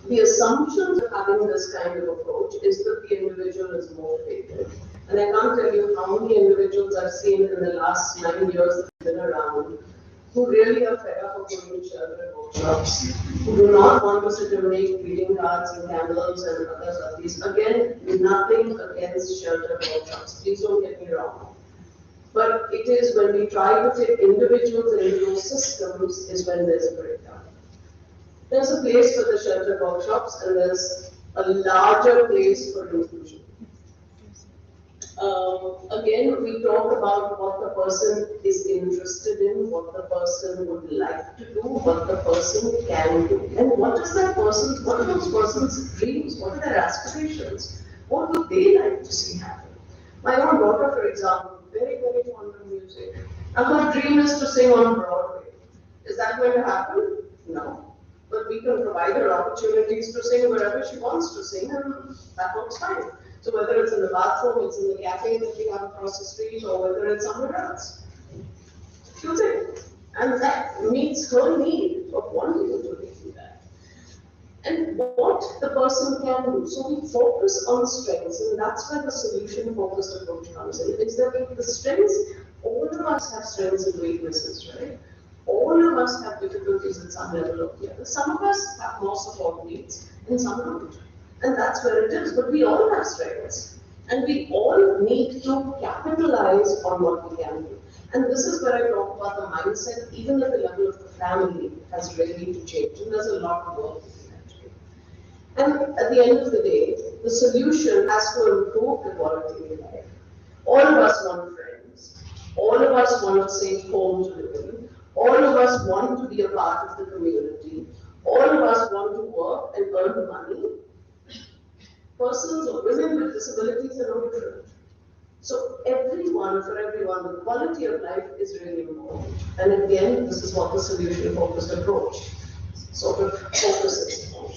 The assumption of having this kind of approach is that the individual is motivated. And I can't tell you how many individuals I've seen in the last 9 years that have been around who really are fed up of going to shelter workshops, who do not want to sit and make greeting cards and candles and other stuff. Again, nothing against shelter workshops. Please don't get me wrong. But it is when we try to fit individuals into those systems is when there's a breakdown. There's a place for the shelter workshops and there's a larger place for inclusion. Again, we talk about what the person is interested in, what the person would like to do, what the person can do, and what are those person's dreams, what are their aspirations, what would they like to see happen. My own daughter, for example, very, very fond of music, and her dream is to sing on Broadway. Is that going to happen? No. But we can provide her opportunities to sing wherever she wants to sing, and that works fine. So whether it's in the bathroom, it's in the cafe that we have across the street, or whether it's somewhere else, she'll sing. And that meets her need of wanting to do that. And what the person can do. So we focus on strengths, and that's where the solution-focused approach comes in. Is that the strengths, all of us have strengths and weaknesses, right? All of us have difficulties at some level or the other. Some of us have more support needs, and some don't. And that's where it is. But we all have strengths. And we all need to capitalize on what we can do. And this is where I talk about the mindset, even at the level of the family, has really to change. And there's a lot of work that we have to do. And at the end of the day, the solution has to improve the quality of life. All of us want friends. All of us want a safe home to live in. All of us want to be a part of the community. All of us want to work and earn money. Persons or women with disabilities are no different. So for everyone, the quality of life is really important. And again, this is what the solution-focused approach sort of focuses on.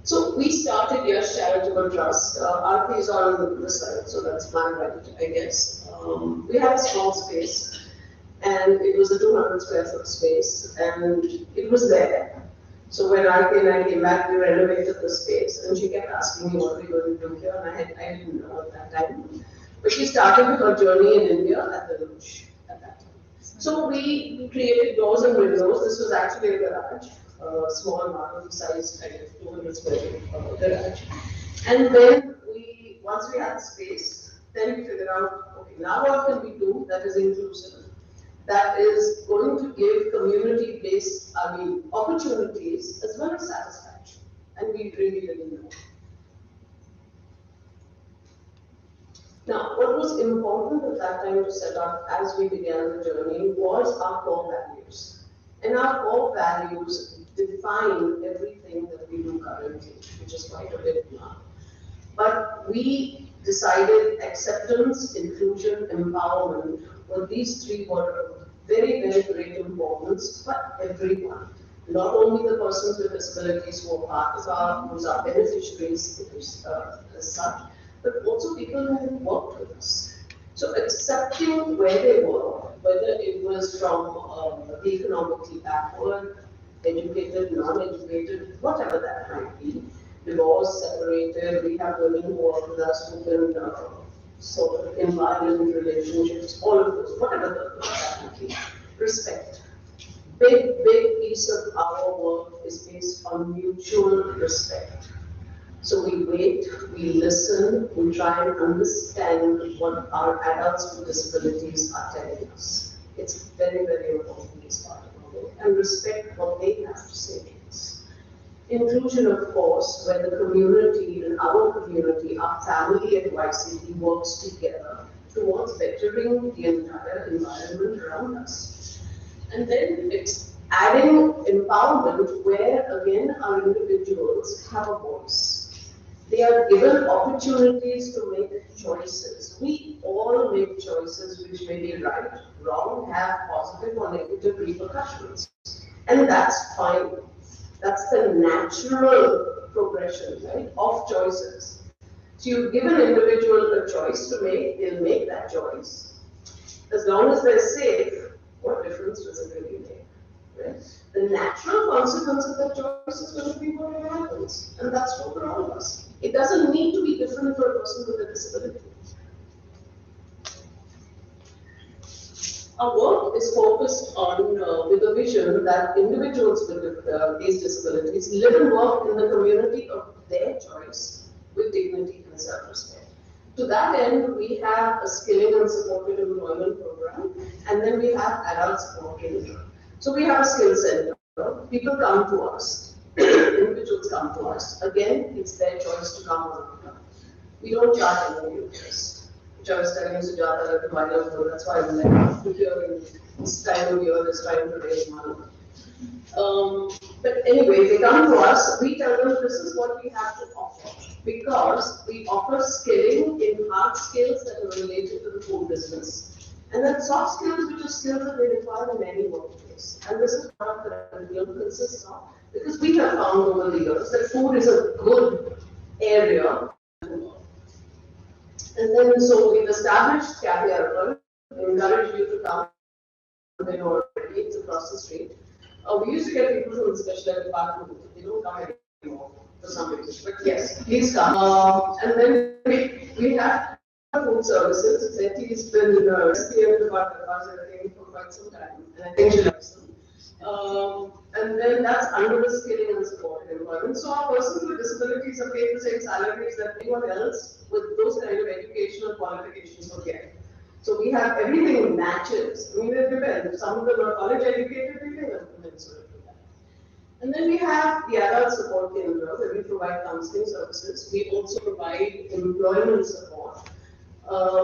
So we started Yash Charitable Trust. Aarti is on this side, so that's my right, I guess. We had a small space, and it was a 200 square foot space, and it was there. So when I came back, we renovated the space, and she kept asking me what we were going to do here, and I didn't know at that time. But she started her journey in India at the Lush at that time. So we created doors and windows. This was actually a garage, a small market-sized kind of 200 square foot garage. And then once we had the space, then we figured out, okay, now what can we do that is inclusive? That is going to give community-based, opportunities as well as satisfaction. And we really, really know. Now, what was important at that time to set up as we began the journey was our core values. And our core values define everything that we do currently, which is quite a bit now. But we decided acceptance, inclusion, empowerment were these three were very, very great importance for everyone. Not only the persons with disabilities who are part of who are beneficiaries as such, but also people who worked with us. So accepting where they were, whether it was from the economically backward, educated, non-educated, whatever that might be, divorced, separated, we have women who work with us who can sort of in violent relationships, all of those, whatever that might be. Respect. Big piece of our work is based on mutual respect. So we wait, we listen, we try and understand what our adults with disabilities are telling us. It's very, very important as part of our work, and respect what they have to say to us. Inclusion, of course, where the community and our community, our family at YCD works together towards bettering the entire environment around us. And then it's adding empowerment where, again, our individuals have a voice. They are given opportunities to make choices. We all make choices which may be right, wrong, have positive or negative repercussions. And that's fine. That's the natural progression, right, of choices. So you give an individual a choice to make, they'll make that choice. As long as they're safe, what difference does it really make? Right? the natural consequence of that choice is going to be whatever happens. And that's true for all of us. It doesn't need to be different for a person with a disability. Our work is focused on, with a vision that individuals with these disabilities live and work in the community of their choice with dignity and self-respect. To that end, we have a skilling and supported employment program, and then we have adult support program. So we have a skill center. People come to us, individuals come to us. Again, it's their choice to come or not come. We don't charge any interest, which I was telling Sujata a while ago. That's why I'm like here in this time of year is trying to raise money. But anyway, they come to us, we tell them this is what we have to offer. Because we offer skilling in hard skills that are related to the food business. And then soft skills, which are skills that they require in any workplace. And this is what the curriculum consists of. Because we have found over the years that food is a good area. And then, so we've established Cafe Arpan. We encourage you to come. They know already, it's across the street. We used to get people from the special ed department. They don't come anymore for some reason. But yes, please come. And then we have food services. Zetty has been in the SPM department I think, for quite some time. And I think she likes them. And then that's under the skilling and support employment. So our persons with disabilities are paid the same salaries that anyone else with those kind of educational qualifications would get. So we have everything matches. I mean, it depends. If some of them are college educated, we pay them commensurate to that. And then we have the adult support kendra where we provide counseling services. We also provide employment support.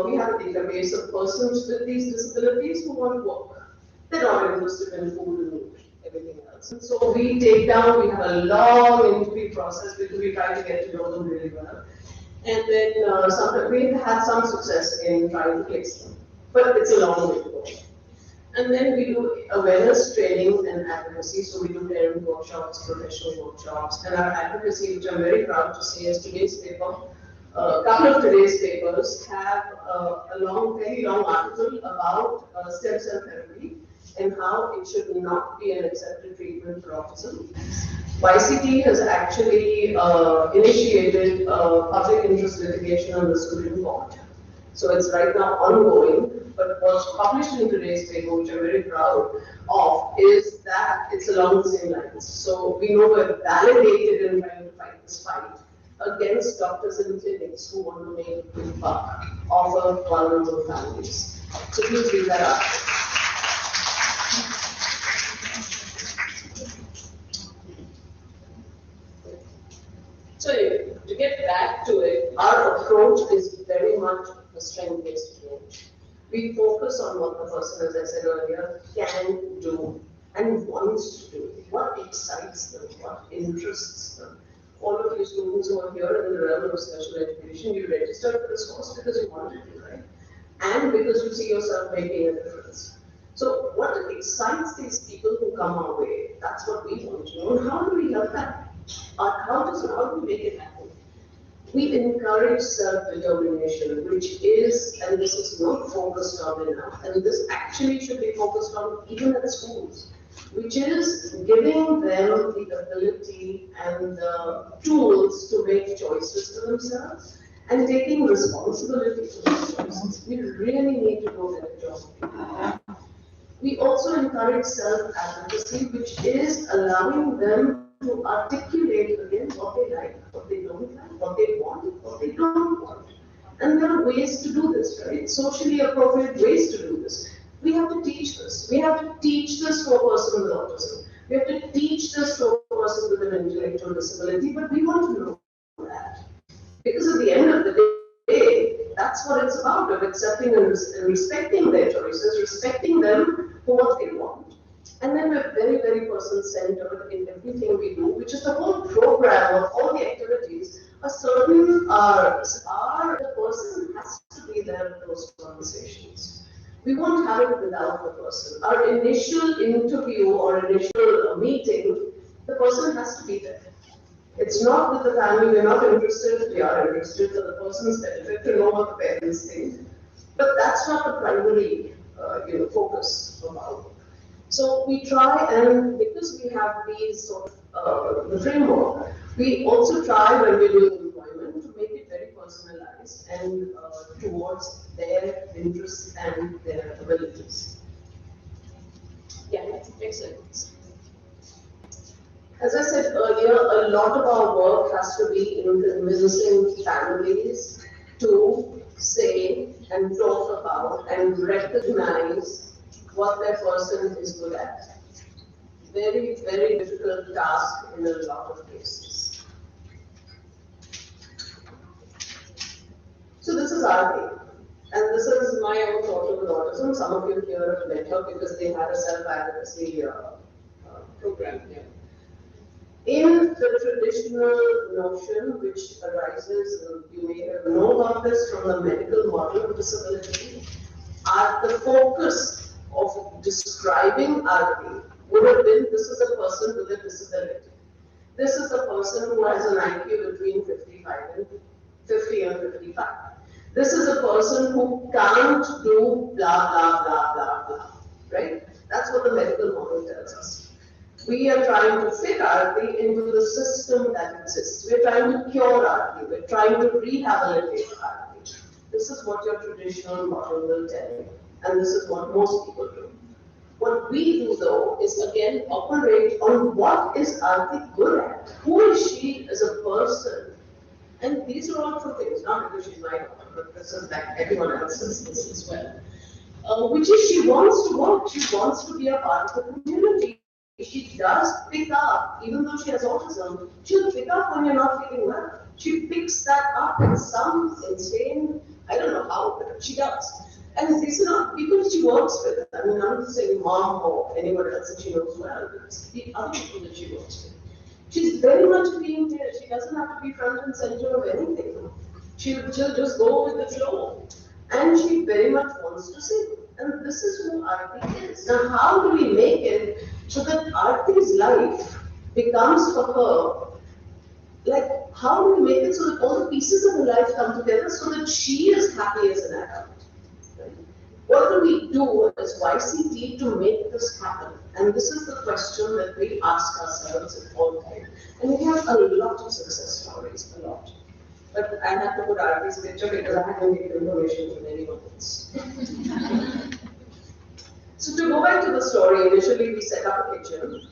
We have a database of persons with these disabilities who want to work. They're not interested in food and everything else. And so we take down, we have a long interview process because we try to get to know them really well. And then we've had some success in trying to place them, but it's a long way to go. And then we do awareness training and advocacy. So we do parent workshops, professional workshops, and our advocacy, which I'm very proud to say, is today's paper. A couple of today's papers have a very long article about stem cell therapy and how it should not be an accepted treatment for autism. YCT has actually initiated public interest litigation on the Supreme Court. So it's right now ongoing, but what's published in today's paper, which I'm very proud of, is that it's along the same lines. So we know we're validated in trying to fight this fight against doctors and clinics who want to make a quick buck off of vulnerable families. So please read that up. So to get back to it, our approach is very much a strength-based approach. We focus on what the person, as I said earlier, can do and wants to do, what excites them, what interests them. All of you students who are here in the realm of special education, you registered for this course because you wanted to, right? And because you see yourself making a difference. So what excites these people who come our way, that's what we want to know. And how do we help them? How do we make it happen? We encourage self-determination, which is, and this is not focused on enough, and this actually should be focused on even at schools, which is giving them the ability and the tools to make choices for themselves and taking responsibility for those choices. We really need to do that job. We also encourage self-advocacy, which is allowing them to articulate again what they like, what they don't like, what they want, what they don't want. And there are ways to do this, right? Socially appropriate ways to do this. We have to teach this. We have to teach this to a person with autism. We have to teach this to a person with an intellectual disability, but we want to know that. Because at the end of the day, that's what it's about, of accepting and respecting their choices, respecting them for what they want. And then we're very, very person-centered in everything we do, which is the whole program of all the activities. A certain the person has to be there in those conversations. We won't have it without the person. Our initial interview or initial meeting, the person has to be there. It's not with the family, we're not interested, we are interested for the person's benefit to know what the parents think. But that's not the primary focus of our work. So we try, and because we have these sort of the framework, we also try when we're doing employment to make it very personalized and towards their interests and their abilities. Yeah, makes sense. As I said earlier, a lot of our work has to be in convincing families to say and talk about and recognize what their person is good at. Very, very difficult task in a lot of cases. So this is our thing. And this is my own daughter with autism. Some of you here have met her because they had a self-advocacy program here. In the traditional notion which arises, you may have known about this from the medical model of disability, the focus of describing RP would have been this is a person with a disability. This is a person who has an IQ between 50 and 55. This is a person who can't do blah, blah, blah, blah, blah, right? That's what the medical model tells us. We are trying to fit RP into the system that exists. We're trying to cure RP. We're trying to rehabilitate RP. This is what your traditional model will tell you. And this is what most people do. What we do, though, is again operate on what is RP good at? Who is she as a person? And these are all true things, not because she's my daughter, but this is like everyone else's this as well. Which is she wants to work, she wants to be a part of the community. She does pick up, even though she has autism, she'll pick up when you're not feeling well. She picks that up in some insane, I don't know how, but she does. And these are not people she works with. I mean, I'm not saying mom or anyone else that she knows well, but it's the other people that she works with. She's very much being there. She doesn't have to be front and center of anything. She'll just go with the flow. And she very much wants to sing. And this is who Aarti is. Now, how do we make it so that Aarti's life becomes for her, like, how do we make it so that all the pieces of her life come together so that she is happy as an adult? Right? What do we do as YCT to make this happen? And this is the question that we ask ourselves at all times. And we have a lot of success stories, a lot. But I had to put Aarti's picture because I hadn't given information to anyone else. So to go back to the story, initially we set up a kitchen.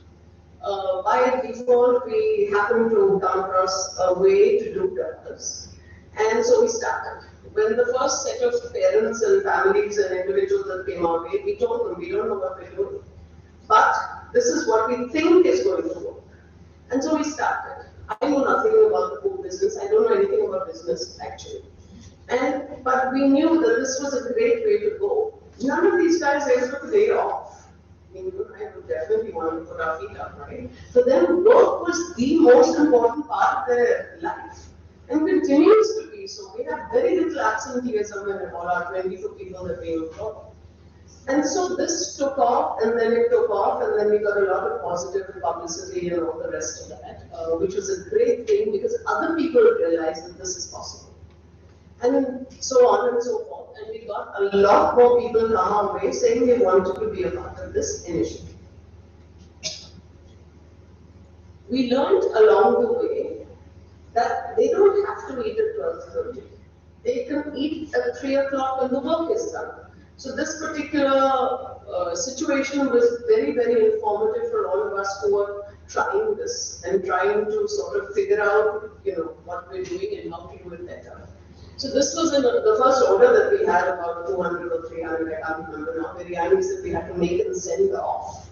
By default, we happened to come across a way to do breakfast. And so we started. When the first set of parents and families and individuals that came our way, we told them, we don't know what we're doing. But this is what we think is going to work. And so we started. I know nothing about the food business. I don't know anything about business, actually. But we knew that this was a great way to go. None of these guys ever took a day off. I mean, you and I would definitely want to put our feet up, right? For them, work was the most important part of their life. And continues to be so. We have very little absenteeism in all our 22 people that we employ. And so this took off, and then it took off, and then we got a lot of positive publicity and all the rest of that, which was a great thing because other people realized that this is possible. And so on and so forth. And we got a lot more people come our way saying they wanted to be a part of this initiative. We learned along the way that they don't have to eat at 12:30. They can eat at 3 o'clock when the work is done. So this particular situation was very, very informative for all of us who were trying this and trying to sort of figure out, what we're doing and how to do it better. So this was the first order that we had, about 200 or 300, I can't remember now, biryanis that we had to make and send off.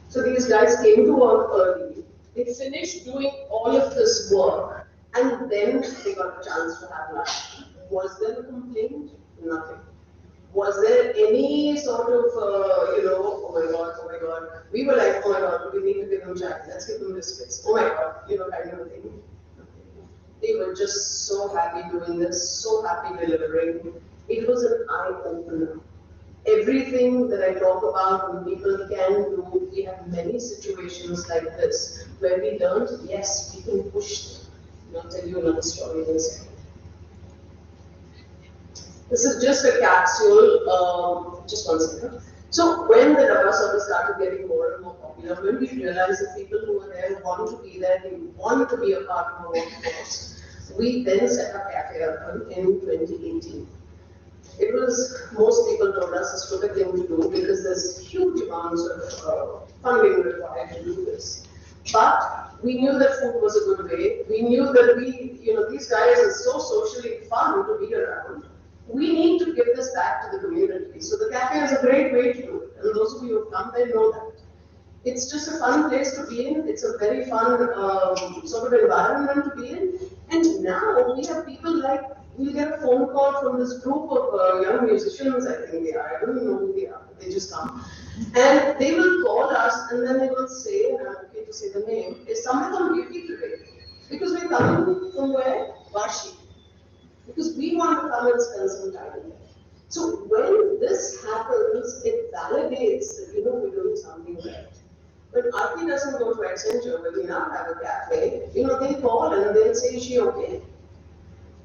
So these guys came to work early. They finished doing all of this work, and then they got a chance to have lunch. Was there a complaint? Nothing. Was there any sort of, oh my God. We were like, oh my God, we need to give them chai. Let's give them biscuits. Oh my God, kind of a thing. They were just so happy doing this, so happy delivering. It was an eye-opener. Everything that I talk about when people can do, we have many situations like this where we learned, yes, we can push them. I'll tell you another story in a second. This is just a capsule, just one second. So when the Dabba service started getting more and more popular, when we realized that people who were there want to be there, they want to be a part of our workforce, we then set up Cafe Urban in 2018. It was, most people told us, a stupid thing to do because there's huge amounts of funding required to do this. But we knew that food was a good way. We knew that these guys are so socially fun to be around. We need to give this back to the community. So the cafe is a great way to do it. And those of you who come, they know that. It's just a fun place to be in. It's a very fun sort of environment to be in. And now we have people like, we get a phone call from this group of young musicians, I think they are. I don't know who they are. They just come. And they will call us and then they will say, and I'm okay to say the name, is someone on duty today? Because we're coming from where? Vashi. Because we want to come and spend some time there. So when this happens, it validates that, we're doing something right. When Aarti doesn't go to Accenture, when we now have a cafe, they call and they'll say, is she okay?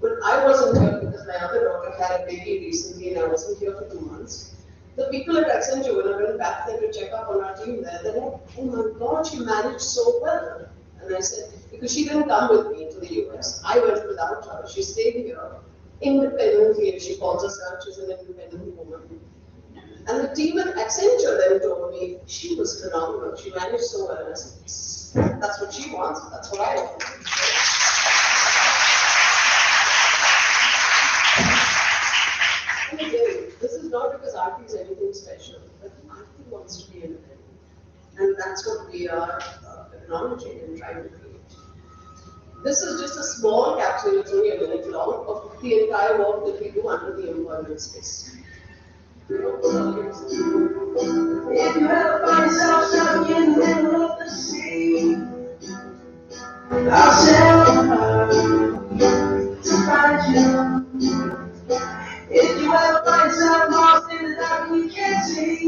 But I wasn't here because my other daughter had a baby recently and I wasn't here for 2 months. The people at Accenture, when I went back there to check up on our team there, they're like, oh my God, she managed so well. And I said, because she didn't come with me to the US. I went without her. She stayed here independently. If she calls herself, she's an independent woman. And the team at Accenture then told me she was phenomenal. She managed so well. And I said, yes, that's what she wants. That's what I want. And again, this is not because Aarti is anything special, but Aarti wants to be independent. And that's what we are acknowledging and trying to create. This is just a small capsule, it's only a minute long, of the entire work that we do under the employment space. If you ever find yourself stuck in the middle of the sea, I'll sail her to find you. If you ever find yourself lost in the dark you can't see,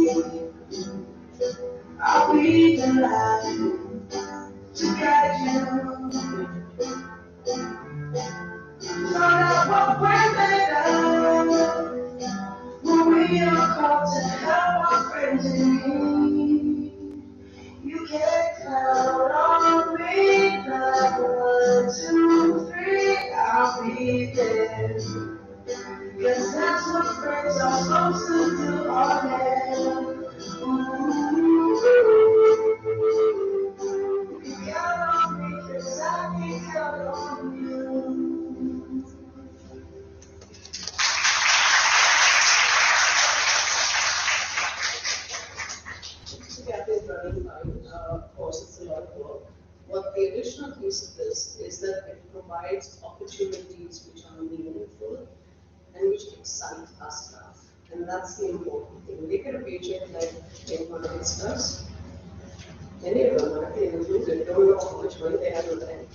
I'll be the light to guide you. Find out what we're made of. We are called to help our friends in need. You can count on me, like 1, 2, 3, I'll be there. 'Cause that's what friends are supposed to do, oh yeah. You can count on me, 'cause I can count on you. Cafe is running fine. Of course, it's a lot of work. What the additional piece of this is that it provides opportunities which are meaningful and which excite our staff. And that's the important thing. They get a paycheck like anyone else does. Many of them, I think included, don't know how much money they have in the bank.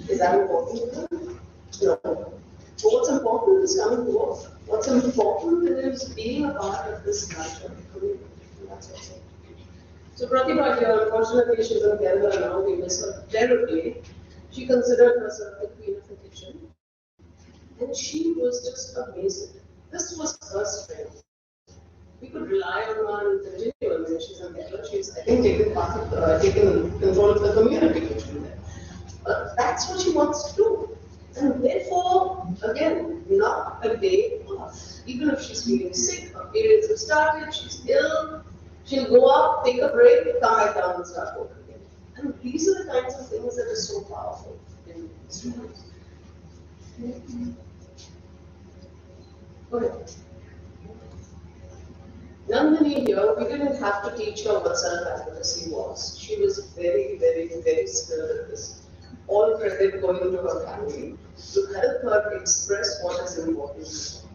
Is that important to them? No. But what's important is coming to work. What's important is being a part of this culture. That's what's important. So Pratibha here, unfortunately she's in Kerala now, we miss her terribly. She considered herself the queen of the kitchen. And she was just amazing. This was her strength. We could rely on her and continue, and when she's in Kerala, she's, I think, taken control of the community kitchen there. But that's what she wants to do. And therefore, again, not a day off. Even if she's feeling sick, her periods have started, she's ill, she'll go up, take a break, come back down and start working again. And these are the kinds of things that are so powerful in students. Go ahead. Nandini here, we didn't have to teach her what self-advocacy was. She was very, very, very skilled at this. All credit going to her family to help her express what is important to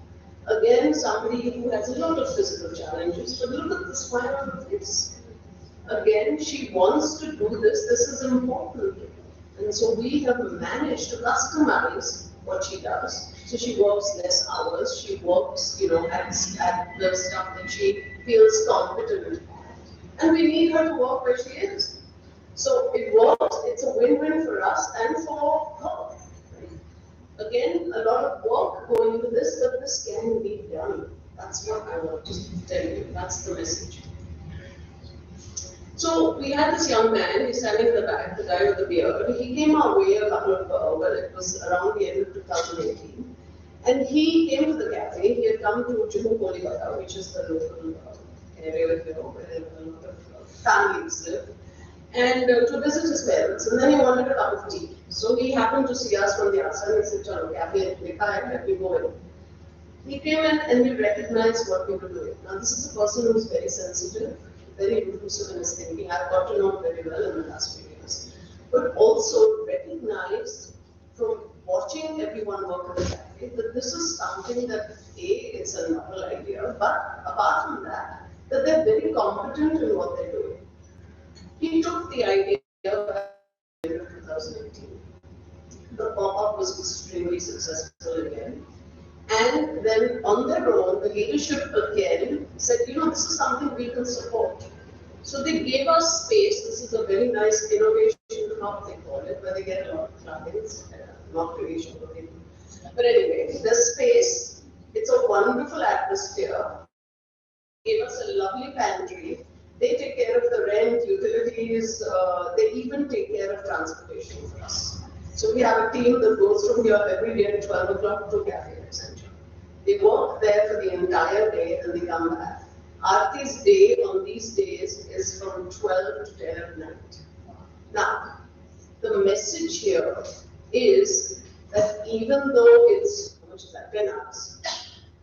her. Again, somebody who has a lot of physical challenges, but look at the smile on her face. Again, she wants to do this, this is important to her. And so we have managed to customize what she does. So she works less hours, she works, at the stuff that she feels competent at. And we need her to work where she is. So it works, it's a win-win for us and for her. Again, a lot of work going into this, but this can be done. That's what I want to tell you. That's the message. So we had this young man, he's standing in the back, the guy with the beard. He came our way a couple of, well, it was around the end of 2018. And he came to the cafe. He had come to Juhu Kolkata, which is the local area, where a lot of families live, and to visit his parents. And then he wanted a cup of tea. So he happened to see us from the outside and said, "Chalo, cafe, let me go in." He came in and he recognized what we were doing. Now, this is a person who is very sensitive, very inclusive in his thinking. I've got to know him very well in the last few years. But also recognized from watching everyone work in the cafe that this is something that, A, it's a novel idea, but apart from that, that they're very competent in what they're doing. He took the idea back in 2018. The pop-up was extremely successful again. And then on their own, the leadership again said, this is something we can support. So they gave us space. This is a very nice innovation hub, they call it, where they get a lot of clients, not really sure what they do. But anyway, the space, it's a wonderful atmosphere. They gave us a lovely pantry. They take care of the rent, utilities, they even take care of transportation for us. So we have a team that goes from here every day at 12 o'clock to Cafe Center. They work there for the entire day and they come back. Aarti's day on these days is from 12 to 10 at night. Now, the message here is that even though it's, how much is that, 10 hours?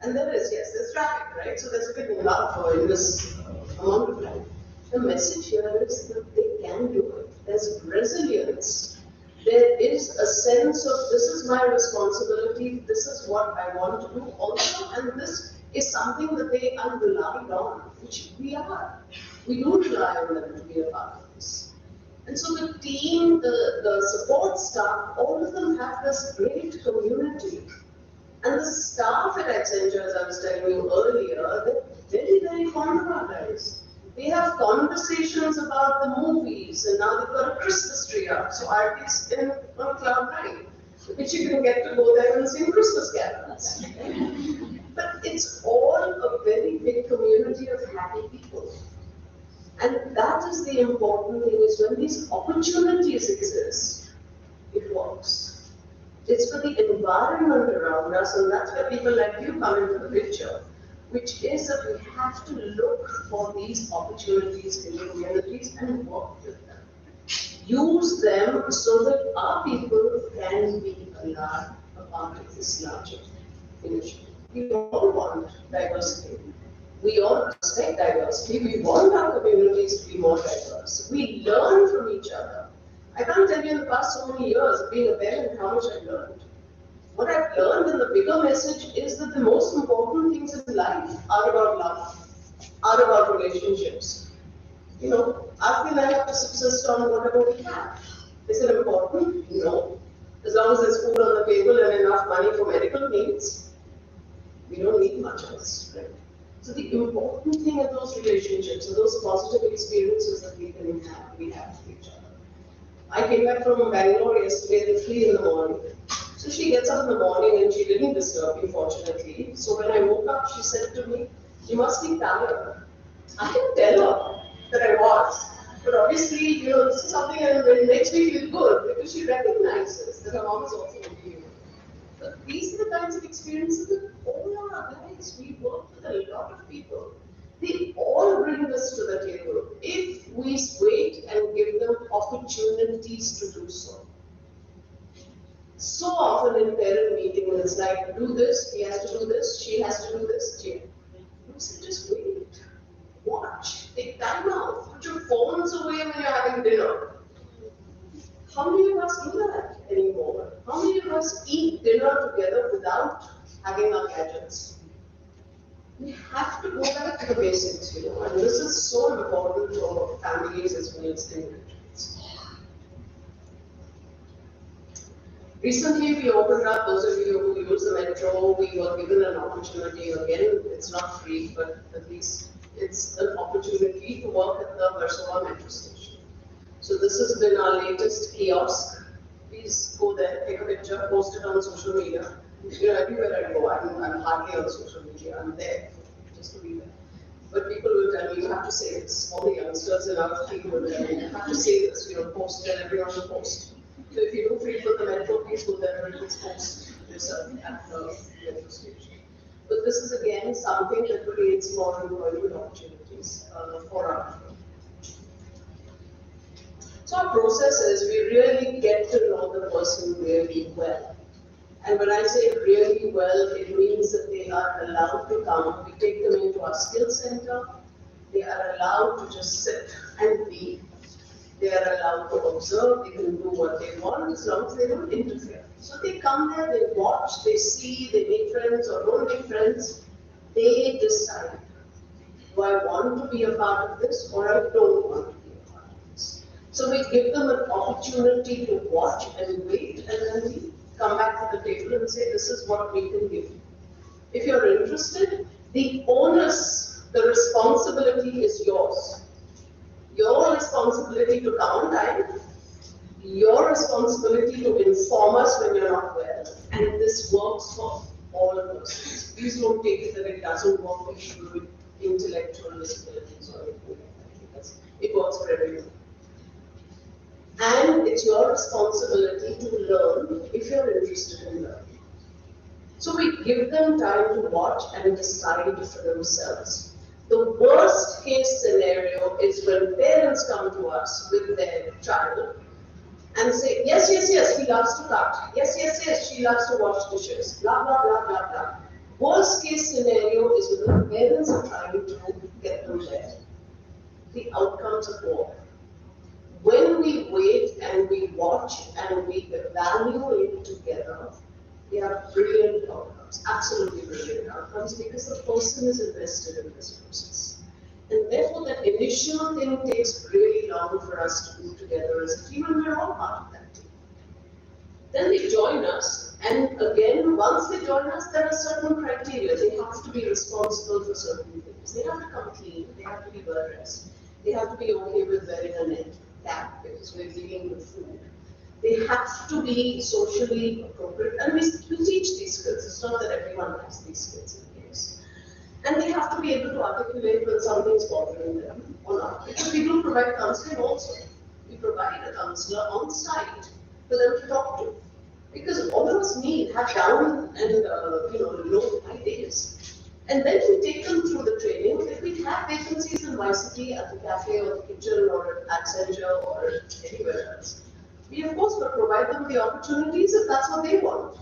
And there is, yes, there's traffic, right? So there's a bit of love in this amount of time. The message here is that they can do it. There's resilience. There is a sense of, this is my responsibility, this is what I want to do also, and this is something that they are relied on, which we are. We do rely on them to be a part of this. And so the team, the support staff, all of them have this great community. And the staff at Accenture, as I was telling you earlier, they're very, very fond of our guys. They have conversations about the movies, and now they've got a Christmas tree up, so Aarti's on cloud nine, which you can get to go there and sing Christmas carols. But it's all a very big community of happy people. And that is the important thing, is when these opportunities exist, it works. It's for the environment around us, and that's where people like you come into the picture, which is that we have to look for these opportunities in the communities and work with them. Use them so that our people can be a part of this larger initiative. We all want diversity. We all respect diversity. We want our communities to be more diverse. We learn from each other. I can't tell you in the past so many years of being a parent how much I've learned. What I've learned, and the bigger message, is that the most important things in life are about love, are about relationships. Aarti and I have to subsist on whatever we have. Is it important? No. As long as there's food on the table and enough money for medical needs, we don't need much else, right? So the important thing are those relationships and those positive experiences that we have with each other. I came back from Bangalore yesterday at 3 in the morning. So she gets up in the morning and she didn't disturb me, fortunately. So when I woke up, she said to me, "You must be tired." I can tell her that I was. But obviously, this is something that makes me feel good because she recognizes that her mom is also human. But these are the kinds of experiences that all our guys, we work with a lot of people. They all bring this to the table if we wait and give them opportunities to do so. So often in parent meetings, it's like, do this, he has to do this, she has to do this. You say, just wait, watch, take time out, put your phones away when you're having dinner. How many of us do that anymore? How many of us eat dinner together without having our gadgets? We have to go back to the basics, and this is so important for families as well as individuals. Recently, we opened up, those of you who use the metro, we were given an opportunity. Again, it's not free, but at least it's an opportunity to work at the Versova metro station. So this has been our latest kiosk. Please go there, take a picture, post it on social media. Everywhere I go, I'm hardly on social media, I'm there. just to be there. But people will tell me, you have to say this. All the youngsters in our team will tell me, you have to say this, post, tell everyone to post. So if you do frequent the metro, please go there and post yourself at the metro station. But this is again something that creates more employment opportunities for our people. So our process is we really get to know the person really well. And when I say really well, it means that they are allowed to come. We take them into our skill center. They are allowed to just sit and be. They are allowed to observe. They can do what they want as long as they don't interfere. So they come there, they watch, they see, they make friends or don't make friends. They decide, do I want to be a part of this or I don't want to be a part of this? So we give them an opportunity to watch and wait, and then we come back to the table and say, this is what we can give you. If you're interested, the onus, the responsibility is yours. Your responsibility to come on time, your responsibility to inform us when you're not well, and this works for all of us. Please don't take it that it doesn't work for people with intellectual disabilities or anything like that. It works for everyone. And it's your responsibility to learn if you're interested in learning. So we give them time to watch and decide for themselves. The worst case scenario is when parents come to us with their child and say, yes, yes, yes, he loves to cut. Yes, yes, yes, she loves to wash dishes. Blah, blah, blah, blah, blah. Worst case scenario is when the parents are trying to get them there. The outcomes are poor. When we wait and we watch and we evaluate together, they are brilliant outcomes, absolutely brilliant outcomes, because the person is invested in this process. And therefore, that initial thing takes really long for us to do together as a team, and we're all part of that team. Then they join us, and again, once they join us, there are certain criteria. They have to be responsible for certain things. They have to come clean, they have to be well dressed, they have to be okay with wearing a net cap because we're dealing with food. They have to be socially appropriate, and we teach these skills. It's not that everyone has these skills in place. And they have to be able to articulate when something's bothering them or not. Because we do provide counseling also. We provide a counselor on site for them to talk to. Because all of us have down and low high days. And then we take them through the training. If we have vacancies in YCT at the cafe or the kitchen or at Accenture or anywhere else, we of course will provide them the opportunities if that's what they want.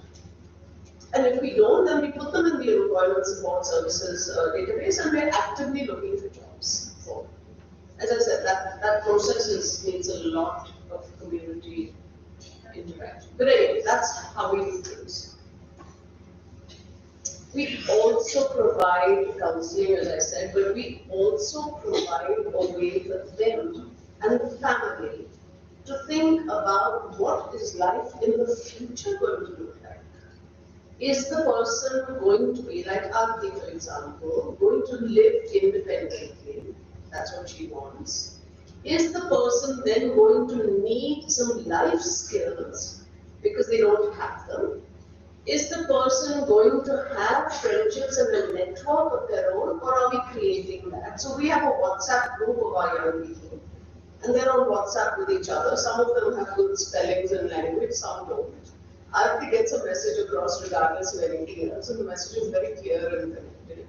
And if we don't, then we put them in the Employment Support Services database, and we're actively looking for jobs for them. As I said, that process needs a lot of community interaction. But anyway, that's how we do things. We also provide counseling, as I said, but we also provide a way for them and the family to think about what is life in the future going to look like. Is the person going to be, like Aarti, for example, going to live independently? That's what she wants. Is the person then going to need some life skills because they don't have them? Is the person going to have friendships and a network of their own, or are we creating that? So we have a WhatsApp group of our young people, and they're on WhatsApp with each other. Some of them have good spellings and language, some don't. Aarti gets a message across regardless of anything else, and the message is very clear and connected.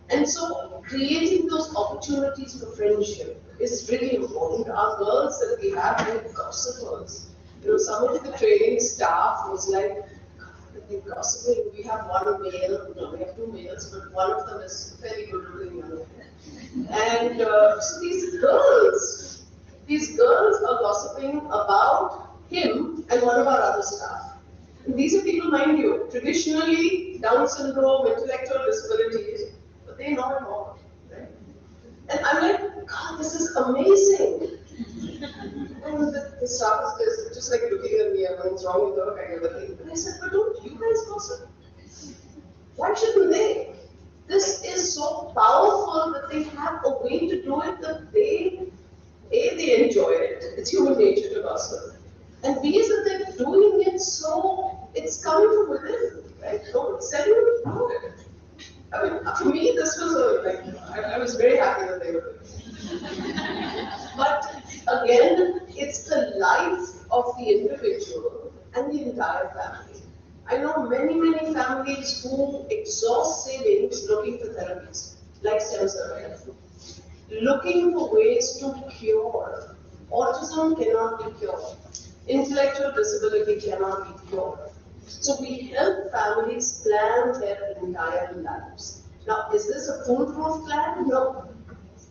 And so creating those opportunities for friendship is really important. Our girls that we have are gossipers. Some of the training staff was like, gossiping. We have one male, no, we have two males, but one of them is very good looking. And so these girls are gossiping about him and one of our other staff. And these are people, mind you, traditionally Down syndrome, intellectual disabilities, but they know it all, right? And I'm like, God, this is amazing. And the staff is just like looking at me, what's wrong with her, kind of a thing. And I said, but don't you guys gossip? Why shouldn't they? This is so powerful that they have a way to do it that they enjoy it. It's human nature to gossip. And B is that they're doing it so, it's coming from within, right? Nobody's telling them to do it. I mean, for me, this was I was very happy that they were doing it. But again, it's the life of the individual and the entire family. I know many, many families who exhaust savings looking for therapies, like stem cell therapy, looking for ways to cure. Autism cannot be cured. Intellectual disability cannot be cured. So we help families plan their entire lives. Now, is this a foolproof plan? No.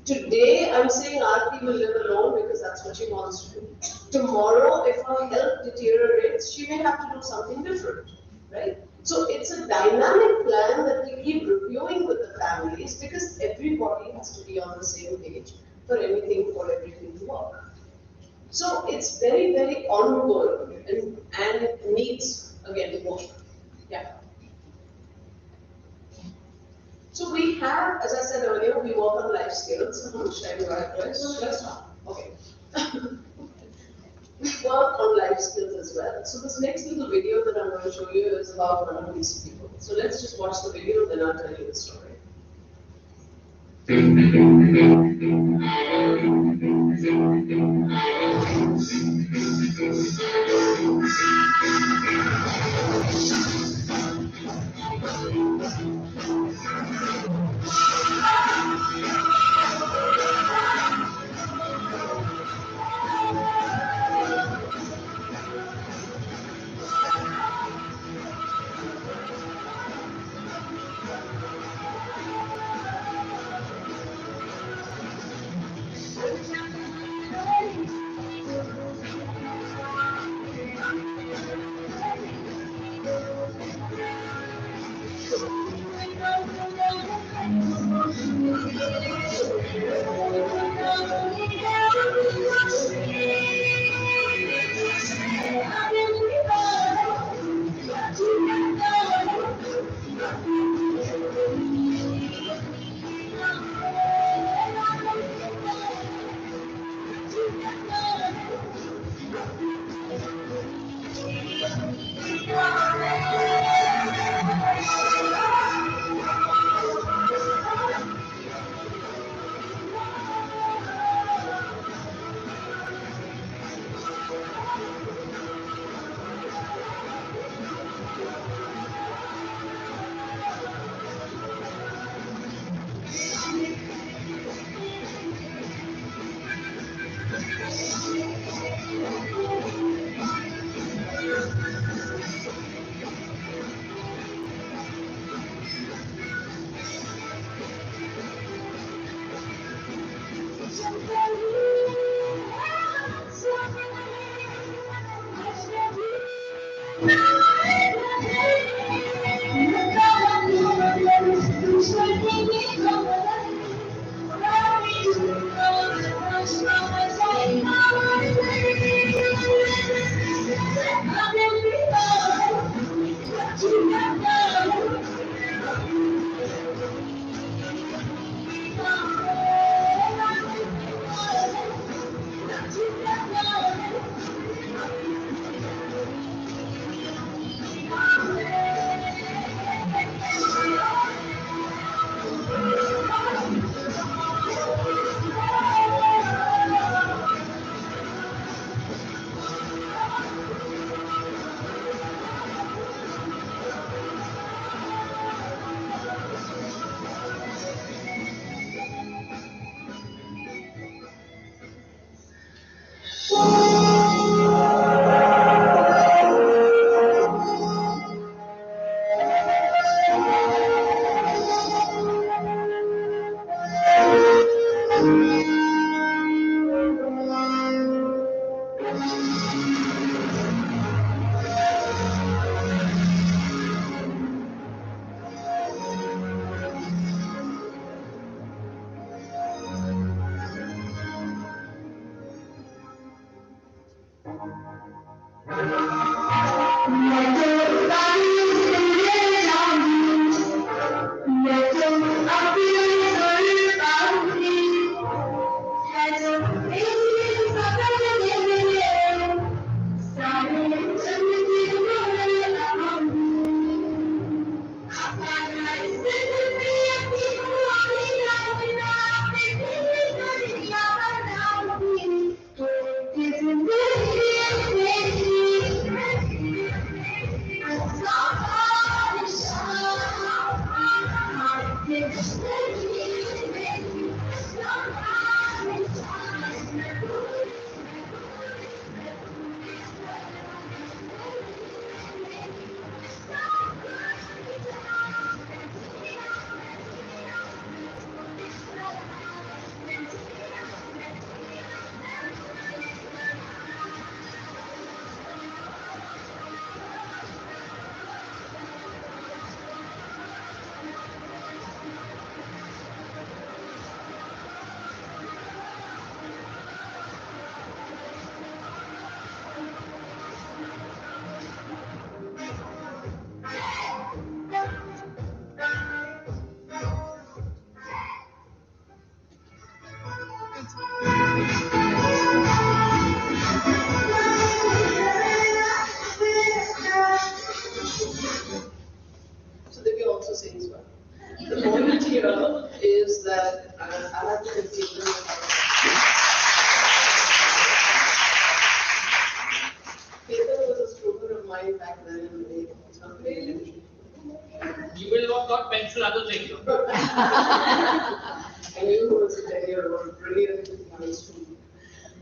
Today, I'm saying Aarti will live alone because that's what she wants to do. Tomorrow, if her health deteriorates, she may have to do something different, right? So it's a dynamic plan that we keep reviewing with the families because everybody has to be on the same page for everything to work. So it's very, very ongoing and needs, again, work. Yeah. So we have, as I said earlier, we work on life skills. Should I do that first? Let's start. Okay. We work on life skills as well. So this next little video that I'm going to show you is about one of these people. So let's just watch the video, then I'll tell you the story. mind back then in the day. It's not really. You will have got pencil other things. I knew who was a 10-year-old, brilliant young student.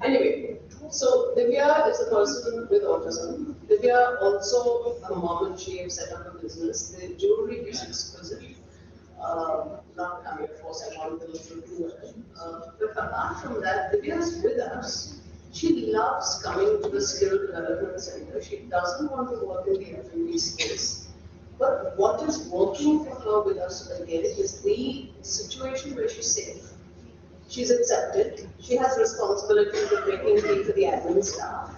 Anyway, so Divya is a person with autism. Divya also a mom and she have set up a business. The jewelry is exquisite. Not, I mean, of course, I want them to do it. But apart from that, Divya is with us. She loves coming to the skill development center. She doesn't want to work in the F&B space. But what is working for her with us again is the situation where she's safe. She's accepted. She has responsibilities of making tea for the admin staff.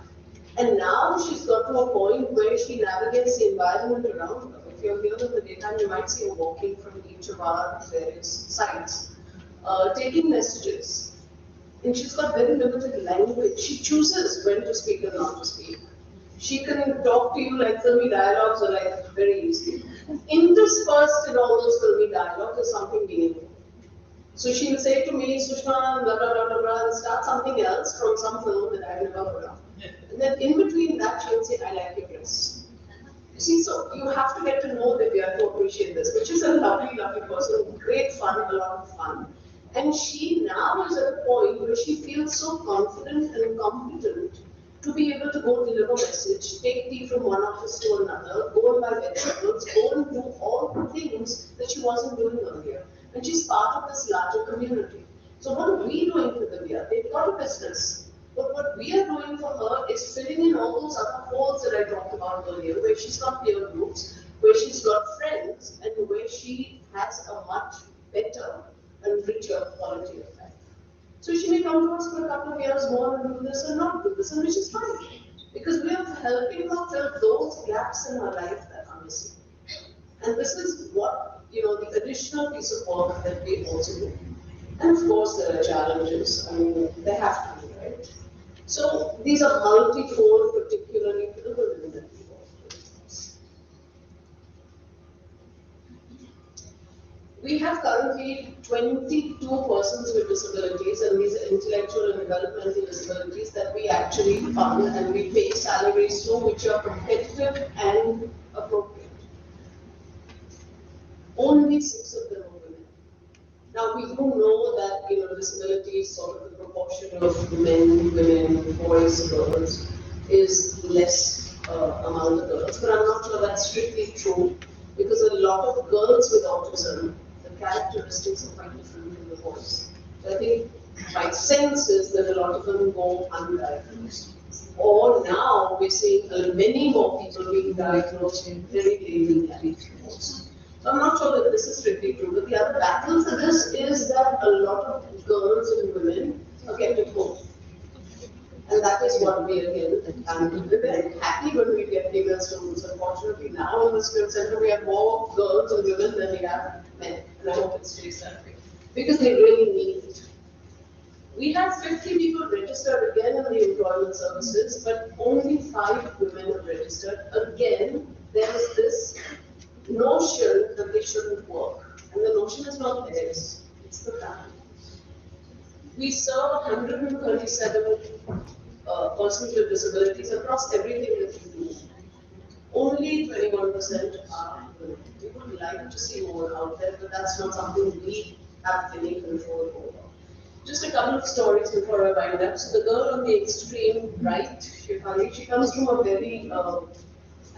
And now she's got to a point where she navigates the environment around her. If you're here in the daytime, you might see her walking from each of our various sites, taking messages. And she's got very limited language. She chooses when to speak and not to speak. She can talk to you like filmy dialogues are like very easy. Interspersed in all those filmy dialogues is something meaningful. So she'll say to me, Sushma, blah, blah, blah, blah, blah, and start something else from some film that I've never heard of. And then in between that, she'll say, I like your dress. You see, so you have to get to know Divya to appreciate this, which is a lovely, lovely person, great fun, a lot of fun. And she now is at a point where she feels so confident and competent to be able to go deliver message, take tea from one office to another, go and buy vegetables, go and do all the things that she wasn't doing earlier. And she's part of this larger community. So what are we doing for Divya? They've got a business. But what we are doing for her is filling in all those other holes that I talked about earlier, where she's got peer groups, where she's got friends, and where she has a much better and richer quality of life. So she may come to us for a couple of years more and do this and not do this, and which is fine. Because we are helping her fill those gaps in her life that are missing. And this is what, the additional piece of work that we also do. And of course there are challenges. I mean, they have to be, right? So these are multi-fold, particularly for the women that we work with. We have currently 22 persons with disabilities, and these are intellectual and developmental disabilities that we actually fund and we pay salaries to, which are competitive and appropriate. Only 6 of them are women. Now we do know that disability is sort of the proportion of men, women, boys, girls is less among the girls, but I'm not sure that's strictly true because a lot of girls with autism, the characteristics are quite different from the boys. So I think my sense is that a lot of them go undiagnosed. Or now we're seeing many more people being diagnosed very late in life. So I'm not sure that this is strictly true, but the other battle for this is that a lot of girls and women are kept at home. And that is what we again handle. We're very happy when we get female students. Unfortunately, now in the skill center we have more girls and women than we have men. And I hope it stays that way. Because they really need it. We have 50 people registered again in the employment services, but only 5 women are registered. Again, there is this notion that they shouldn't work. And the notion is not theirs, it's the family. We serve 137 persons with disabilities across everything that we do. Only 21% are women. We would like to see more out there, but that's not something we have any control over. Just a couple of stories before I wind up. So the girl on the extreme right, Shefali, she comes from a very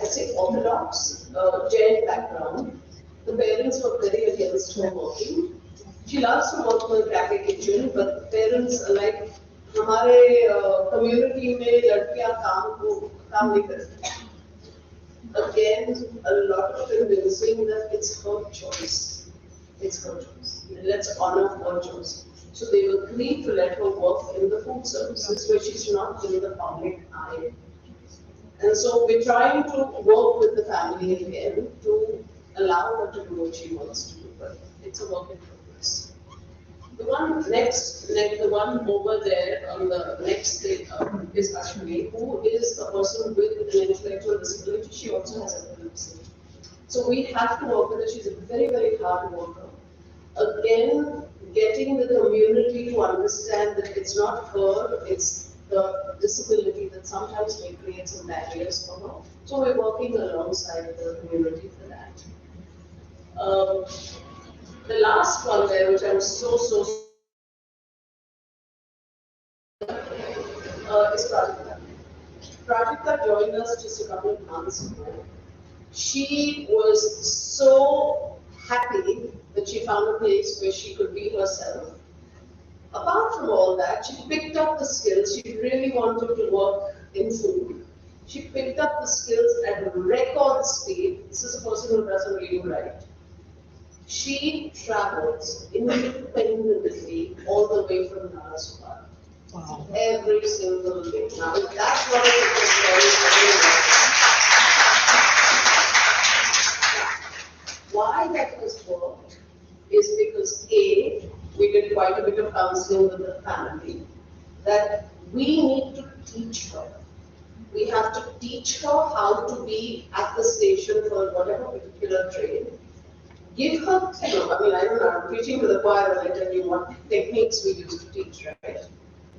I'd say orthodox Jain background. The parents were very against her working. She loves to work in the cafe kitchen, but parents are like, हमारे community में लड़कियां काम नहीं करती. Again, a lot of convincing that it's her choice. It's her choice. Let's honor her choice. So they agreed to let her work in the food services where she's not in the public eye. And so we're trying to work with the family again to allow her to do what she wants to do, but it's a work in progress. The one next, the one over there on the next stage is Ashwini, who is a person with an intellectual disability. She also has epilepsy. So we have to work with her. She's a very, very hard worker. Again, getting the community to understand that it's not her, it's the disability that that sometimes may create some barriers for her. So we're working alongside the community for that. Um, the last one there, which I'm so is Prajakta. Prajakta joined us just a couple of months ago. She was so happy that she found a place where she could be herself. Apart from all that, she picked up the skills. She really wanted to work in food. She picked up the skills at a record speed. This is a person who doesn't read and write. She travels independently all the way from Naraswar. Wow. Every single day. Now, that's what it is very why that has worked is because A, we did quite a bit of counseling with the family, that we need to teach her. We have to teach her how to be at the station for whatever particular train. Give her, I don't know, I'm preaching to the choir when I tell you what techniques we use to teach, right?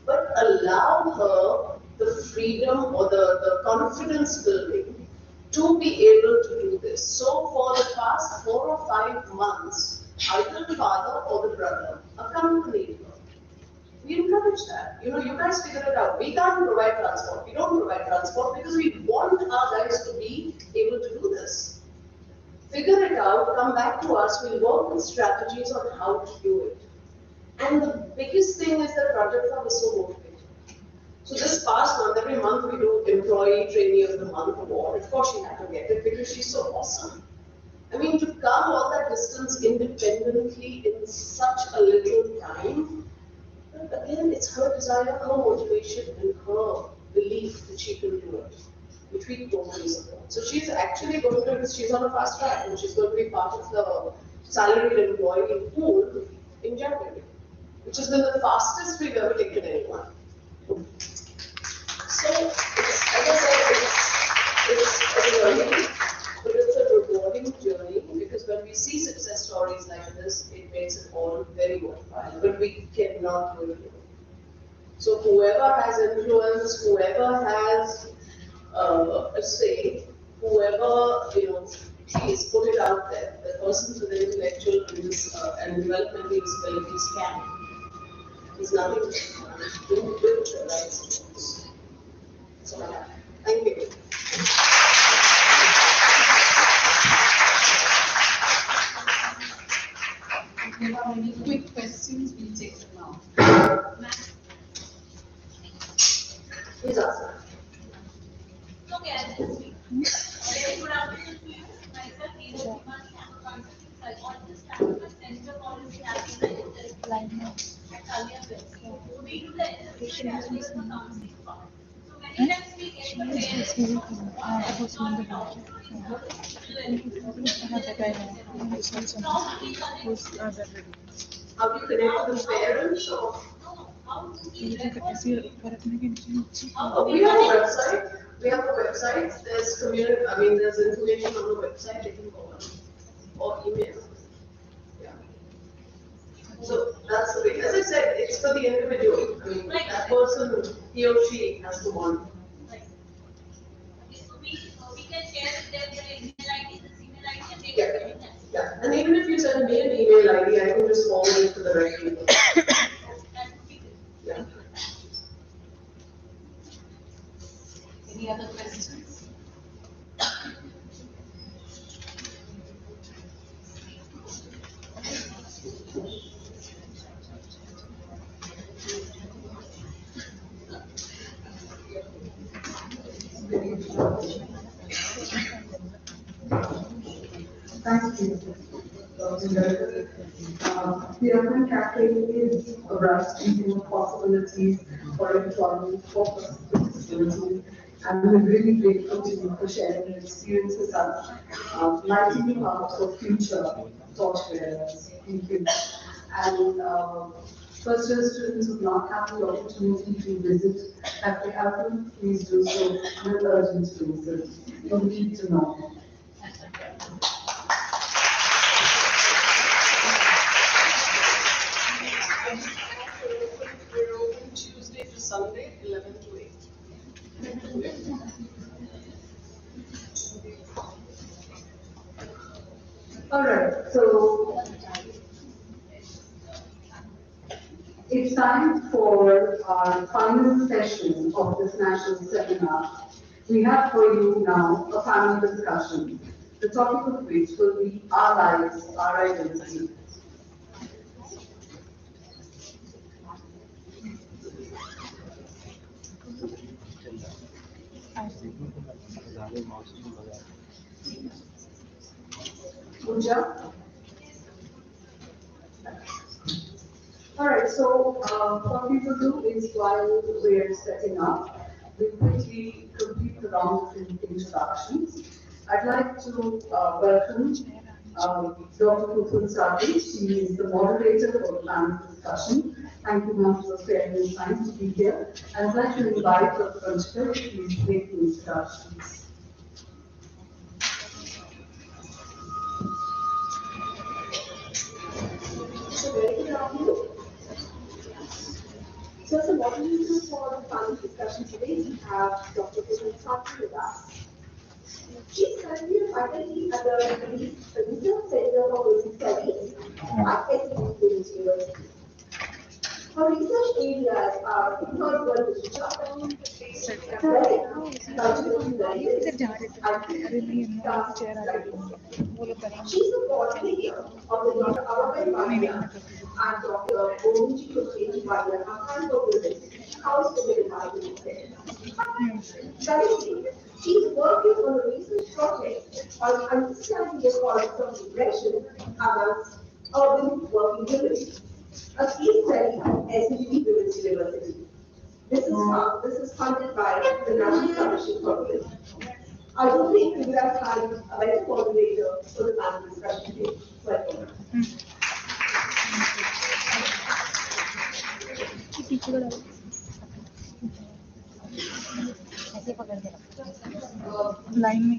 But allow her the freedom or the confidence building to be able to do this. So for the past 4 or 5 months, either the father or the brother accompanied her. We encourage that. You guys figure it out. We can't provide transport. We don't provide transport because we want our guys to be able to do this. Figure it out, come back to us, we'll work with strategies on how to do it. And the biggest thing is that Prajakta was so motivated. So this past month, every month we do Employee Trainee of the Month award. Of course she had to get it because she's so awesome. To come all that distance independently in such a little time, but again, it's her desire, her motivation, and her belief that she can do it, which we totally support. So she's actually going to, she's on a fast track, and she's going to be part of the salaried employee pool in January, which has been the fastest we've ever taken anyone. So, as I said, it's a journey, but it's a rewarding journey, because when we see success stories like this, it makes it all very worthwhile, but we cannot do it alone. So whoever has influence, whoever has a say, whoever, please put it out there, the persons with intellectual and developmental disabilities can. There's nothing to do with the right skills. That's all I have. Thank you. If you have any quick questions, we'll take them now. Please ask. Okay, I'll just speak. Very good afternoon to you. Myself, Neeru Bhimani. I'm a consulting psychologist and a center policy analyst at Kalia West. So we do the education as well as the counseling part. So many times we get the parents who want to know How do you connect to the parents? Or? We have a website. We have a website. There's there's information on the website. They can go on or email. Yeah. So that's the way. As I said, it's for the individual. That person, he or she has to want. So we can share with them their email ID, the email ID, and they Yeah. can get it. Yeah. And even if you send me an email ID, I can just forward it to the right people. That would be good. Yeah. Any other questions? Thank you. The urban campaign is a rush into possibilities for employment, for disability, and we're really grateful to you for sharing your experiences and lighting the path for future torchbearers. Thank you. And first year students who have not had the opportunity to visit Cafe Alton, please do so with urgent basis. You need to know. We're open Tuesday to Sunday, 11 to 8. All right, so it's time for our final session of this national seminar. We have for you now a panel discussion, the topic of which will be our lives, our identity. Pooja? All right, so what we will do is while we're setting up, we quickly complete the round of introductions. I'd like to welcome Dr. Kuthul Sati. She is the moderator of the panel discussion. Thank you, ma'am, for sparing your time to be here. I'd like to invite Dr. Vanshika to please make the introductions. So very good afternoon. So as a moderator for the panel discussion today, we have Dr. Kuthul Sati with us. She is currently a faculty at the Research Center for Women's Studies at SEU University. Her research areas are third world literature, cultural studies, and dance studies. She is the coordinator of the Dr. Aravind Bhatia and Dr. Govinji Kucheni Bhatia Archive for Women, House for the Environment Center. Currently, she is working on a research project on understanding the causes of depression amongst urban working women, a case study at SUV Women's University. This is funded by the National Commission for Women. I don't think we would have had a better coordinator for the panel discussion today. Welcome. Line में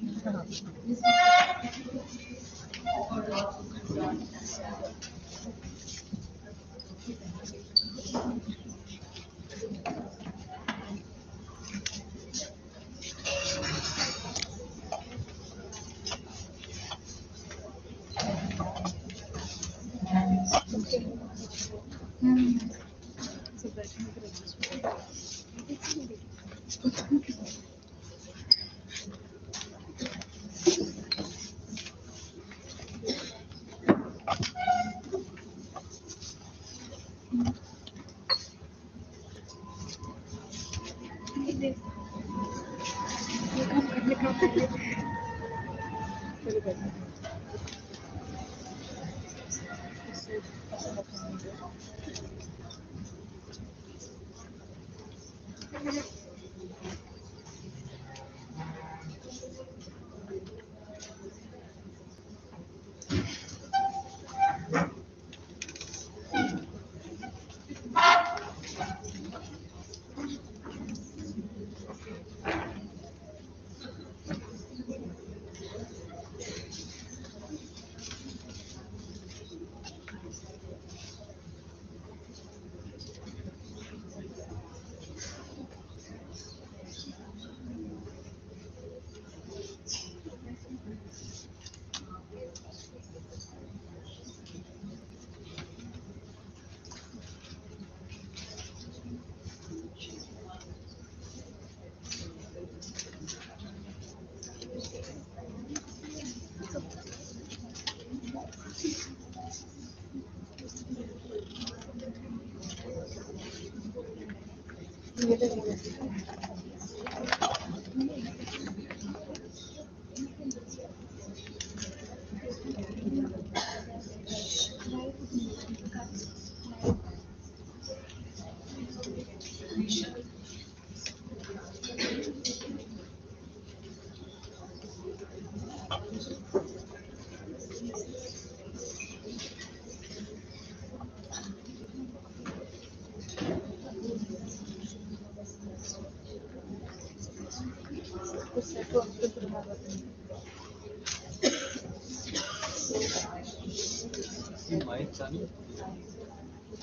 I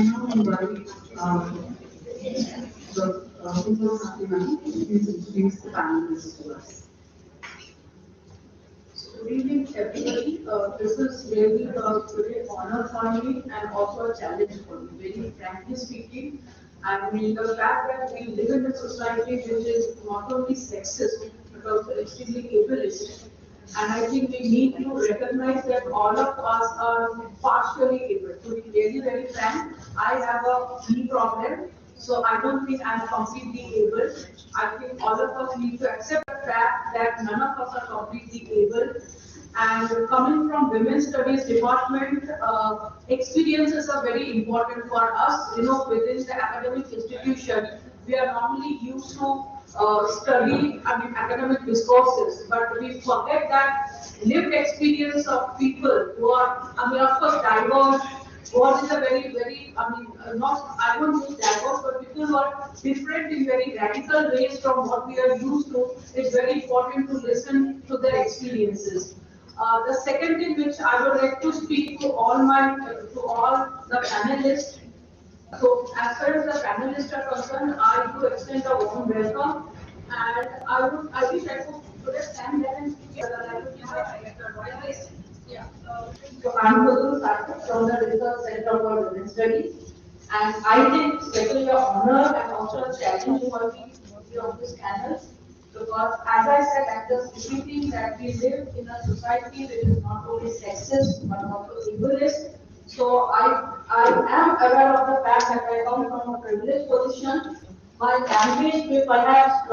know invite the Mr. Satyam, please introduce the panelists to us. Good evening, everybody. This is really a great honor for me and also a challenge for me, very frankly speaking. I mean, the fact that we live in a society which is not only sexist, but also extremely ableist. And I think we need to recognize that all of us are partially able. To be very, very frank, I have a knee problem, so I don't think I'm completely able. I think all of us need to accept the fact that none of us are completely able. And coming from Women's Studies department, experiences are very important for us. You know, within the academic institution, we are normally used to study, academic discourses, but we forget that lived experience of people who are, of course, diverse. What is a very, very, not, I won't use diverse, but people who are different in very radical ways from what we are used to. It's very important to listen to their experiences. The second thing which I would like to speak to all the panelists. So as far as the panelists are concerned, I do extend a warm welcome, and I wish I could stand there and speak. Yeah. So I'm Guru Sarkar from the Research Center for Women's Studies, and I think especially an honor and also a challenge for me to be on this panel. Because as I said, I'm just repeating that we live in a society which is not only sexist but also ableist. So I am aware of the fact that I come from a privileged position. My language may perhaps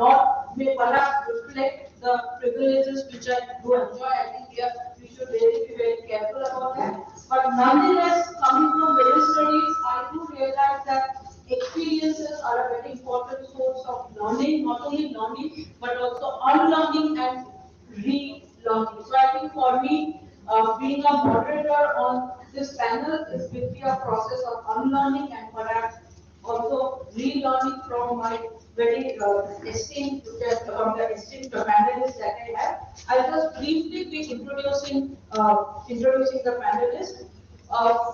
reflect the privileges which I do enjoy. I think we should really be very careful about that. But nonetheless, coming from women's studies, I do realize that experiences are a very important source of learning, not only learning, but also unlearning and relearning. So I think for me, being a moderator on this panel is really a process of unlearning and perhaps also relearning from my very esteemed panelists that I have. I'll just briefly be introducing the panelists.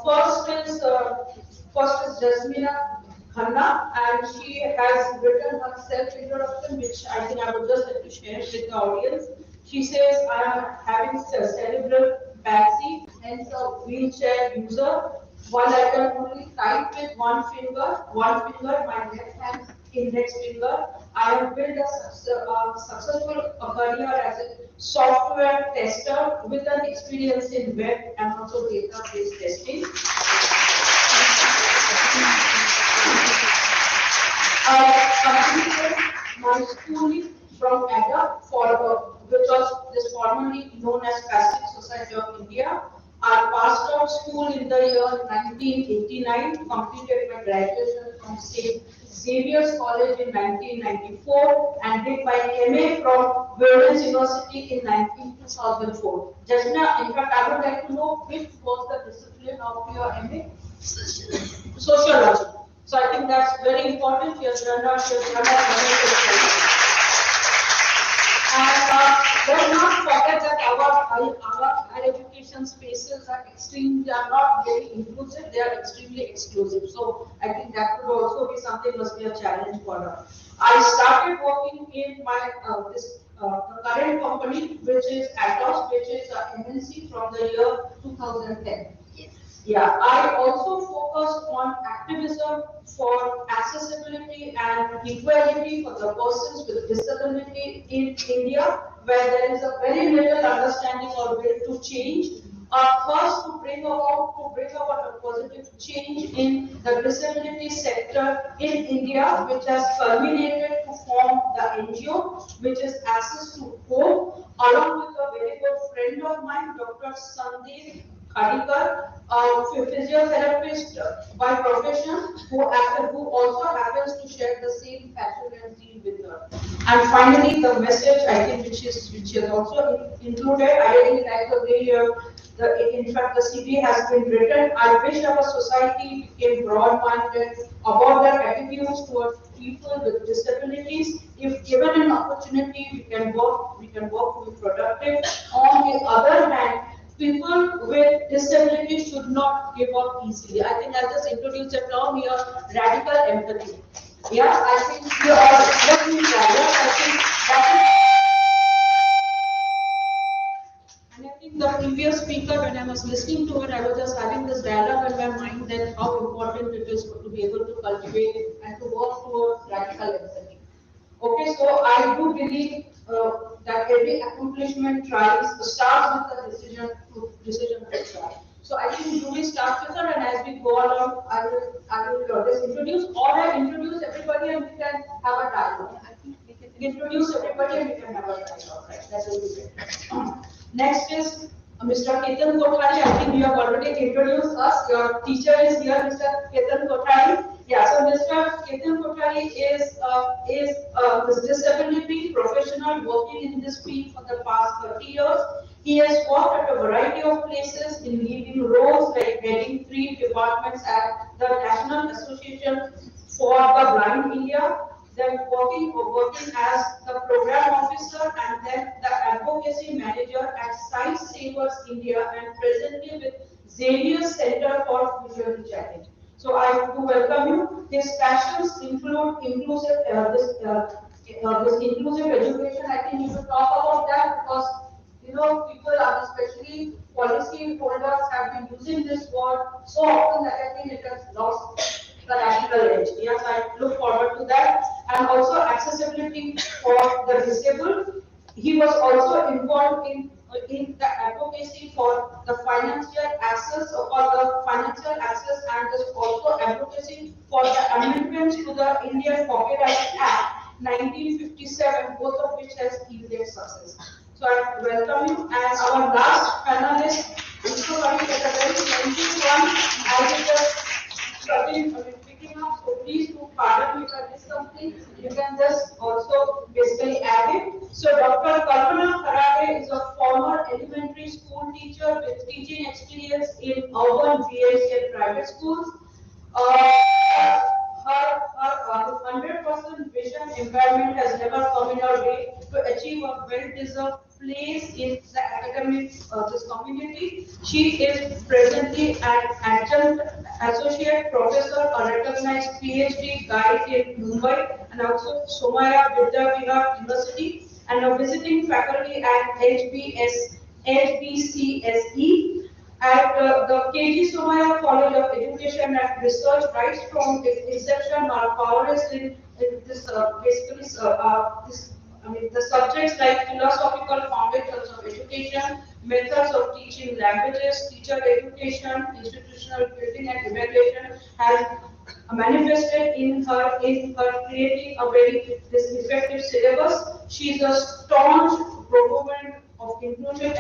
First is Jasmina Khanna, and she has written her self-introduction, which I think I would just like to share with the audience. She says, I am having cerebral palsy, hence a wheelchair user. While I can only type with one finger, my left hand index finger, I have built a successful career as a software tester with an experience in web and also database testing. I completed my schooling from ADA, which was formerly known as Plastic Society of India. I passed out school in the year 1989, completed my graduation from St. Xavier's College in 1994, and did my MA from Women's University in 2004. Jasmina, in fact, I would like to know which was the discipline of your MA? Sociology. So I think that's very important. She has done and let's not forget that our higher education spaces are not very inclusive, they are extremely exclusive. So I think that could also be something must be a challenge for her. I started working in my the current company, which is Atos, which is an MNC from the year 2010. Yeah, I also focus on activism for accessibility and equality for the persons with disability in India, where there is a very little understanding or will to change. First, to bring about a positive change in the disability sector in India, which has culminated to form the NGO, which is Access to Hope, along with a very good friend of mine, Dr. Sandeep Khadikar, a physiotherapist by profession, who also happens to share the same passion and zeal with her. And finally, the message I think which is also included. I really like the way in fact the CV has been written. I wish our society became broad-minded about their attitudes towards people with disabilities. If given an opportunity, we can work to be productive. On the other hand, people with disabilities should not give up easily. I think I'll just introduce a term here, radical empathy. Yeah, I think we all, let me try that. I think that is. And I think the previous speaker, when I was listening to her, I was just having this dialogue in my mind that how important it is to be able to cultivate and to work towards radical empathy. Okay, so I do believe that every accomplishment starts with the decision to try. So I think you will start with her, and as we go along, I will just introduce, or I introduce everybody and we can have a dialogue. I think we can introduce everybody and we can have a dialogue. Right? That will be great. Next is Mr. Ketan Kothari. I think you have already introduced us. Your teacher is here, Mr. Ketan Kothari. Yeah, so Mr. Ketan Kothari is this disability professional working in this field for the past 30 years. He has worked at a variety of places in leading roles like heading 3 departments at the National Association for the Blind India, then working as the program officer and then the advocacy manager at Sight Savers India and presently with Xavier Center for Visually Challenged. So I do welcome you. His passions include inclusive education. I think you should talk about that because people are, especially policy holders, have been using this word so often that I think it has lost the radical edge. Yes, I look forward to that. And also accessibility for the disabled. He was also involved in the advocacy for the financial access and just also advocacy for the amendments to the Indian Copyright Act 1957, both of which has yielded success. So I welcome you, and our last panelist, also at a very lengthy one. I will just picking up, so please do pardon me if I miss something. You can just also basically add it. So Dr. Kalpana Kharage is a former elementary school teacher with teaching experience in urban VLC and private schools. Her 100% vision impairment has never come in her way to achieve a well-deserved place in the academic this community. She is presently an adjunct associate professor, a recognized PhD guide in Mumbai and also Somaya Vidya University, and a visiting faculty at HBCSE. At the KG Somaya College of Education and Research, right from its inception, our power is in this the subjects like philosophical foundations of education, methods of teaching languages, teacher education, institutional building and evaluation has manifested in her creating a very effective syllabus. She is a staunch proponent of inclusive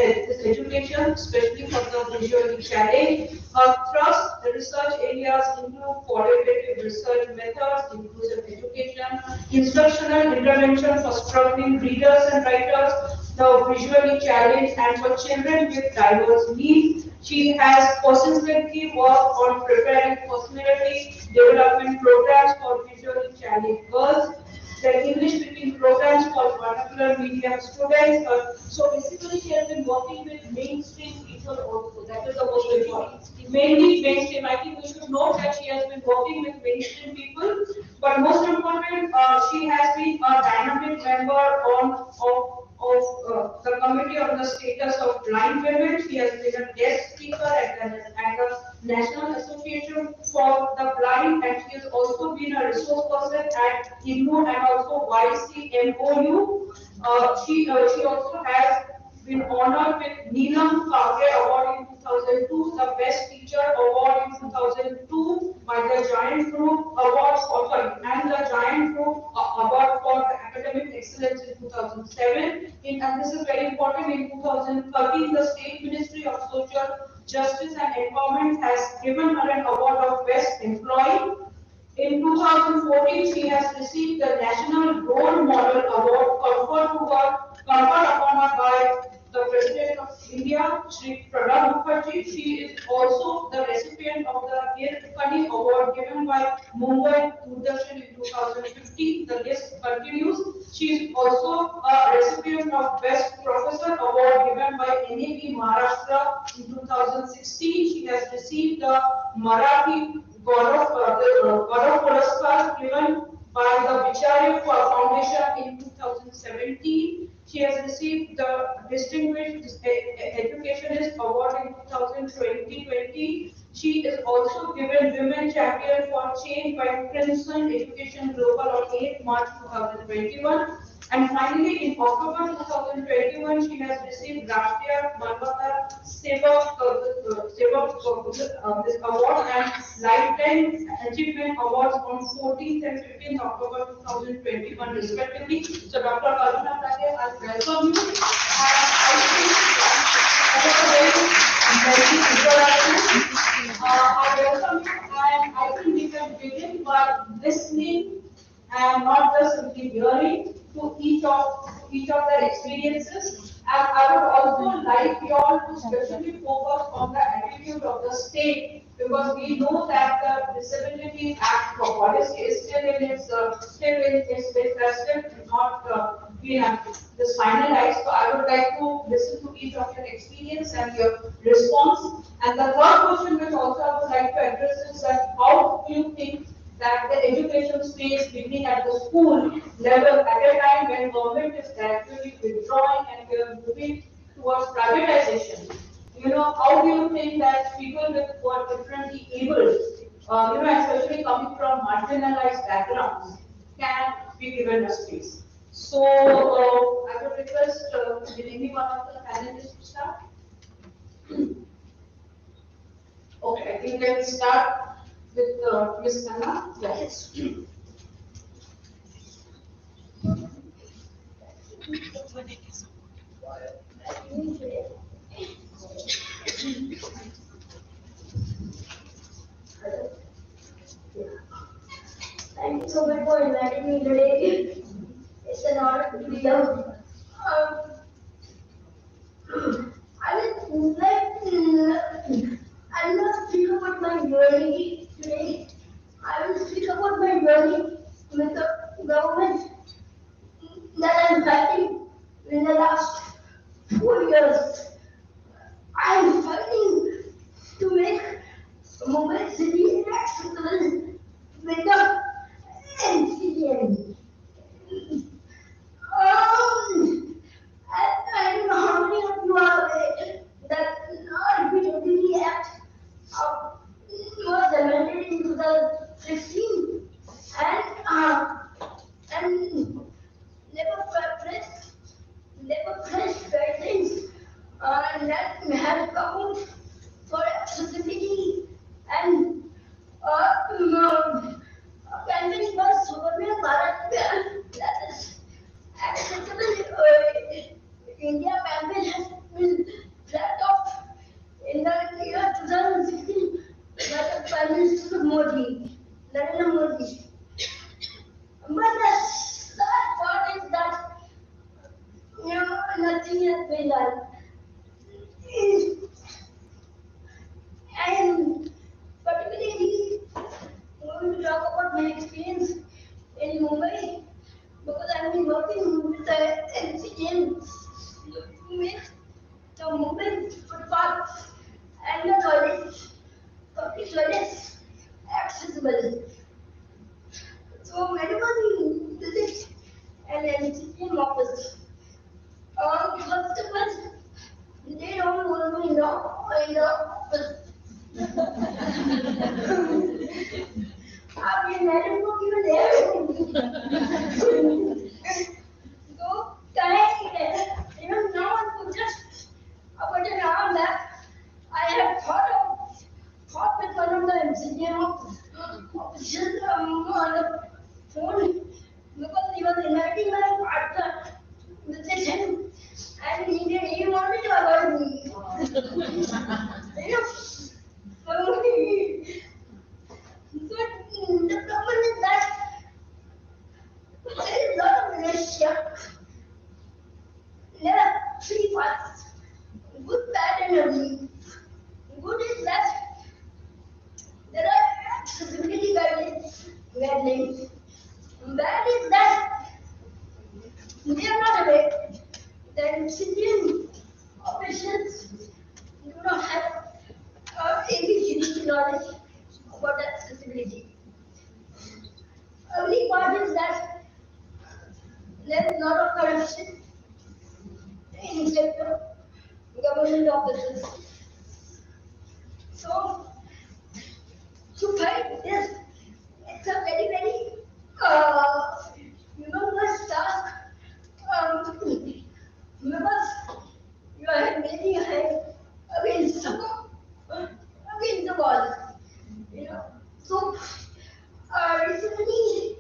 education, especially for the visually challenged. Her thrust research areas include qualitative research methods, inclusive education, instructional intervention for struggling readers and writers, the visually challenged, and for children with diverse needs. She has persistently worked on preparing personality development programs for visually challenged girls, the English-speaking programs for vernacular medium students. So basically, she has been working with mainstream people also. That is the most important. Mainly mainstream. I think we should note that she has been working with mainstream people. But most important, she has been a dynamic member of the Committee on the Status of Blind Women. She has been a guest speaker at the National Association for the Blind, and she has also been a resource person at IGNOU and also YCMOU. She also has been honored with Neelam Kavre Award in 2002, the Best Teacher Award in 2002 by the Giant Group Award, and the Giant Group Award for the Academic Excellence in 2007. And this is very important, in 2013, the State Ministry of Social Justice and Empowerment has given her an award of Best Employee. In 2014, she has received the National Role Model Award conferred upon her by the President of India, Shri Pranab Mukherjee. She is also the recipient of the Irfani Award given by Mumbai Doordarshan in 2015. The list continues. She is also a recipient of Best Professor Award given by NAB Maharashtra in 2016. She has received the Marathi Gaurav Puraskar given by the Vichare Foundation in 2017. She has received the Distinguished Educationist Award in 2020. She is also given Women Champion for Change by Princeton Education Global on 8 March 2021. And finally, in October 2021, she has received Rashtriya Manvata Sevak this award and Lifetime Achievement Awards on 14th and 15th October 2021 respectively. So Dr. Karuna Prade, I welcome you. And I think that was a very introduction. I welcome you, and I think we can begin by listening and not just simply hearing to each of their experiences. And I would also like you all to specially focus on the attitude of the state, because we know that the Disabilities Act for policy is still in its not been this finalized. So I would like to listen to each of your experience and your response. And the third question, which also I would like to address, is that how do you think that the education space beginning at the school level at a time when government is gradually withdrawing and we are moving towards privatization, how do you think that people who are differently able, especially coming from marginalized backgrounds, can be given a space? So I would request any one of the panelists to start. Okay, I think let's start with Ms. Khanna. Yes. Thank you so much for inviting me today. It's an honor to be here. I will not speak about my journey today. I will speak about my journey with the government that I'm fighting in the last 4 years. I am fighting to make Mumbai city accessible with the NCN. I don't know how many of you are aware that RBWD Act was amended in 2016 and never pressed guidelines that have come for accessibility and campaign for Suburban Bharat, that is accessible. India campaign has been flagged off in the year 2016 by the Prime Minister Modi, Narendra Modi. But the sad part is that nothing has been done. I am particularly going to talk about my experience in Mumbai, because I have been working with the NCN with the Mumbai footpaths and the public toilets accessible. So whenever we visit an NCN office, first of all, they don't want me in the office. I mean, I don't know even there. So, now I could just put an arm back. I have thought with one of the MCGM officials on the phone, because he was inviting my partner with him, and he wanted to avoid me. guidelines. That is that they are not aware that citizen officials do not have ABCD knowledge about accessibility. Only part is that there is a lot of corruption in sector government offices. So, to fight this, it's a very, very humongous task. Because you are very high against the wall. So, recently,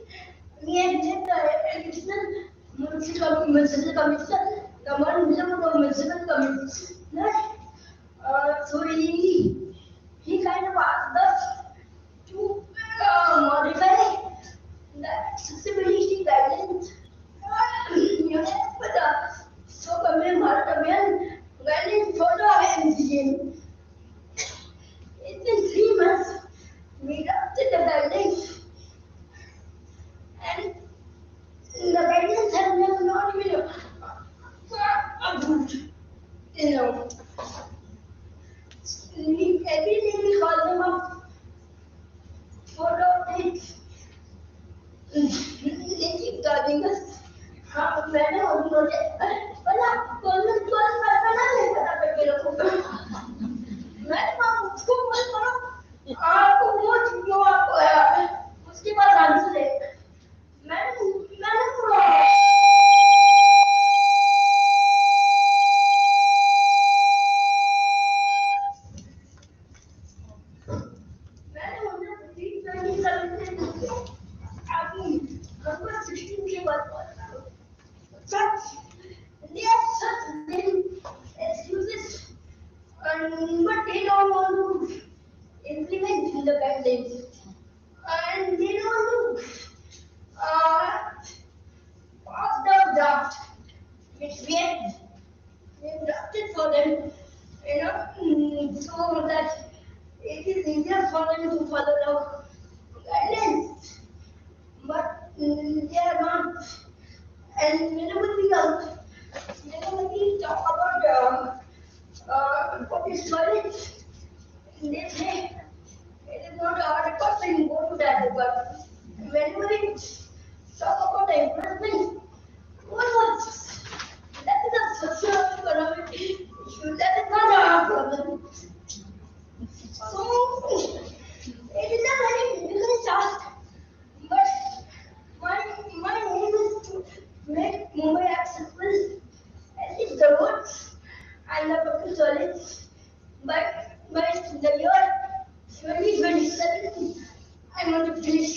we had the additional municipal commission, the one below the municipal commissioner. So he kind of asked us to modify the accessibility guidelines. So guidelines for the MCM. It's been 3 months. We drafted the guidelines, and the guidelines have not been approved. Every day we call them up for updates. They keep charging us. मैंने उन्होंने बोला call बना ले बता कर मेरे को मैंने उसको बोल करो आपको वो जो आपको है उसके बाद आंसर है मैंने पूरा but they don't want to implement the guidelines, and they don't want to pass the draft which we have drafted for them, so that it is easier for them to follow the guidelines. But they are not, and whenever we talk about what is storage, they say it is not our department, go to that department. Whenever we talk about enforcement, that is a socio-economic issue, that is not our problem. So, it is a very difficult task, but my aim is to make Mumbai accessible, at least the roads and the public toilets, but by the year 2027, I want to finish.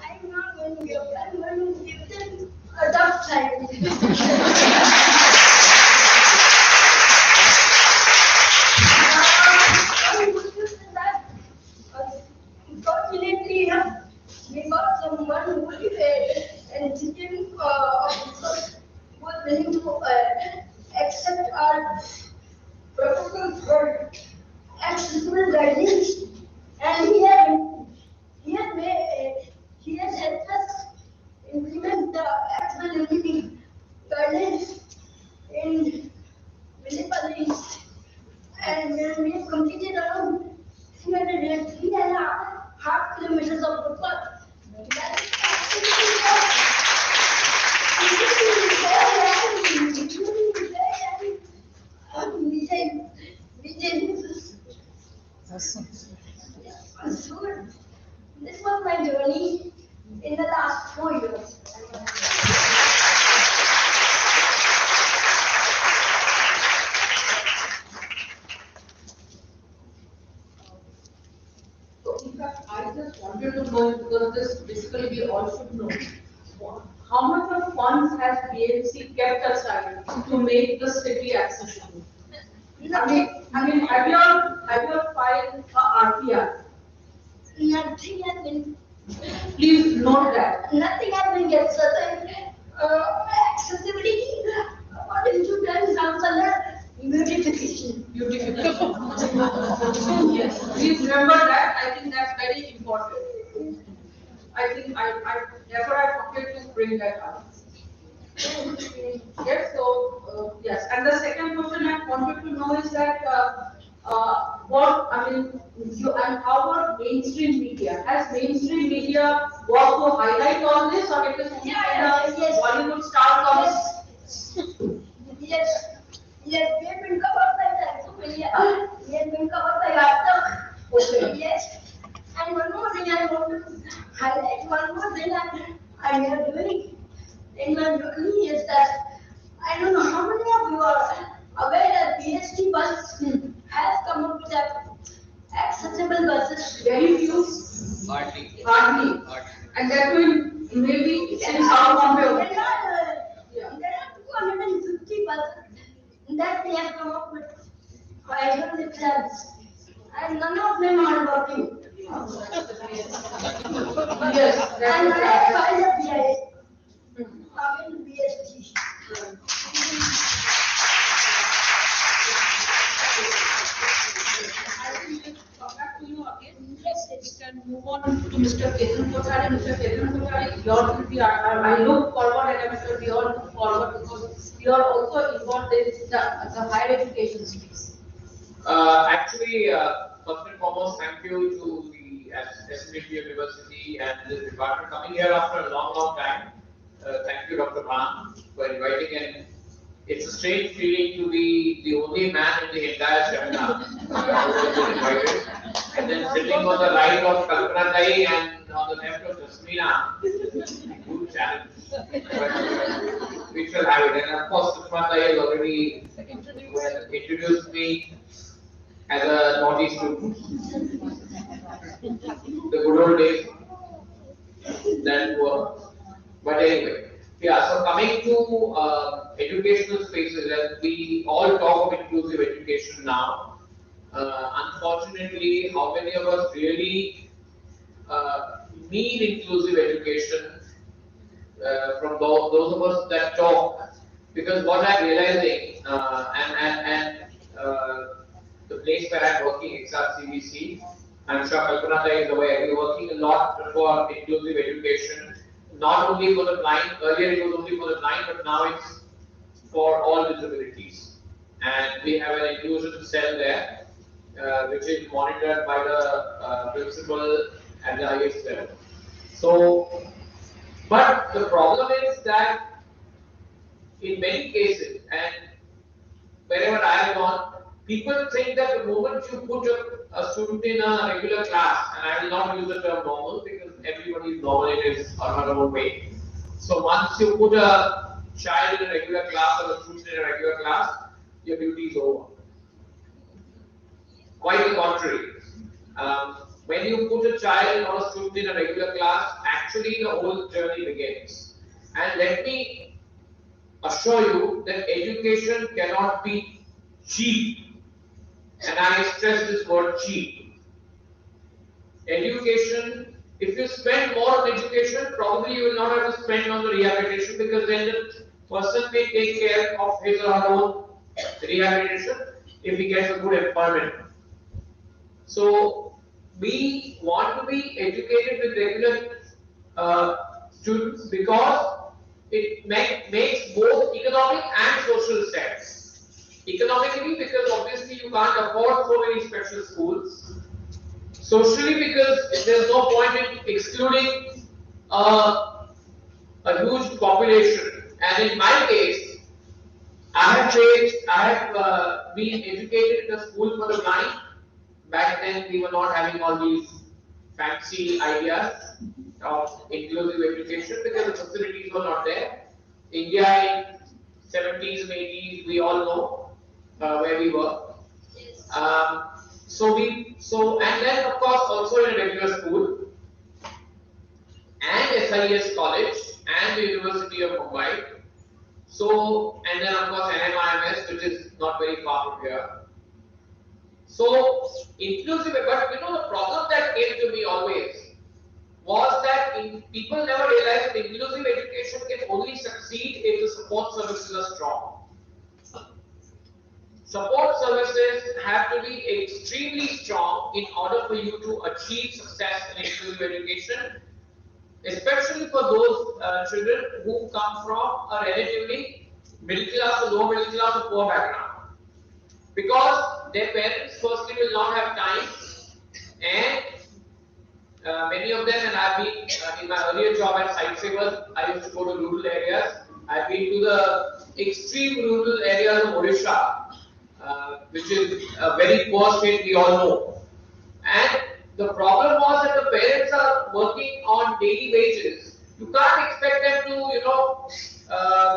I'm not going to give up. I'm going to give them a tough time. Fortunately enough, we got someone who is and citizen officer who was willing to accept our proposal for accessible guidelines, and he has helped us implement the accessibility guidelines in municipalities, and we have completed around 3.5 kilometers of footpath. That is so this was my journey in the last 4 years. In fact, I just wanted to know, because this basically we all should know, how much of funds has BMC kept aside to make the city accessible? I mean, have you all filed a RPR? Nothing has been. Please note that. Nothing has been get certain accessibility. What Yes, please remember that. I think that's very important. I think therefore I wanted to bring that up. Yes, so, yes, and the second question I wanted to know is that, what, I mean, and how about mainstream media? Has mainstream media worked to highlight all this, or it is only Yes. Bollywood star comes? Yes, yes, we have been covered by the media. We have been covered by Arthur. Okay. Yes, and one more thing I want to highlight, one more thing I am doing in my journey is that I don't know how many of you are aware that PST bus has come up with that accessible buses. Very few, Hardly. hardly, and that will maybe in South Bombay. There are 250 buses that they have come up with for everyone exams, and none of them are working. Yes, And that I have is filed a BIS. I'm in BST. come back to you again. Yes, We can move on to Mr. Ketan Kothari. Mr. Ketan Kothari, yours will be, I look forward and I'm sure we all look forward because you are also involved in the higher education space. Actually, first and foremost, thank you to the SMT University and the department coming here after a long time. Thank you, Dr. Ram, for inviting, and it's a strange feeling to be the only man in the entire seminar who has been invited, and then sitting on the right of Kalpana Dai and on the left of Jasmina. Good challenge, but we shall have it. And of course, Kalpana Dai has already introduced me as a naughty student. The good old days that were. But anyway, yeah, so coming to educational spaces, and we all talk of inclusive education now. Unfortunately, how many of us really need inclusive education from those of us that talk? Because what I'm realizing, the place where I'm working, XRCBC, I'm sure Kalpana is aware, we're working a lot for inclusive education, not only for the blind. Earlier it was only for the blind, but now it's for all disabilities. And we have an inclusion cell there, which is monitored by the principal at the highest level. So, but the problem is that in many cases, and wherever I have gone, people think that the moment you put a student in a regular class, and I will not use the term normal because everybody is normal in his or her own way. So once you put a child in a regular class or a student in a regular class, your duty is over. Quite the contrary. When you put a child or a student in a regular class, actually the whole journey begins. And let me assure you that education cannot be cheap. And I stress this word cheap. Education, if you spend more on education, probably you will not have to spend on the rehabilitation, because then the person may take care of his or her own rehabilitation if he gets a good employment. So we want to be educated with regular students because it makes both economic and social sense. Economically, because obviously you can't afford so many special schools. Socially, because there's no point in excluding a huge population. And in my case, I have been educated in a school for the blind. Back then, we were not having all these fancy ideas of inclusive education because the facilities were not there. India in 70s and 80s, we all know where we were. And then of course also in a regular school and SIS college and the University of Mumbai. So, and then of course NMIMS, which is not very far from here. So, inclusive, but you know the problem that came to me always was that people never realized that inclusive education can only succeed if the support services are strong. support services have to be extremely strong in order for you to achieve success in inclusive education, especially for those children who come from a relatively middle class or low middle class or poor background. Because their parents firstly will not have time, and many of them, and I've been in my earlier job at Sightsavers, I used to go to rural areas. I've been to the extreme rural areas of Odisha, which is a very poor state, we all know. And the problem was that the parents are working on daily wages. You can't expect them to,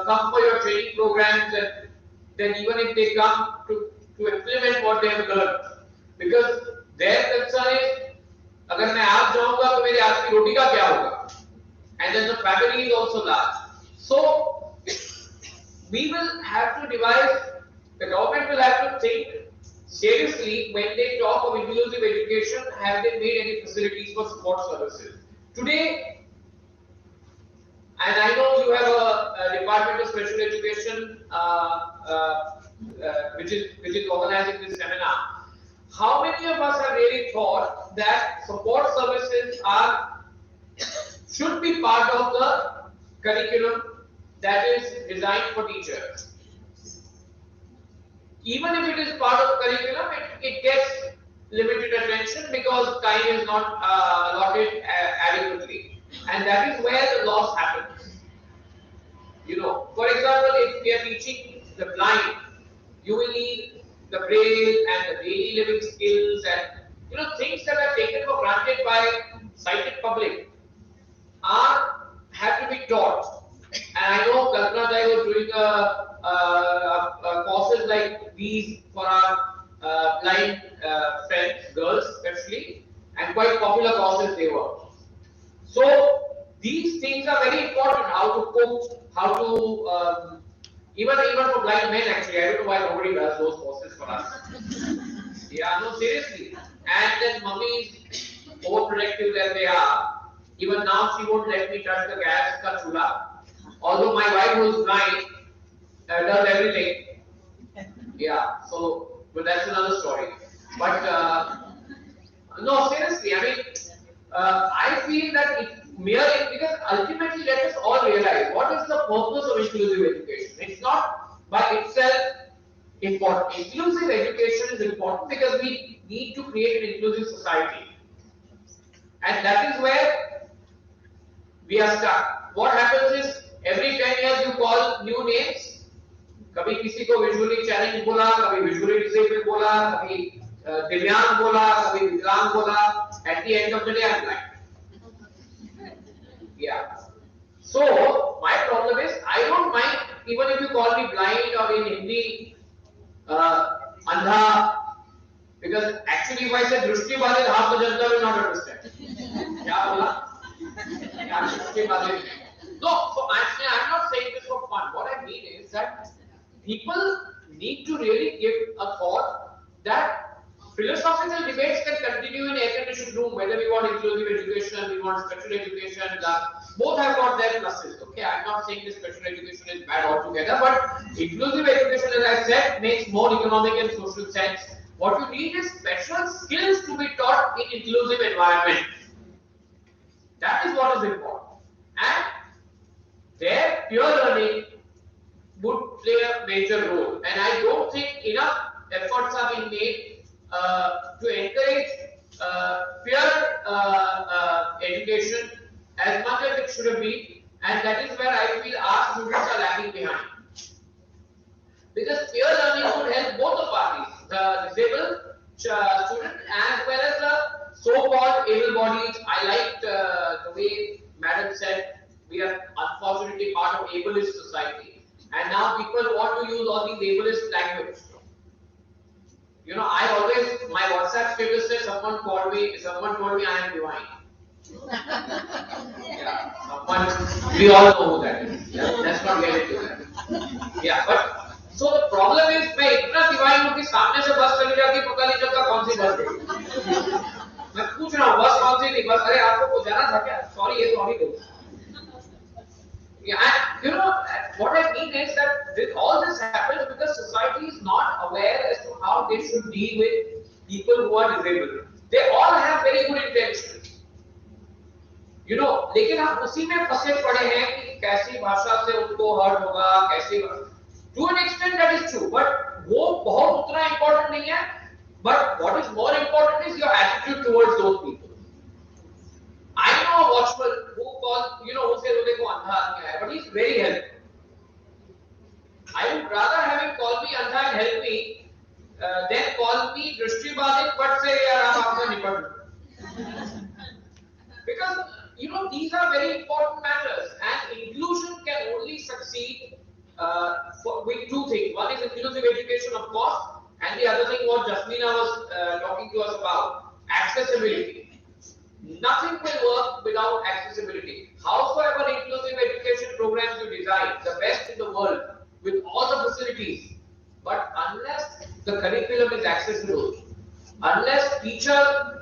come for your training programs, and then even if they come to implement what they have learned, because their concern is, अगर मैं आज जाऊंगा तो मेरे आज की रोटी का क्या होगा? And then the family is also large. So we will have to devise, the government will have to think seriously when they talk of inclusive education. Have they made any facilities for support services? Today, and I know you have a Department of Special Education which is organizing this seminar. How many of us have really thought that support services should be part of the curriculum that is designed for teachers? Even if it is part of the curriculum, it gets limited attention because time is not allotted adequately, and that is where the loss happens. For example, if we are teaching the blind, you will need the braille and the daily living skills and things that are taken for granted by sighted public have to be taught. And I know Kalpana Jai was doing courses like these for our blind friends, girls especially, and quite popular courses they were. So these things are very important. How to cook, how to even for blind men actually. I don't know why nobody does those courses for us. Yeah, no, seriously. And then mummy is overprotective as they are. Even now she won't let me touch the gas ka chula. Although my wife who is blind does everything. Yeah, but that's another story. But no, seriously, I mean, I feel that because ultimately let us all realize what is the purpose of inclusive education. It's not by itself important. Inclusive education is important because we need to create an inclusive society. And that is where we are stuck. What happens is, every 10 years you call new names. कभी किसी को visually challenged बोला, कभी visually disabled बोला, कभी दिव्यांग बोला, कभी विकलांग बोला. At the end of the day, I'm blind. Yeah. So my problem is, I don't mind even if you call me blind or in Hindi andha, because actually if I say drushti bale, half the janata will not understand. क्या बोला? क्या drushti bale? No, so I'm not saying this for fun. What I mean is that people need to really give a thought that philosophical debates can continue in air-conditioned room, whether we want inclusive education, we want special education, both have got their pluses. Okay, I'm not saying this special education is bad altogether, but inclusive education, as I said, makes more economic and social sense. What you need is special skills to be taught in inclusive environment. That is what is important. And their peer learning would play a major role. And I don't think enough efforts are being made to encourage peer education as much as it should be, and that is where I feel our students are lagging behind. Because peer learning would help both the parties, the disabled student as well as the so-called able-bodied. I liked the way Madam said we are unfortunately part of ableist society, and now people want to use all these ableist language. I always, my WhatsApp status says someone told me I am divine. Yeah, we all know who that is. Yeah, let's not get into that. Yeah, but so the problem is, मैं इतना divine हूँ कि सामने से बस चली जाती पता नहीं चलता कौन सी बस है. मैं पूछ रहा हूँ बस कौन सी थी बस, अरे आपको कुछ जाना था क्या? Sorry, ये तो अभी दो. Yeah, and you know, what I mean is that all this happens because society is not aware as to how they should deal with people who are disabled. They all have very good intentions. You know, लेकिन हम उसी में फंसे पड़े हैं कि कैसी भाषा से उनको हर्ट होगा, कैसी to an extent that is true, but वो बहुत उतना important नहीं है. But what is more important is your attitude towards those people. I know a watchman who calls, you know, who says देखो अंधा आदमी है, but he's very helpful. I would rather have him call me andha and help me than call me drishtibadik but say yaar aap aapka nipad low. Because you know these are very important matters, and inclusion can only succeed with two things. One is inclusive education, of course, and the other thing what Jasmina was talking to us about, accessibility. Nothing will work without accessibility. Howsoever inclusive education programs you design, the best in the world, with all the facilities, but unless the curriculum is accessible, unless the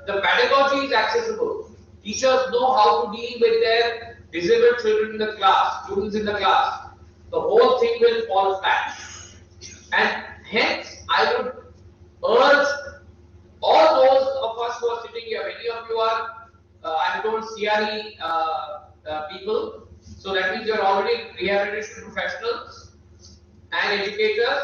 pedagogy is accessible, teachers know how to deal with their disabled children in the class, students in the class, the whole thing will fall flat. And hence, I would urge all those of us who are sitting here, many of you are, I'm told, CRE people, so that means you're already rehabilitation professionals and educators.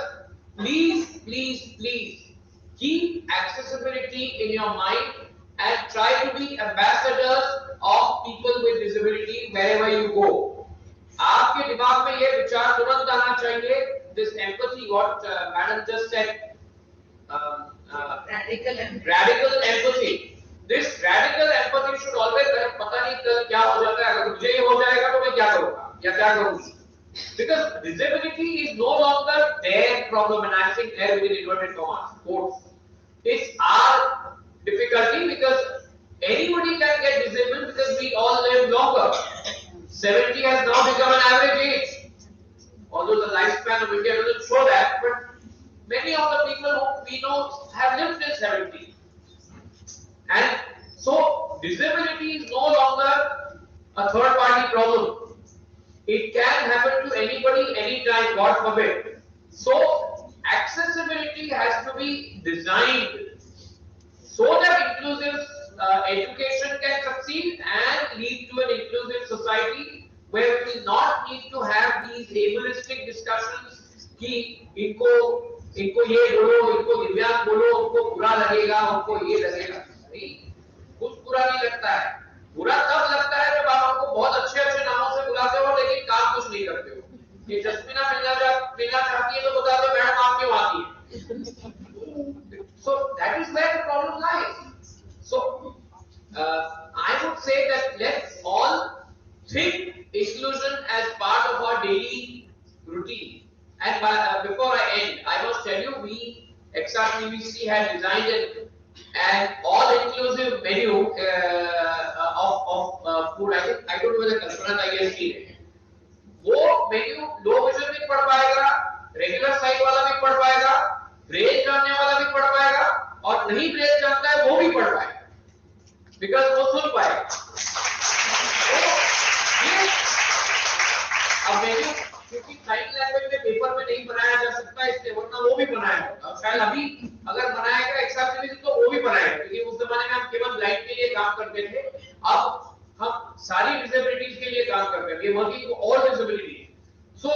Please, please, please keep accessibility in your mind and try to be ambassadors of people with disability wherever you go. आपके दिमाग में ये विचार तुरंत आना चाहिए. This empathy, what Madam just said, radical empathy. This radical empathy should always पता नहीं कल क्या हो जाता है, अगर मुझे ये हो जाएगा तो मैं क्या करूँगा या क्या करूँगी? Because disability is no longer their problem, and I'm saying there within inverted commas, quotes. It's our difficulty because anybody can get disabled because we all live longer. 70 has now become an average age. Although the lifespan of India doesn't show that, but many of the people whom we know have lived till 70. And so disability is no longer a third party problem. It can happen to anybody, anytime, God forbid. So accessibility has to be designed so that inclusive education can succeed and lead to an inclusive society where we will not need to have these ableistic discussions कि इनको ये बोलो, इनको दिव्यांग बोलो, उनको बुरा लगेगा, उनको ये लगेगा. नहीं, कुछ बुरा नहीं लगता है. बुरा तब लगता है जब आप हमको बहुत अच्छे नामों से बुलाते हो लेकिन काम कुछ नहीं करते हो. ये जस्मिना मिलना चाहती है तो बता दो मैडम आप क्यों आती है. So that is where the problem lies. So I would say that let's all think inclusion as part of our daily routine. And before I end, I must tell you, we XRPVC had designed an all-inclusive menu of food. I don't know whether Kalpana I guess seen it. वो menu low vision भी पढ़ पाएगा, regular sight वाला भी पढ़ पाएगा, braille जानने वाला भी पढ़ पाएगा, और नहीं braille जानता है वो भी पढ़ पाएगा, because वो सुन पाएगा. अब menu क्योंकि साइन लैंग्वेज में पेपर में नहीं बनाया जा सकता इसलिए, वरना वो भी बनाया होगा. शायद अभी अगर बनाएगा एक्सेप्टेबिलिटी तो वो भी बनाएगा, क्योंकि उस जमाने में हम केवल ब्लाइंड के लिए काम करते थे. अब हम सारी डिसेबिलिटीज के लिए काम करते हैं. We are working for all disability. So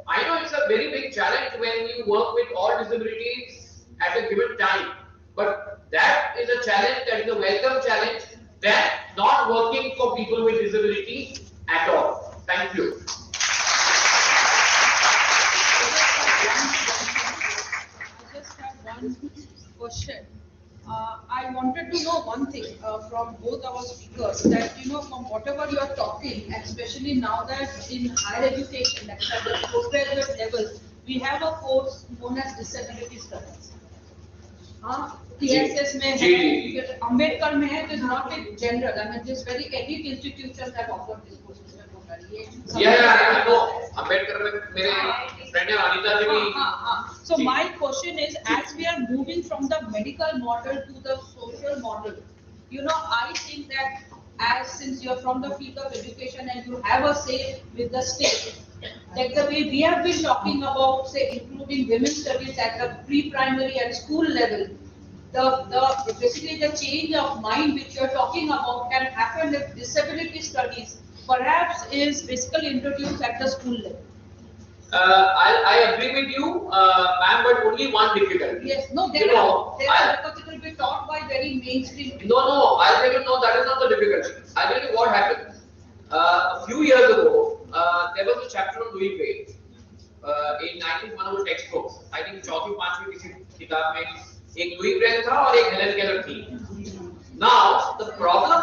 I know it's a very big challenge when you work with all disabilities at a given time, but that is a challenge, that is a welcome challenge, than not working for people with disability at all. Thank you. One question. I wanted to know one thing from both our speakers, that from whatever you are talking, especially now that in higher education, like at the postgraduate level, we have a course known as disability studies. TSS में है, Ambedkar में है, it is not in general. I mean, just very elite institutions have offered this course. Yeah, I know. Ambedkar में मेरे friend है अनीता जी भी. So my question is, as we are moving from the medical model to the social model, I think that as since you're from the field of education and you have a say with the state, like the way we have been talking about, say, including women's studies at the pre-primary and school level, basically the change of mind which you're talking about can happen if disability studies perhaps is basically introduced at the school level. I agree with you, ma'am, but only one difficulty. Yes, no, because it will be taught by very mainstream. No, I'll tell you, no, that is not the difficulty. I'll tell you what happened. A few years ago, there was a chapter on Louis Gray in I think one of the textbooks. I think चौथी पांचवी किसी किताब में एक Louis Gray था और एक Helen Keller थी. Now the problem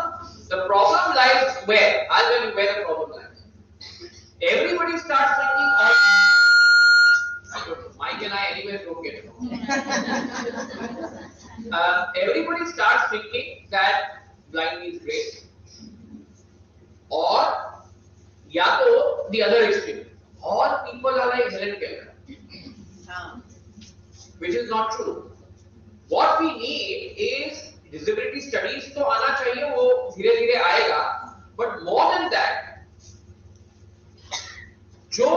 lies where? I'll tell you where the problem lies. Everybody starts thinking of, I don't know, Mike and I anyway broke it. Everybody starts thinking that blind is great, or ya to the other extreme. All people are like Helen Keller, which is not true. What we need is disability studies. तो आना चाहिए, वो धीरे-धीरे आएगा. But more than that, जो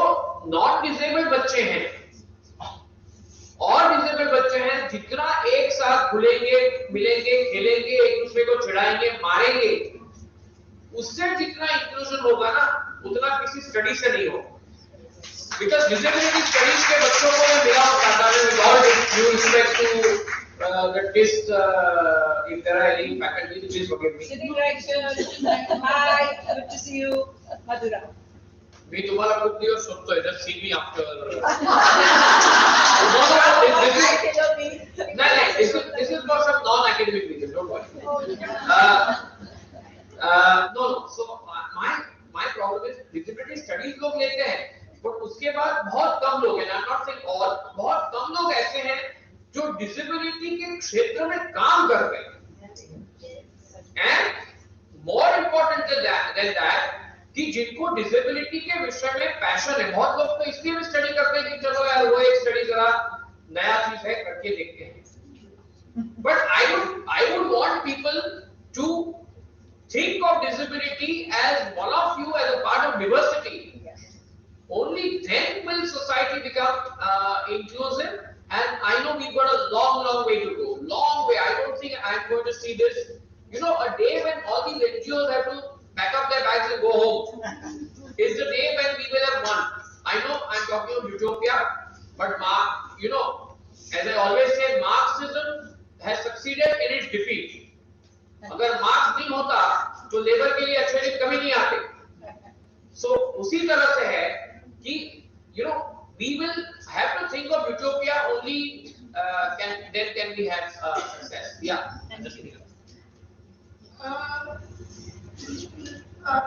not disabled बच्चे हैं और डिसेबल्ड बच्चे हैं, जितना एक साथ घुलेंगे, मिलेंगे, खेलेंगे, एक दूसरे को चिढ़ाएंगे, मारेंगे, उससे जितना इंक्लूजन होगा ना, उतना किसी स्टडी से नहीं होगा. बिकॉज डिसेबिलिटी स्टडीज के बच्चों को मैं मेरा बताता हूं, with all due respect to the test, if there are any faculty, please forgive me. Sitting right here, hi, good to see you, Madhura. मी तुम्हाला खूप दिवस शोधतोय. Just see me after. This is for some non-academic reasons. Don't worry. No. So my problem is disability studies लोग लेते हैं, but उसके बाद बहुत कम लोग हैं. I'm not saying all, बहुत कम लोग ऐसे हैं जो disability के क्षेत्र में काम करते हैं. And more important than that, कि जिनको डिसेबिलिटी के विषय में पैशन है. बहुत लोग तो इसलिए भी स्टडी करते हैं कि चलो यार वो एक स्टडी जरा नया चीज है, करके देखते हैं. But I would want people to think of disability as one of you, as a part of diversity. Only then will society become inclusive. And I know we've got a long way to go. Long way. I don't think I'm going to see this. You know, a day when all these NGOs have to pack up their bags and go home is the day when we will have won. I know I'm talking of utopia, but you know, as I always say, Marxism has succeeded in its defeat. अगर marks नहीं होता तो labour के लिए अच्छे दिन कभी नहीं आते. So उसी तरह से है कि you know we will have to think of utopia only. Then can we have success? Yeah. I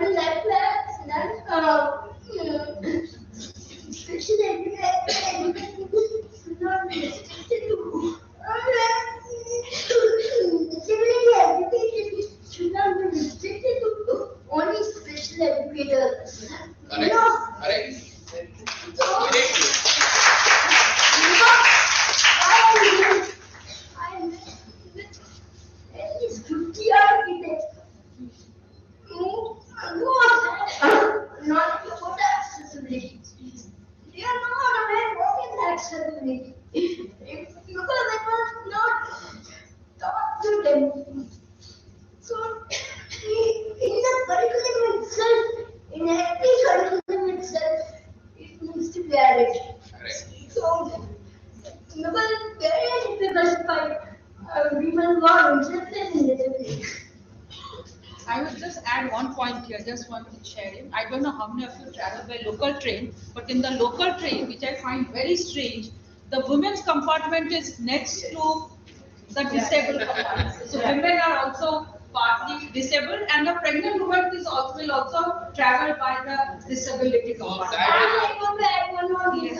would like to ask that special education should not be restricted to disability education should not be restricted to only special educators. Correct. I met with at least 50 architects who not about accessibility. They are not aware what is accessibility. Because it was not taught to them. So, in the curriculum itself, in every curriculum itself, it needs to be added. So, because it's very difficult by people who are interested in disability. I will just add one point here, just want to share it. I don't know how many of you travel by local train, but in the local train, which I find very strange, the women's compartment is next to the disabled compartment. So women are also partly disabled, and the pregnant woman will also travel by the disability compartment. I want to add one more here.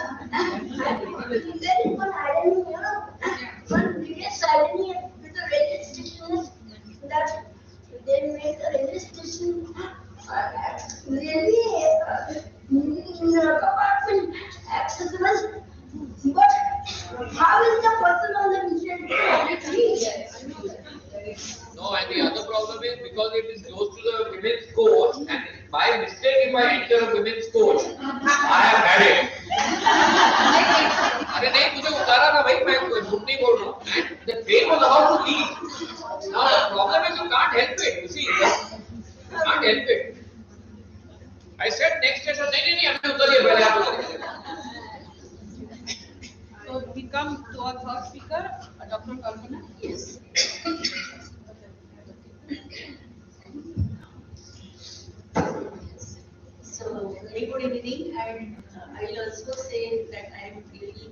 There is one irony here. One biggest irony with the railway station is that they make the railway station really compartment accessible. But how is the person on the train? No, and the other problem is because it is मैं झूठ नहीं बोल रहा हूँ. And the train was about to leave. Now the problem is you can't help it. You see, you can't help it. I said next station. नहीं अभी उतरिए पहले आप उतरिए. So we come to our third speaker, Dr. Kalpana. Yes. So, very good evening, and I will also say that I am really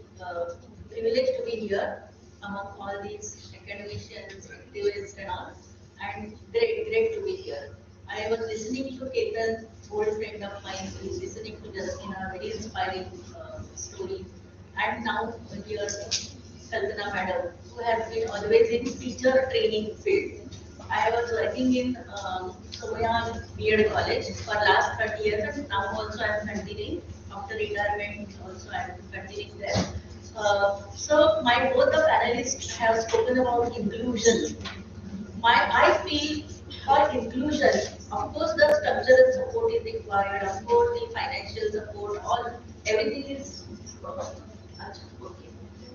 privileged to be here among all these academicians, activists and all, and great to be here. I was listening to Ketan, old friend of mine, who is listening to Justina, very inspiring story, and now here Kalpana madam, who has been always in teacher training field. I was working in Somayang B.Ed College for last 30 years, and now also I am continuing. After retirement, also I am continuing there. So both the panelists have spoken about inclusion. I feel for inclusion, of course, the structural support is required. Of course, the financial support, everything is okay.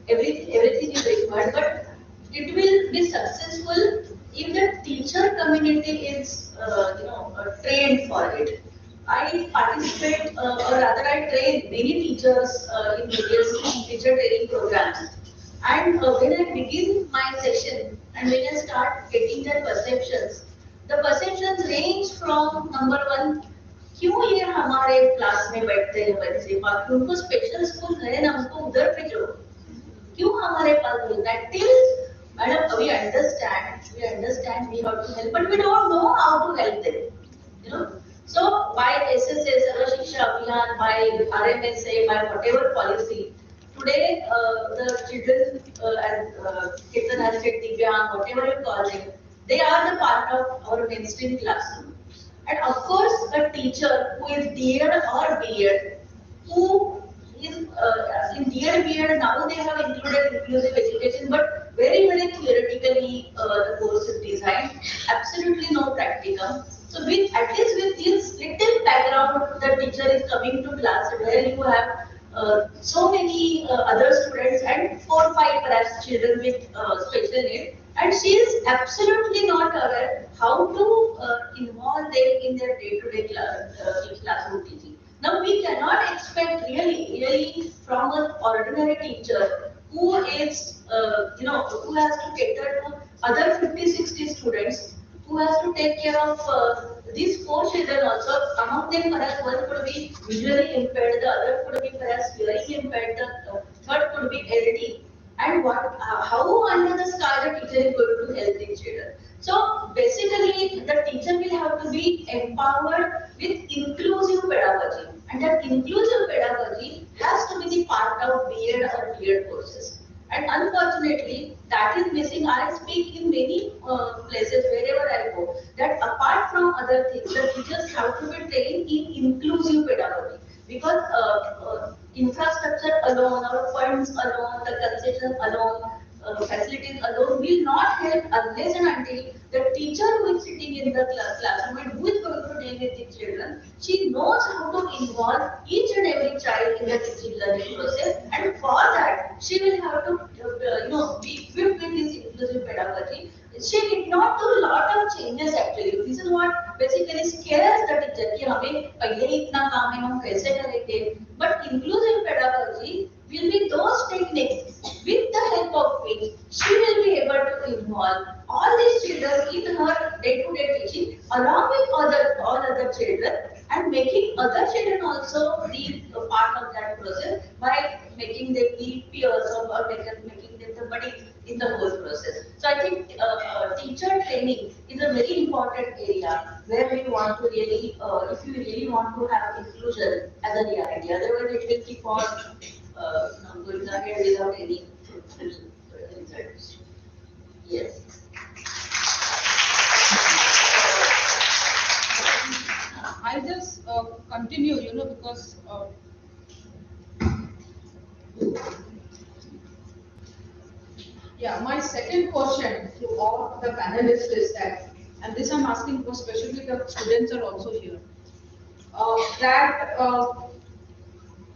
Everything is required, but it will be successful if the teacher community is, trained for it. I participate, or rather I train many teachers in various teacher training programs. And when I begin my session and when I start getting their perceptions, the perceptions range from number one, क्यों ये हमारे class में बैठते हैं बच्चे, बाकी उनको special school है ना, उनको उधर भेजो, क्यों हमारे पास बोलता है, till madam we understand we have to help, but we don't know how to help them, So by SSA, Sarva Shiksha Abhiyan, by RMSA, by whatever policy, today the children, as Ketan has said, Divyang, whatever you call them, they are the part of our mainstream classroom. And of course, a teacher who is D.Ed or B.Ed, who is in D.Ed, B.Ed, now they have included inclusive education, but very theoretically the course is designed, absolutely no practicum. So at least with this little background, the teacher is coming to class where you have so many other students and 4 or 5 perhaps children with special need, and she is absolutely not aware how to involve them in their day-to-day classroom teaching. Now we cannot expect really from an ordinary teacher who is, who has to cater to other 50-60 students, who has to take care of these 4 children also. Among them perhaps one could be visually impaired, the other could be perhaps hearing impaired, the third could be LD. And how under the sky the teacher is going to help these children? So basically the teacher will have to be empowered with inclusive pedagogy, and that inclusive pedagogy has to be the part of B.Ed or B.Ed courses. And unfortunately, that is missing. I speak in many places wherever I go, that apart from other things, the teachers have to be trained in inclusive pedagogy. Because infrastructure alone, or funds alone, the concessions alone, facilities alone will not help unless and until the teacher who is sitting in the classroom and who is going to deal with the children, she knows how to involve each and every child in the teaching learning process, and for that she will have to be equipped with this inclusive pedagogy. She did not do a lot of changes actually. This is what basically scares the teacher कि हमें पहले ही इतना काम है हम कैसे करेंगे. But inclusive pedagogy will be those techniques with the help of which she will be able to involve all these children in her day-to-day teaching along with all other children, and making other children also be a part of that process by making them be peers or making them the buddies in the whole process. So I think teacher training is a very important area where we want to really, if you really want to have inclusion as a reality, otherwise it will keep on going ahead without any results. Yes. I'll just continue, because my second question to all the panelists is that, and this I'm asking because especially the students are also here, that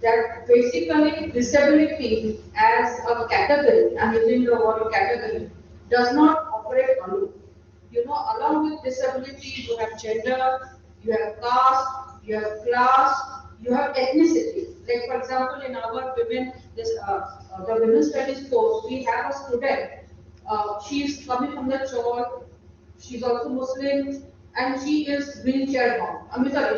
that basically disability as a category, I'm using the word category, does not operate alone. You know, along with disability, you have gender, you have caste, you have class, you have ethnicity. Like for example, in our women, the women's studies course, we have a student. She is coming from the church. She's also Muslim, and she is wheelchair bound. I mean, sorry,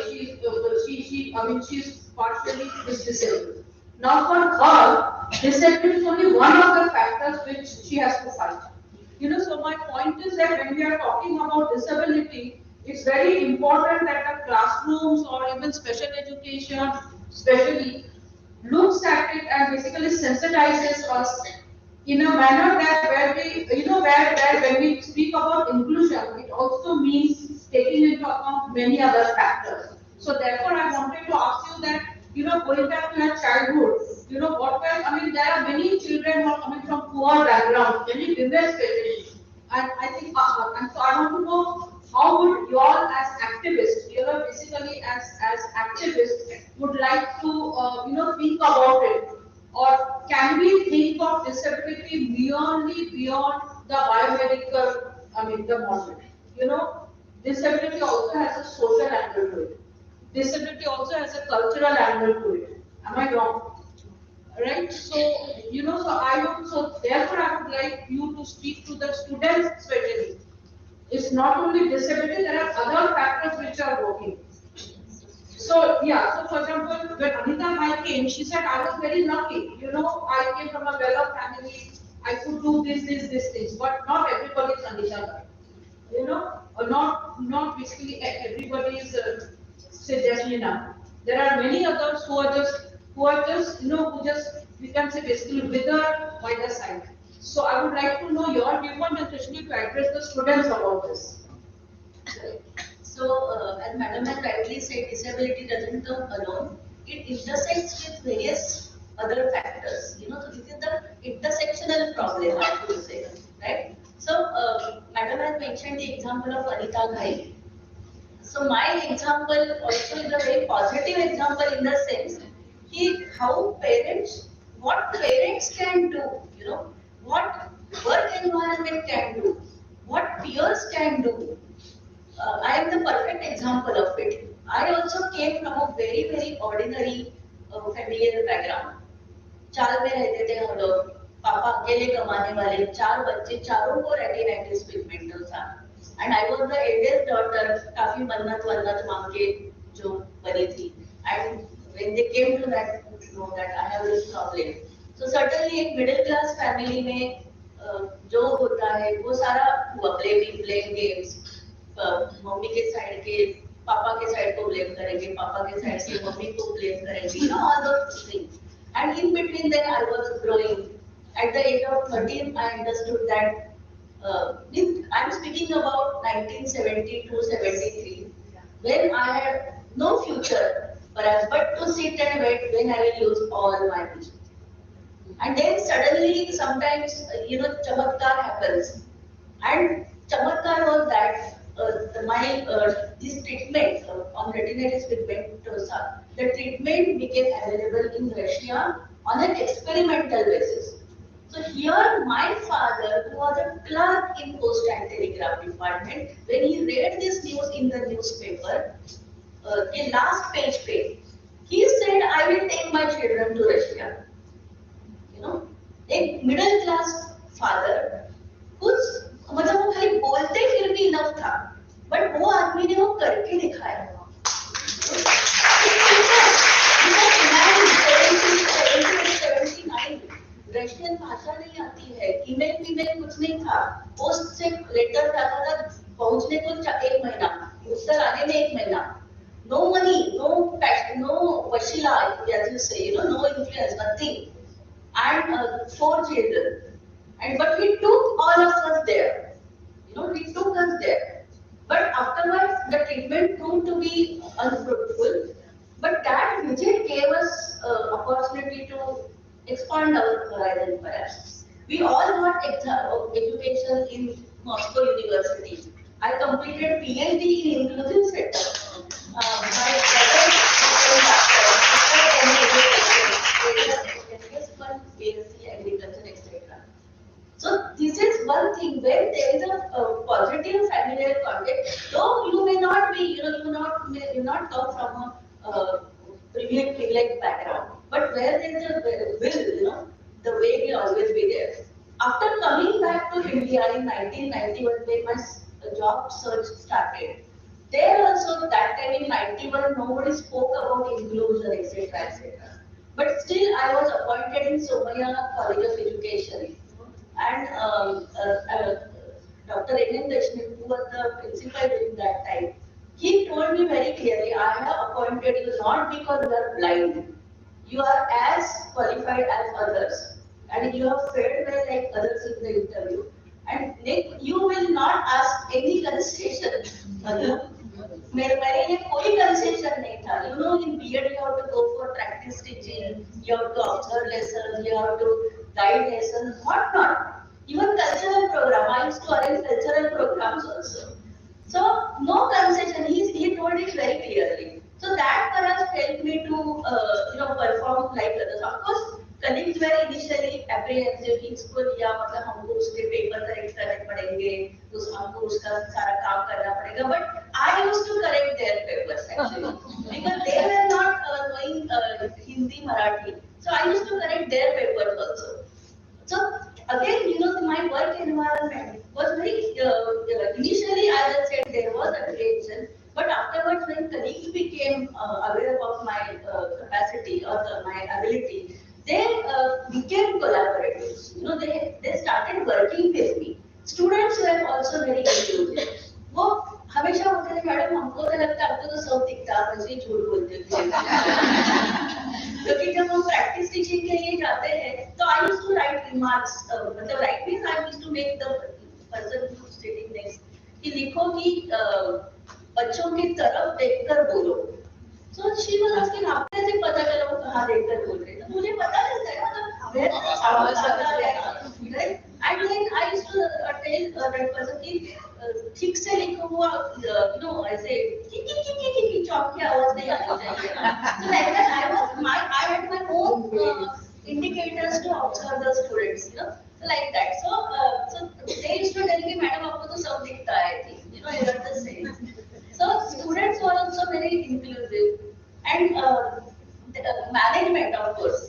she's partially disabled. Now, for her, disability is only one of the factors which she has to fight. You know, so my point is that when we are talking about disability, it's very important that the classrooms or even special education, especially, looks at it and basically sensitizes us in a manner that where we, you know, where when we speak about inclusion, it also means taking into account many other factors. So therefore, I wanted to ask you that, you know, going back to your childhood, you know, what were, I mean, there are many children who are coming from poor backgrounds, many women especially, and I think, and so I want to know how would you all as activists, you know, basically as activists, would like to, you know, think about it, or can we think of disability merely beyond the biomedical, I mean, the model? You know, disability also has a social angle to it. Disability also has a cultural angle to it. Am I wrong? Right? So, you know, so therefore I would like you to speak to the students especially. It's not only disability, there are other factors which are working. So, yeah, so for example, when Anita Bhai came, she said, I was very lucky. You know, I came from a well-off family, I could do this, things, but not everybody is Anita Bhai. You know, or not basically everybody is, say, Jasmina. There are many others who are just, you know, who just, we can say basically wither by the side. So I would like to know your viewpoint, especially to address the students about this. So, as Madam has rightly said, disability doesn't come alone. It intersects with various other factors. You know, so this is the intersectional problem, I would say, right? So, Madam has mentioned the example of Anita Ghai. So, my example also is a very positive example in the sense what parents can do, you know, what work environment can do, what peers can do. I am the perfect example of it. I also came from a very, very ordinary familial background. चाल में रहते थे हम लोग, पापा अकेले कमाने वाले, 4 बच्चे, चारों को रेटिनाइटिस पिगमेंटल था. And I was the eldest daughter, काफी मन्नत मांग के जो बनी थी. And when they came to know that I have this problem, so certainly एक middle class family में जो होता है वो सारा हुआ, playing games. मम्मी के साइड के पापा के साइड को ब्लेम करेंगे, पापा के साइड से मम्मी को ब्लेम करेंगे, you know, all those things. And in between then I was growing. At the age of 13, I understood that I'm speaking about 1972-73, when I had no future, perhaps, but to sit and wait when I will lose all my vision. And then suddenly, sometimes, you know, chamatkar happens. And chamatkar was that this treatment on retinitis pigmentosa, the treatment became available in Russia on an experimental basis. So here my father, who was a clerk in Post and Telegraph department, when he read this news in the newspaper, in last page, he said, I will take my children to Russia. You know, a middle class father, who's मतलब वो खाली बोलते फिर भी enough था, but वो आदमी ने वो करके दिखाया. रशियन भाषा नहीं आती है, ईमेल कुछ नहीं था, पोस्ट से लेटर जाता था, पहुंचने को 1 महीना, उत्तर आने में 1 महीना. No money, no वशीला, as you say, you know, no influence, nothing, and 4 children. And but he took all of us there. You know, he took us there. But afterwards, the treatment proved to be unfruitful. But that visit gave us opportunity to expand our horizon, perhaps. We all got education in Moscow University. I completed PhD in inclusive sector. My brother one thing, when there is a positive familial context, though you may not be, you not come from a privileged background, but where there is a will, the way will always be there. After coming back to India in 1991, when my job search started, there also that time in 91, nobody spoke about inclusion, etc., etc. But still, I was appointed in Somaya College of Education, and Dr. N.M. Deshmukh, who was the principal during that time, he told me very clearly, I have appointed you not because you are blind, you are as qualified as others, and you have fared well like others in the interview, and you will not ask any concession. मेरे लिए कोई concession नहीं था. In B.Ed you have to go for practice teaching, you have to observe lessons, you have to guide lessons, what not. Even cultural program, I used to arrange cultural programs also. So no concession. He told it very clearly. So that perhaps helped me to perform like others. Of course, colleagues were initially apprehensive कि इसको लिया मतलब हमको उसके paper correct करने पड़ेंगे, हमको उसका सारा काम करना पड़ेगा. But I used to correct their papers actually because they were not knowing Hindi, Marathi. So I used to correct their papers also. So again, my work environment was very initially, as I said, there was apprehension. But afterwards, when colleagues became aware of my capacity or my ability, they became collaborators. They started working with me. Students were also very inclusive. वो हमेशा बोलते थे madam हमको तो लगता है आपको तो सब दिखता है, वैसे ही झूठ बोलते थे. क्योंकि जब हम प्रैक्टिस टीचिंग के लिए जाते हैं तो I used to write remarks, मतलब write means I used to make the person who stating next कि लिखो कि बच्चों की तरफ देखकर बोलो. सो शी वाज आस्किंग आपको कैसे पता चला वो कहां देखकर बोल रहे हैं. तो मुझे पता चलता है मतलब वेयर आवाज आता है, right. And then I used to tell that person कि ठीक से लिखो वो ऐसे की चौक की आवाज नहीं आनी चाहिए. So like that I had my own indicators to observe the students, like that. So they used to tell me, madam आपको तो सब दिखता है, you are the same. So students were also very inclusive, and the management, of course.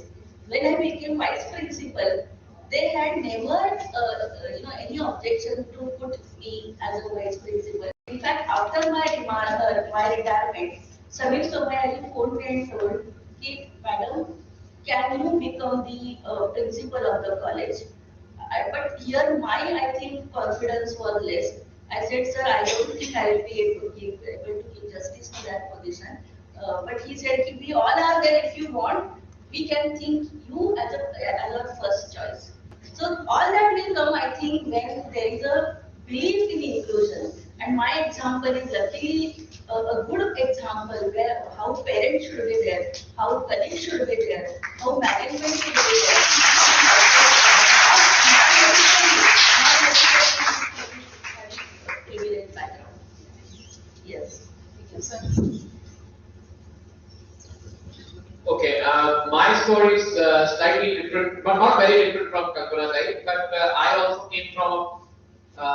When I became vice principal, they had never any objection to put me as a vice principal. In fact, after my retirement, Samir Somaya phoned me and told कि madam, can you become the principal of the college? But here I think confidence was less. I said, sir, I don't think I will be able to give justice to that position. But he said, we all are there. If you want, we can think you as our first choice. So all that will come, I think, when there is a belief in inclusion. And my example is luckily a good example where how parents should be there, how colleagues should be there, how management should be there. Privileged background. Yes. Okay, my story is slightly different, but not very different from Kalpana's side. But I also came from a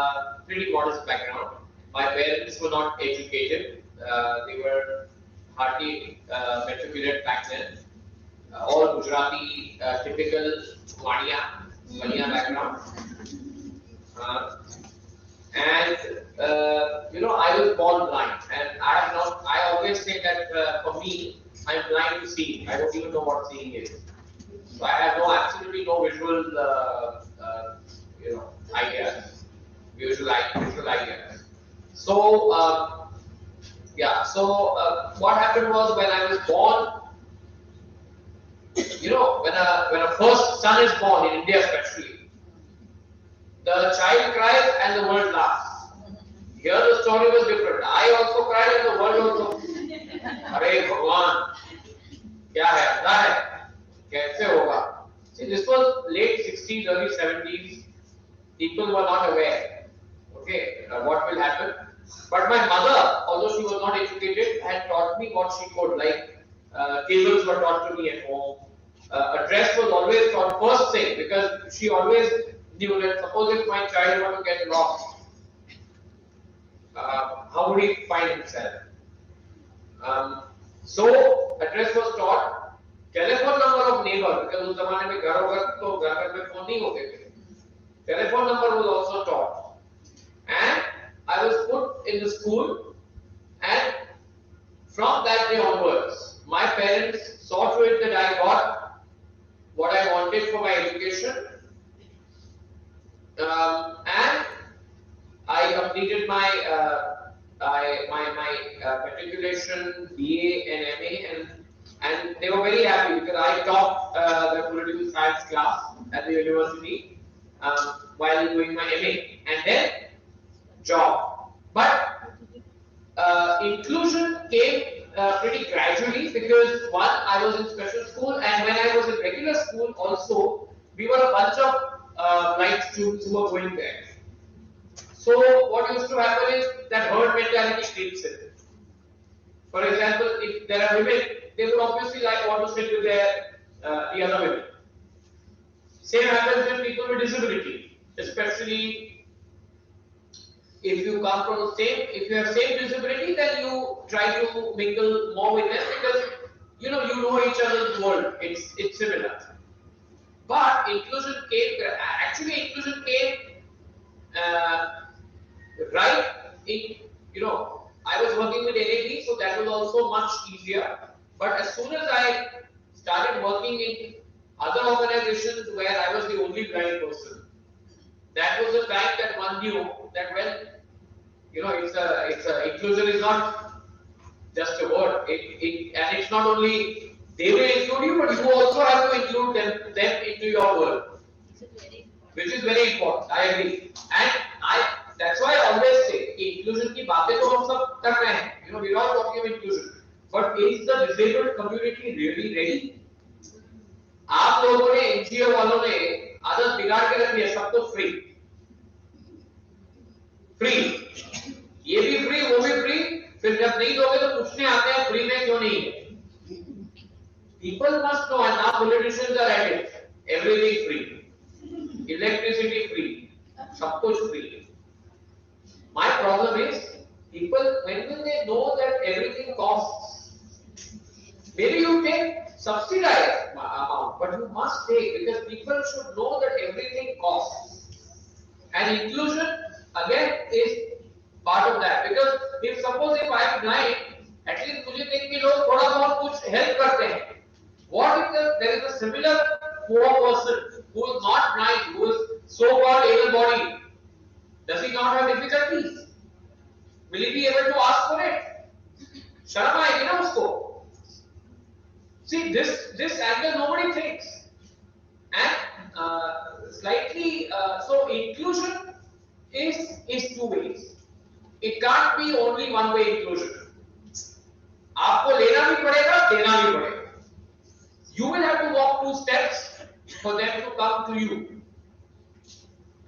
pretty modest background. My parents were not educated. They were hardly matriculated back then. All Gujarati, typical Waniya background. I was born blind, and I always say that for me, I'm blind to seeing. I don't even know what seeing is. So I have absolutely no visual, ideas, visual ideas. So what happened was when I was born, when a first son is born in India especially, the child cries and the world laughs. Here the story was different. I also cried and the world also. Arey Bhagwan, क्या है अंधा है कैसे होगा. See, this was late 60s, early 70s. People were not aware, what will happen. But my mother, although she was not educated, had taught me what she could. Like tables were taught to me at home. Address was always taught first thing because she always knew that suppose if my child were to get lost, how would he find himself? So address was taught, telephone number of neighbor, because उस जमाने में घर में phone नहीं होते थे. Telephone number was also taught, and I was put in the school, and from that day onwards, my parents saw to it that I got what I wanted for my education, and I completed my matriculation, BA and MA, and they were very happy because I taught the political science class at the university while doing my MA, and then job. But inclusion came pretty gradually because one, I was in special school, and when I was in regular school also, we were a bunch of blind students who were going there. So what used to happen is that herd mentality creeps in. For example, if there are women, they would obviously want to sit with the other women. Same happens with people with disability, especially if you come from the same, if you have same disability, then you try to mingle more with them because you know each other's world. It's similar. But inclusion came. Actually, inclusion came right in, I was working with NAB, so that was also much easier. But as soon as I started working in other organizations where I was the only blind person, that was the time that one knew that inclusion is not just a word. And it's not only they will include you, but you also have to include them into your world, which is very important. I agree, and that's why I always say inclusion की बातें तो हम सब कर रहे हैं. We're all talking about inclusion, but is the disabled community really ready? आप लोगों ने NGO वालों ने आदत बिगाड़ के रखी है, सब कुछ फ्री, ये भी फ्री, वो भी फ्री, फिर जब नहीं दोगे तो पूछने आते हैं फ्री में क्यों नहीं है. People must know, and now politicians are at it. Everything free, electricity free, सब कुछ free. My problem is, people, when will they know that everything costs? Maybe you take subsidized amount, but you must take, because people should know that everything costs. And inclusion, again, is part of that. Because if suppose if I am blind, at least मुझे देख के लोग थोड़ा बहुत कुछ help करते हैं. What if there is a similar poor person who is not blind, who is so-called able-bodied? Does he not have difficulties? Will he be able to ask for it? शर्म आएगी ना उसको. See, this angle nobody thinks, and slightly so inclusion is two ways. It can't be only one way inclusion. आपको लेना भी पड़ेगा, देना भी पड़ेगा. You will have to walk 2 steps for them to come to you.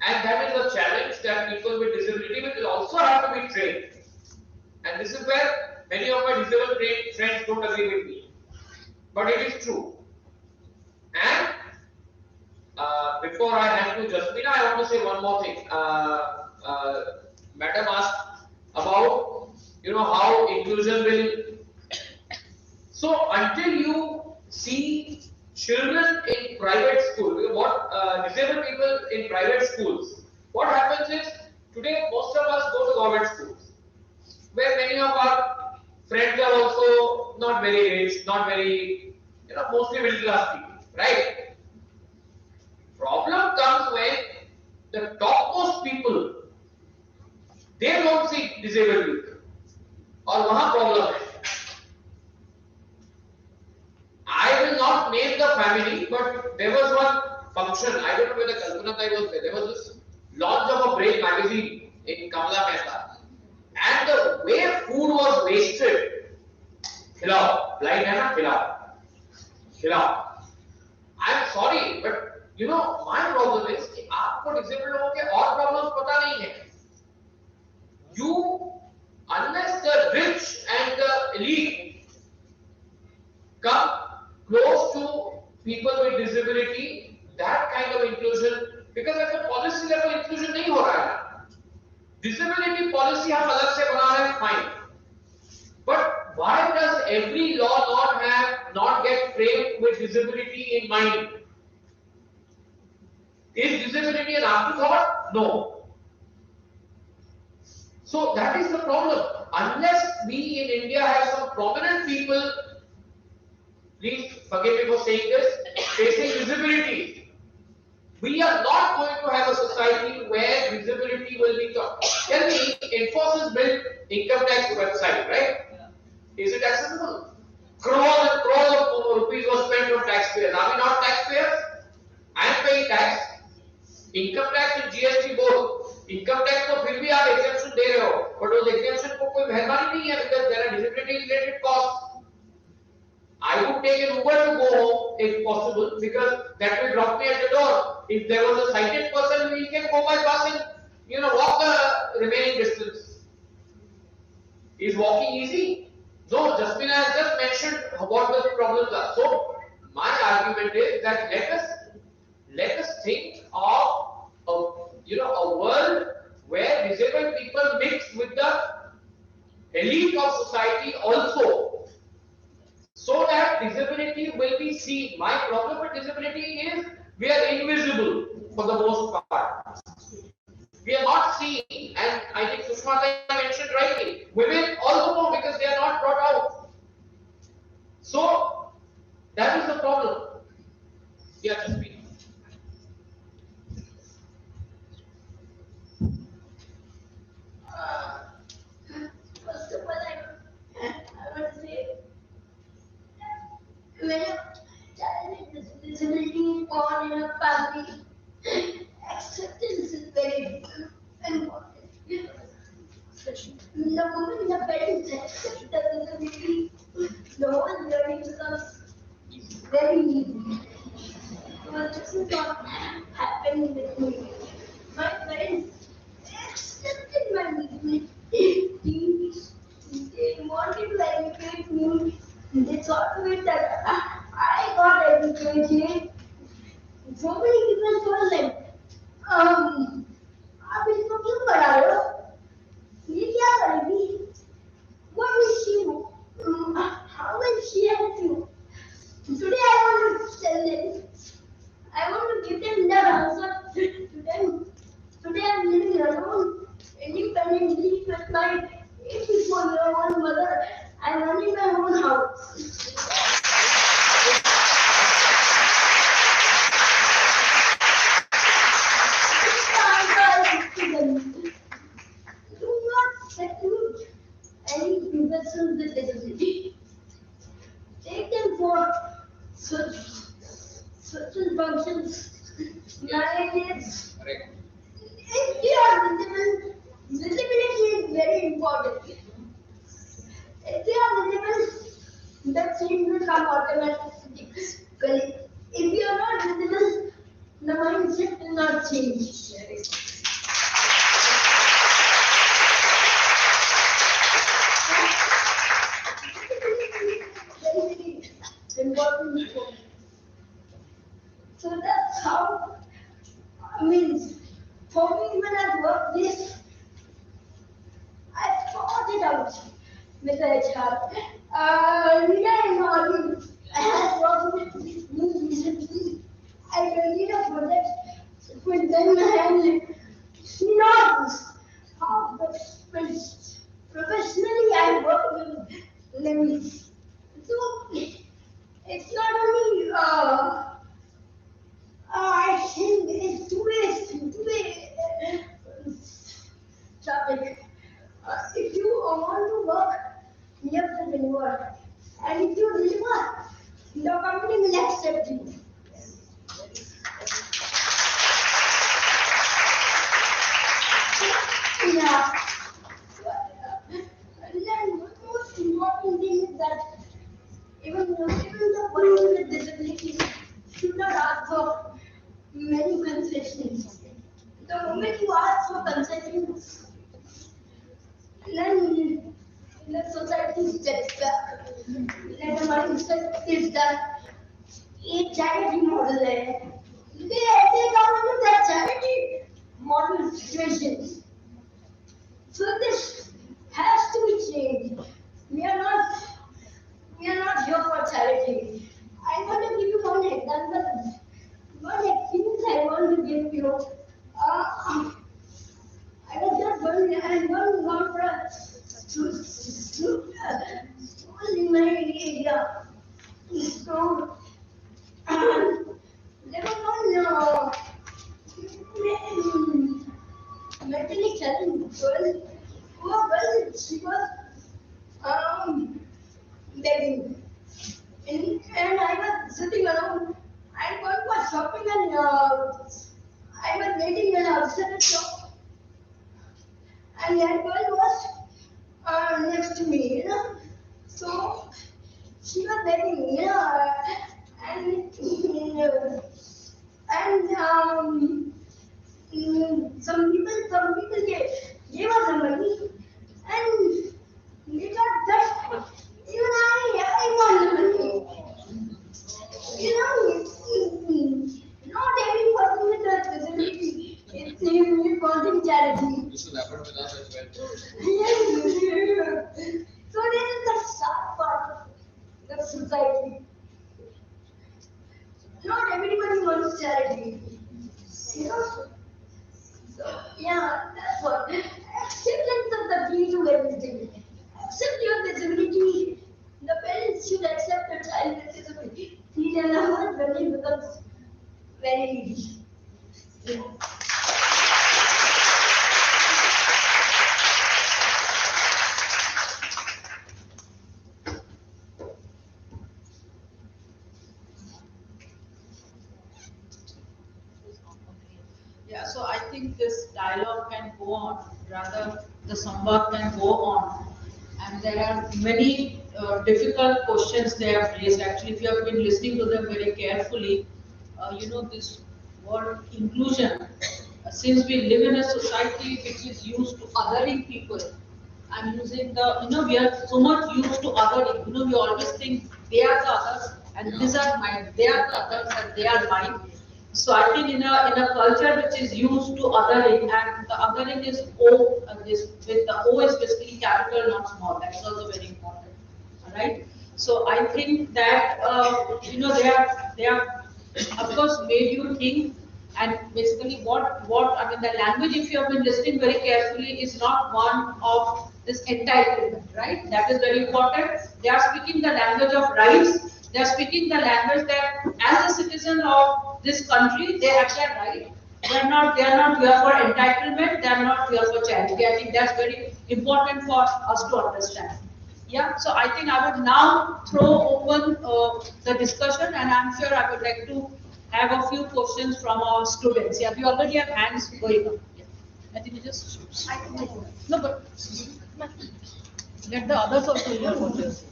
And that is a challenge that people with disability will also have to be trained. And this is where many of my disabled friends don't agree with me. But it is true. And before I hand to Jasmina, I want to say one more thing. Madam asked about, how inclusion will. So until you see children in private school, disabled people in private schools, what happens is, today most of us go to government schools, where many of our friends are also not very rich, not very, mostly middle class people, right? Problem comes when the topmost people, they don't see disabled people, और वहाँ problem है. I will not name the family, but there was one function, I don't know whether Kalpana Dai was there. There was this launch of a Braille magazine in Kamala Mehta, and the way food was wasted, khilao, blind hai na, khilao. I'm sorry, but my problem is कि आपको disabled लोगों के और problems पता नहीं है. You, unless the rich and the elite come close to people with disability, that kind of inclusion, because as a policy level inclusion नहीं हो रहा है। डिसेबिलिटी पॉलिसी हम अलग से बना रहे हैं, fine, but why does every law not get framed with disability in mind? Is disability an afterthought? No. So that is the problem. Unless we in India have some prominent people, please forgive me for saying this, facing disability, we are not going to have a society where disability will be taught. Tell me, Infosys built income tax website, right? Is it accessible? Crores and crores of rupees was spent on taxpayers. Are we not taxpayers? I am paying tax. Income tax and GST both. Income tax तो फिर भी आप exemption दे रहे हो, but उस exemption को कोई मेहरबानी नहीं है because there are disability related costs. I would take an Uber to go home if possible because that will drop me at the door. If there was a sighted person, we can go by bus and walk the remaining distance. Is walking easy? No, Jasmine has just mentioned what the problems are. So my argument is that let us think of a world where disabled people mix with the elite of society also, so that disability will be seen. My problem with disability is we are invisible for the most part. We are not seen, and I think Sushma mentioned rightly, women also know because they are not brought out. So that is the problem. Yeah, Jasmine. First of all, I want to say, when a child with disability is born in a family, acceptance is very important. The moment the parents accept the disability, the whole journey becomes very easy. But this is not happening with me. My parents accepted my disability. They wanted to educate me. They saw to it that I got educated. So many people told them, आप इसको क्यों पढ़ा रहे हो? ये क्या करेगी? What will she do? How will she help you? Today I want to tell them, I want to give them the answer to them. Today I am living alone, independently with my 84-year-old mother. I am running my own house. Do not seclude any persons with disability. Take them for certain functions, marriages. If you are visible, visibility is very important. If you are visible, the change will come automatically. If you are not visible, the mindset will not change. Very important point. So that's how, for me when I work this, I thought it out with HR. Rita is already, I have worked with this new recently. I did a project with them and she knows how professionally I work with them. So it's not only I think it's two-way topic. If you want to work, you have to deliver. And if you deliver, the company will accept you. Yeah. And then the most important thing is that even the person with disabilities should not ask for many concessions. The moment you ask for concessions, then the society steps back. Then the mindset is that a charity model है. They come into that charity. thank you. I was just going and one for school in my area. So, there was one mentally challenged girl. Poor girl, she was begging. And I was sitting around and one was shopping and I was waiting in a certain shop. And that girl was next to me, you know. So she was begging, you know, and some people gave us the money and they got that. Even I want the money. You know, not every person with a disability is causing charity. This will happen with us as well. Yes. So this is the sad part of the society. Not everybody wants charity. You know? So, yeah, that's what. Acceptance is the key to everything. Accept your disability. The parents should accept a child with disability. He can learn when he becomes very needy. Yeah. Yeah, so I think this dialogue can go on, rather the samvad can go on. And there are many difficult questions they have raised. Actually, if you have been listening to them very carefully, this word inclusion, since we live in a society which is used to othering people, I'm using we are so much used to othering. We always think they are the others and these are mine. They are the others and they are mine. So I think in a culture which is used to othering, and the othering is O, with the O is basically capital, not small. That's also very important. All right. So I think that they have of course made you think, and basically the language, if you have been listening very carefully, is not one of this entitlement, right? That is very important. They are speaking the language of rights. They are speaking the language that as a citizen of this country, they have their right. They are not here for entitlement. They are not here for charity. I think that's very important for us to understand. Yeah, so I think I would now throw open the discussion, and I'm sure I would like to have a few questions from our students. Yeah, we already have hands going up. Yeah. I think we just no, but let the others also hear what you're saying.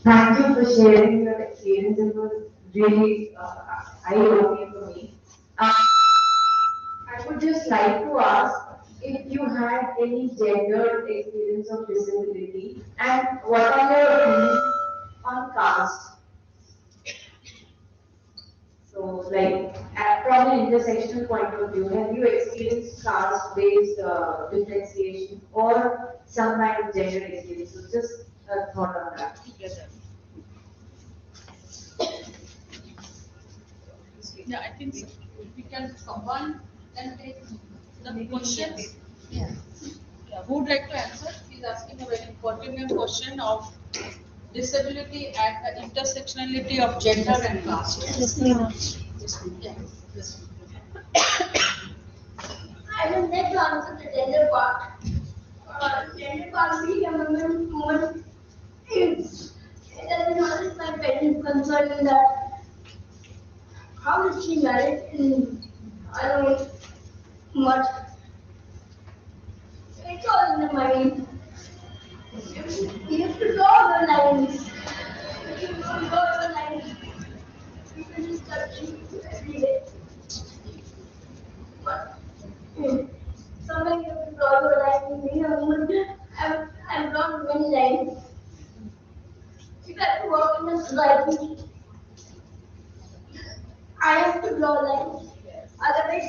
Thank you for sharing your experience. It was really eye-opening for me. I would just like to ask if you had any gendered experience of disability and what are your opinions on caste? So, like, from an intersectional point of view, have you experienced caste-based differentiation or some kind of gender experience? So, just a thought on that. Yeah, I think we can someone can take the questions. Yeah. Who would like to answer? He's asking a very pertinent question of disability and the intersectionality of gender and caste. Yes, Nina. Yeah. Yes. I will like to answer the gender part. Gender part, being a woman is, it has been always my parents' concern in that how is she married in, I don't know much. It's all in the mind. You have to draw the lines. If you don't draw the lines, people just touch you every day. But sometimes you have to draw the line. Being a woman, I've drawn many lines. If I have to work in the society, I have to draw lines. Otherwise,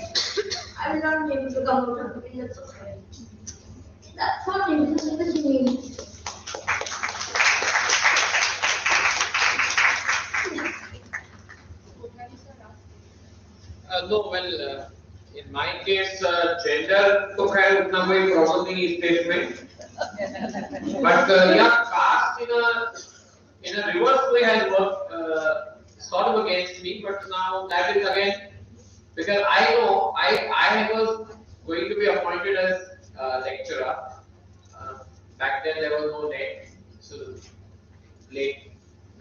I will not be able to come out in the society. That's what invisibility means. no, well, in my case, gender तो खैर उतना कोई problem नहीं इस देश में. But yeah, caste in a reverse way has worked sort of against me. But now that is again because I know I was going to be appointed as lecturer. Back then there was no net, so late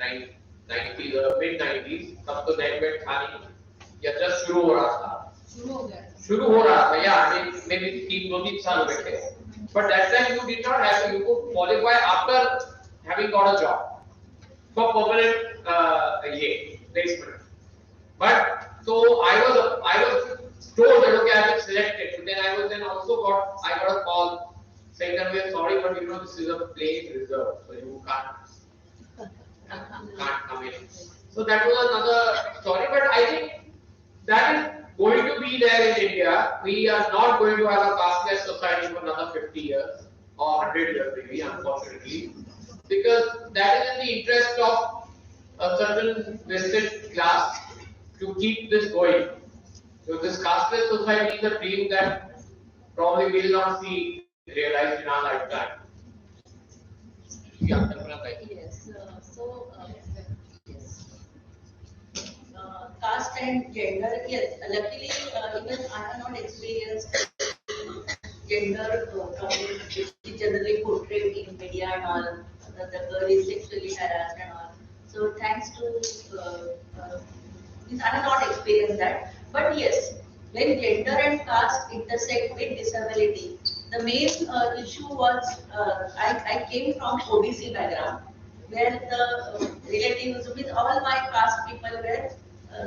90s or mid 90s, तब तो net wait था नहीं, या just शुरू हो रहा था. शुरू हो रहा था, yeah, maybe 3 साल हुए थे. But that time you did not have, you could qualify after having got a job for permanent placement. But so I was told that okay, I have been selected. But then I got a call saying that we are sorry, but you know this is a place reserved, so you can't come in. So that was another story. But I think that is going to be there in India. We are not going to have a casteless society for another 50 years or 100 years maybe, unfortunately, because that is in the interest of a certain vested class to keep this going. So this casteless society is a dream that probably we will not see realized in our lifetime. Yeah, Yes, yes. Caste and gender, yes, luckily, even I have not experienced gender problems which is generally portrayed in media and all, the girl is sexually harassed and all. So thanks to, means I have not experienced that. But yes, when gender and caste intersect with disability, the main issue was, I came from OBC background, where the relatives with all my caste people were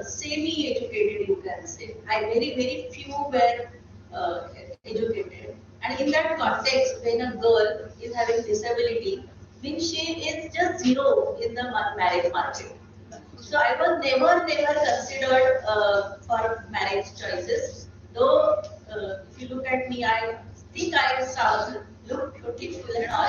semi-educated, you can say. Very few were educated. And in that context, when a girl is having disability, means she is just zero in the marriage market. So I was never considered for marriage choices. Though if you look at me, I think I look beautiful and all.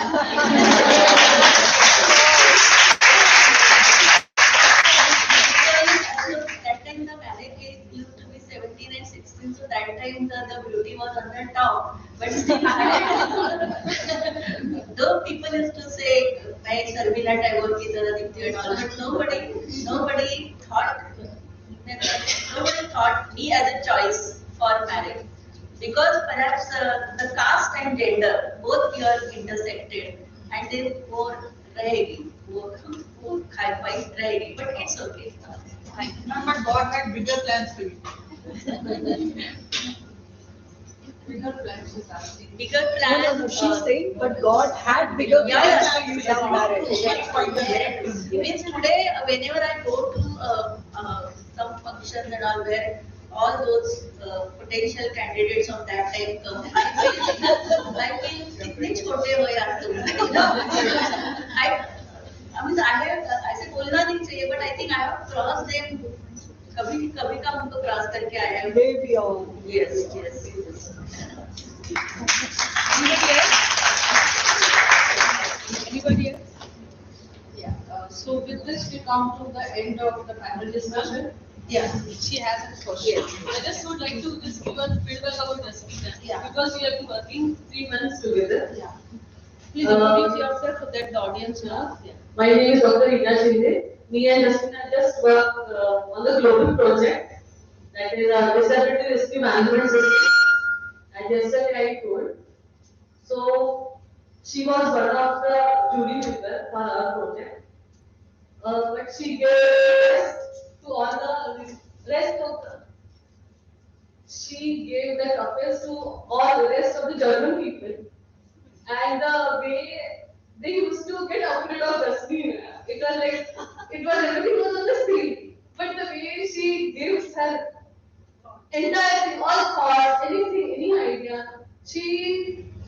That time the marriage age used to be 17 and 16, so that time the beauty was on the top. But still, though people used to say, "मैं शर्मिला टैगोर की तरह दिखती हूँ," but nobody thought me as a choice for marriage. Because perhaps the caste and gender both here intersected, and then वो रहेगी, वो खाई रहेगी, but it's okay. But God had bigger plans for you. Bigger plans is asking. Bigger plans. No, she's saying, but God had bigger plans for you than marriage. Means today, whenever I go to some function and all where all those potential candidates of that time come, I feel कितने छोटे हो यार तुम. I mean, ऐसे बोलना नहीं चाहिए, but I think I have crossed them. कभी का हमको क्रॉस करके आया है. Way beyond. Yes. Anybody else? Yeah. So with this, we come to the end of the panel discussion. Yeah, she has a question. Yes. I just would like to just give a feedback about Jasmine. Yeah. Because we have been working 3 months together. Yeah. Please introduce yourself so that the audience knows. Yeah. My name is Dr. Ina Shinde. Me and Jasmine have just worked on the global project, that is a disability rescue management system. And yesterday I told. So she was one of the jury members for our project. But she gave to all the rest of the. She gave the toughest to all the rest of the German people. And the way they used to get afraid of Jasmine, it was like, everything was on the screen. But the way she gives her entire thing, all thoughts, anything, any idea, she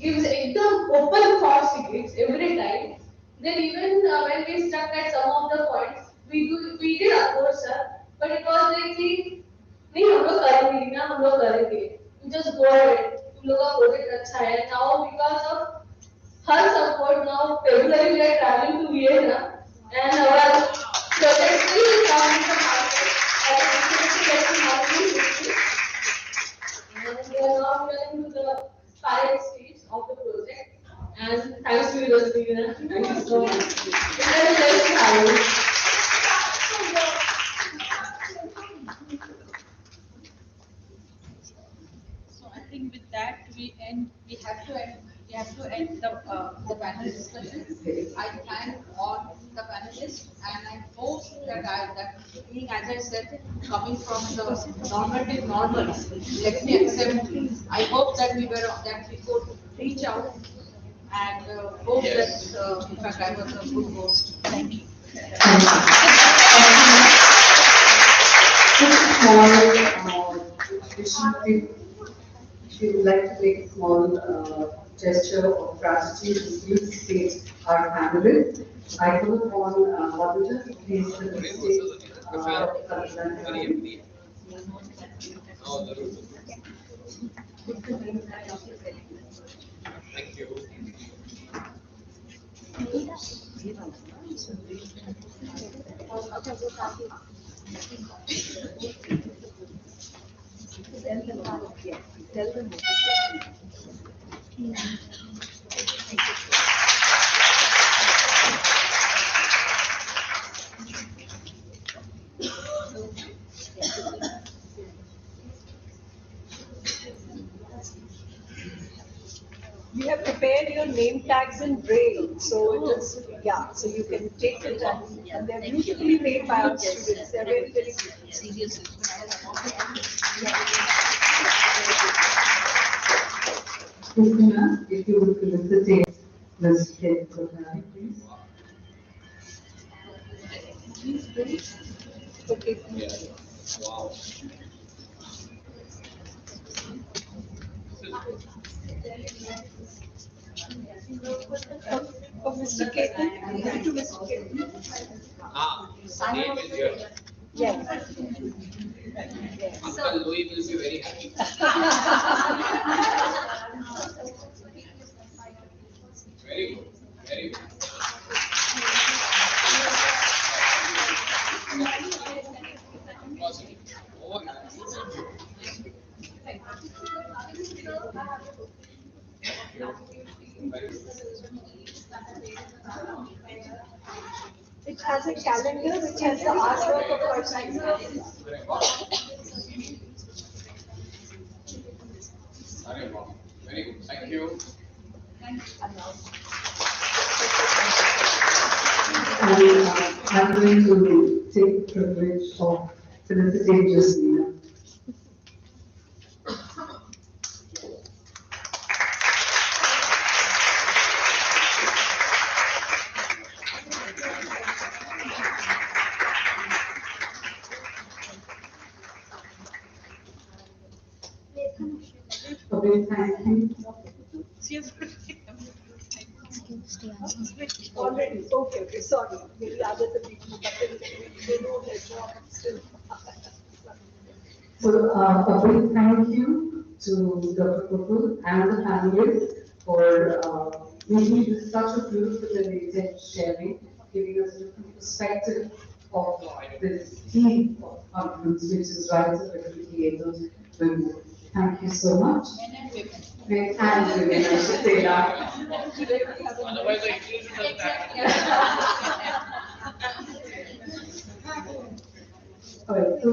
gives एकदम open thoughts she gives every time. Then even when we stuck at some of the points, we did approach her, but it was like नहीं हम लोग करेंगे ना, हम लोग करेंगे. You just go ahead. तुम लोग का project अच्छा है. Now because of her support, now February we are traveling to Vienna, and our project will come to the market. Meena. Thank you so much. Congratulations. So I think with that, we have to end the panel discussion. I thank all the panelists and I hope that being, as I said, coming from the normative normal, let me accept, I hope that we could reach out and hope that, in fact, I was a good host. Thank you. If you would like to make a small gesture of gratitude, please state our panelists. I call upon Madhuja to please state Thank you. We have prepared your name tags in braille, so it is, yeah, so you can take it and they're beautifully made by our students. They're very, very serious. Christina, if you would felicitate Ms. Kate Kothari, please. Okay. Wow. For Mr. Ketan, give it to Mr. Ketan. Name is here. Yes. Uncle Louis will be very happy. Very good, very good. Positive. Over. It has a calendar which has the artwork of person. Very good, thank you. I'm going to take the privilege of felicitate Jasmina. Okay, thank you. Already, okay, sorry. Maybe other the people, but they know their job still. So, a big thank you to Dr. Kapul and the panelists for making this such a beautiful and intense sharing, giving us a different perspective of this theme of conference, which is rights of educated women. Thank you so much. Men and women, I should say that. Otherwise, the English doesn't happen. All right, so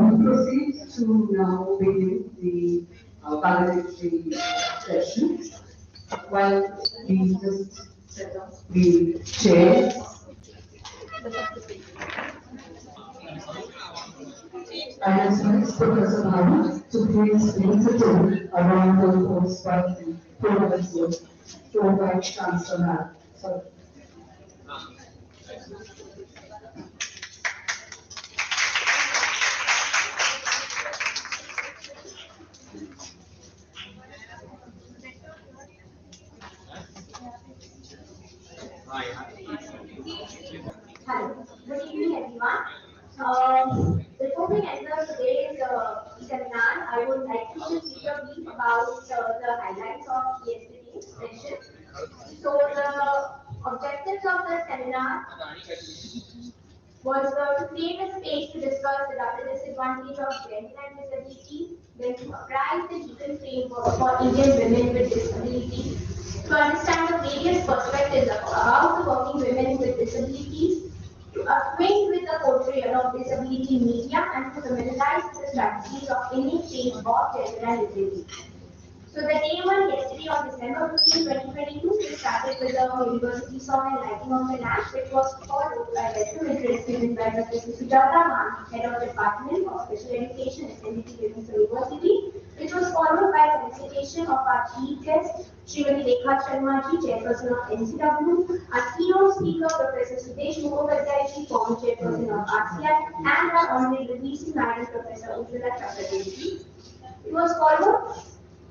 we proceed to now begin the valedictory session. While we just set up the chairs. I ask Professor Bhanu to please institute a round of applause for the Professor for Vice Chancellor. Sorry. Hello, good evening everyone. Before we enter today's seminar, I would like to just give a brief about the highlights of yesterday's session. So the objectives of the seminar was to create a space to discuss the disadvantage of gender and disability, then to apply the legal framework for Indian women with disabilities, to understand the various perspectives about the working women with disabilities, to acquaint with the portrayal of disability media, and to familiarize with the strategies of innate change of gender and disability. So the day one yesterday on December 15, 2022, we started with the University Song and Lighting of the Lamp, which was followed by a lecture address given by Dr. Sujata Man, Head of Department of Special Education at Trinity Women's University, which was followed by a presentation of our chief guest, Srimati Rekha Sharma ji, Chairperson of NCW, our keynote speaker, Professor Sudesh Mukhopadhyay, former Chairperson of RCI, and our Honorable VC Madam, Professor Ujjwala Chakraborty. It was followed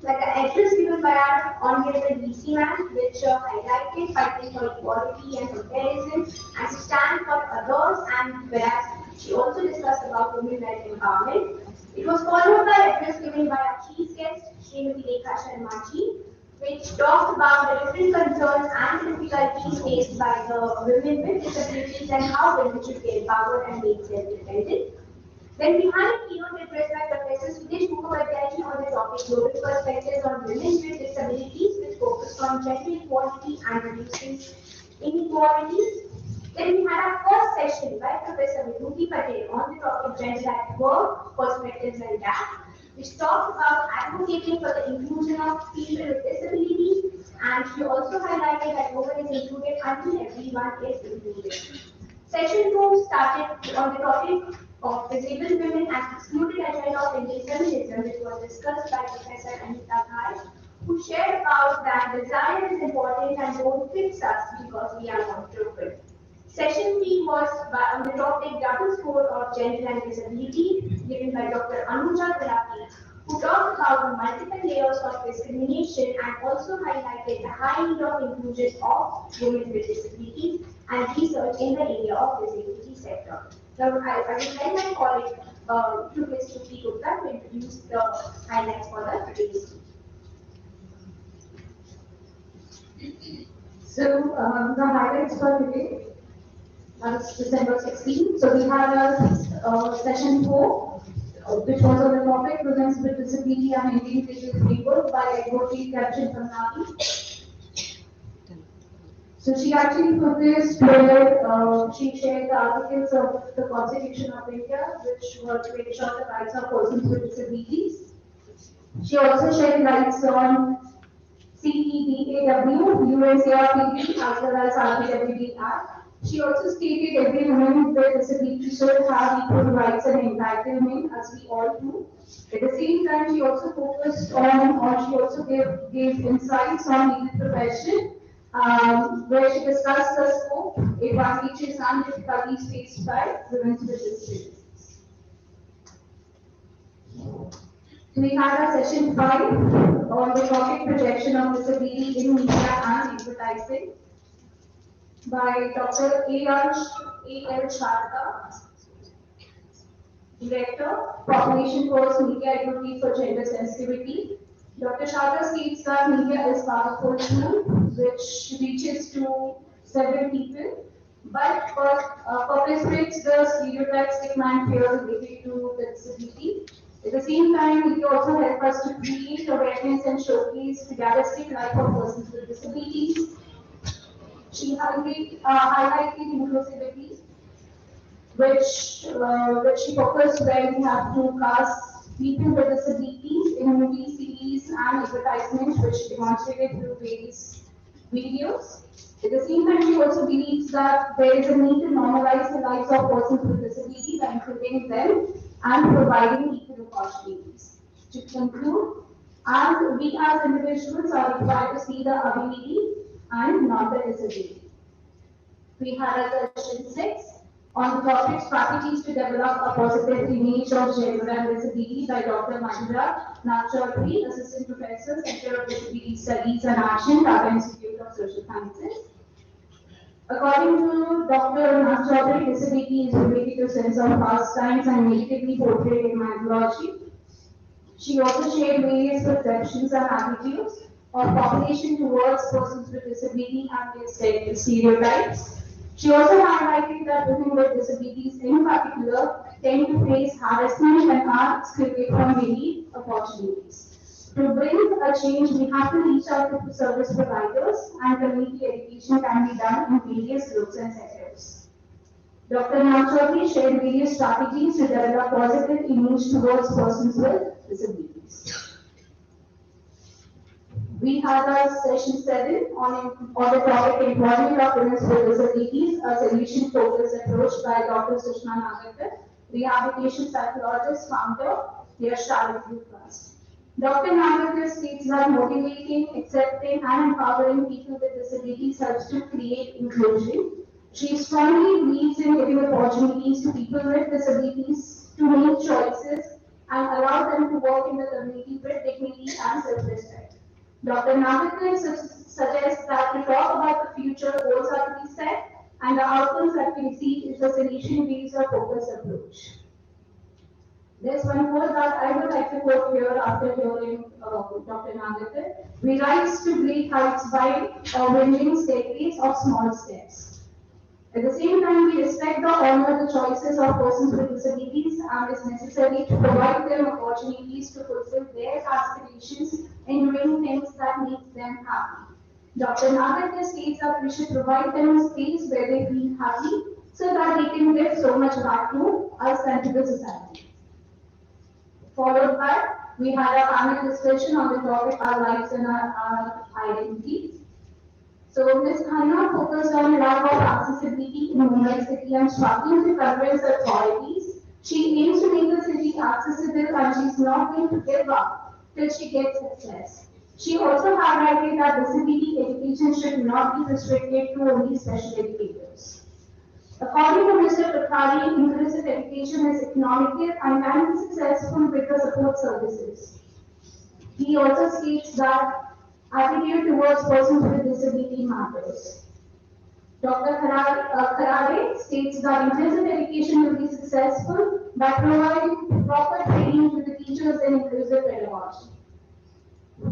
like an address given by our Honorable VC Man, which highlighted fighting for equality and comparison and stand for others, and whereas she also discussed about women-led empowerment. It was followed by an address given by our chief guest, Srimati Rekha Sharma ji, which talked about the different concerns and difficulties faced by the women with disabilities and how women should be empowered and made self-dependent. Then we had a keynote address by Professor Sudesh Mukhopadhyay on the topic Global Perspectives on Women with Disabilities, which focused on gender equality and reducing inequalities. Then we had our first session by Professor Vibhuti Patel on the topic Gender at Work, Perspectives and Gaps, which talked about advocating for the inclusion of people with disabilities, and she also highlighted that women is included until everyone is included. Session 2 started on the topic of disabled women and excluded agenda of Indian feminism, which was discussed by Professor Anita Ghai, who shared about that desire is important and don't fix us because we are not broken. Session 3 was on the topic double score of gender and disability, given by Dr. Anuja Gulati, who talked about the multiple layers of discrimination and also highlighted the high need of inclusion of women with disabilities and research in the area of disability sector. So I will then my colleague to Mr. P. Gupta to introduce the highlights for the today's. So the highlights for today, that's December 16. So we had a session 4, which was on the topic Presence with Disability and Individual Framework by Advocate Captain Pranali. So she actually put this where she shared the articles of the Constitution of India, which ensure the rights of persons with disabilities. She also shed lights on CEDAW, UNCRPD, as well as RBWD Act. She also stated every woman with disability should have equal rights and entitlement, as we all do. At the same time, she also focused on, or she also gave insights on legal profession, where she discussed the scope, advantages, and difficulties faced by women with disabilities. We had a session 5 on the topic projection of disability in media and advertising by Dr. A.L. Sharda, Director, Population First Media Advocacy for Gender Sensitivity. Dr. Sharda states that media is powerful tool which reaches to several people, but perpetuates the stereotypes, stigma, and fear related to the disability. At the same time, media also help us to create awareness and showcase the realistic life of persons with disabilities. She highlighted inclusivity, which she focused where we have to cast people with disabilities in movies, series, and advertisements, which demonstrated through various videos. At the same time, she also believes that there is a need to normalize the lives of persons with disabilities by including them and providing equal opportunities. To conclude, as we as individuals are required to see the ability and not the disability. We had a session 6 on the topic strategies to develop a positive image of gender and disability by Dr. Manjula Nachchaudhary, Assistant Professor, Center of Disability Studies and Action, Tata Institute of Social Sciences. According to Dr. Nachchaudhary, disability is related to sense of pastimes and negatively portrayed in mythology. She also shared various perceptions and attitudes of population towards persons with disability and their stereotypes. She also highlighted that women with disabilities in particular tend to face harassment and are excluded from many opportunities. To bring a change, we have to reach out to service providers and community education can be done in various groups and sectors. Dr. Namchowdhury shared various strategies to develop positive image towards persons with disabilities. We had our session 7 on the topic employment of women with disabilities, a solution focused approach by Dr. Sushma Nagarkar, rehabilitation psychologist, founder, Yash Charlotte Group Trust. Dr. Nagarkar states that motivating, accepting, and empowering people with disabilities helps to create inclusion. She strongly believes in giving opportunities to people with disabilities to make choices and allow them to work in the community with dignity and self-respect. Dr. Nagarkar suggests that to talk about the future, goals are to be set, and the outcomes that we receive is a solution-based or focused approach. There's one quote that I would like to quote here after hearing Dr. Nagarkar. We rise to great heights by a winding staircase of small steps. At the same time, we respect the honor the choices of persons with disabilities and is necessary to provide them opportunities to fulfill their aspirations in doing things that make them happy. Dr. Nagarkar states that we should provide them a space where they feel happy so that they can give so much back to us and to the society. Followed by, we had a panel discussion on the topic our lives and our identities. So Ms. Khanna focused on lack of accessibility in Mumbai city and struggling to convince authorities. She aims to make the city accessible and she's not going to give up till she gets success. She also highlighted that disability education should not be restricted to only special educators. According to Mr. Kothari, inclusive education is economical and can be successful with the support services. He also states that attitude towards persons with disability matters. Dr. Kharade states that inclusive education will be successful by providing proper training to the teachers in inclusive pedagogy.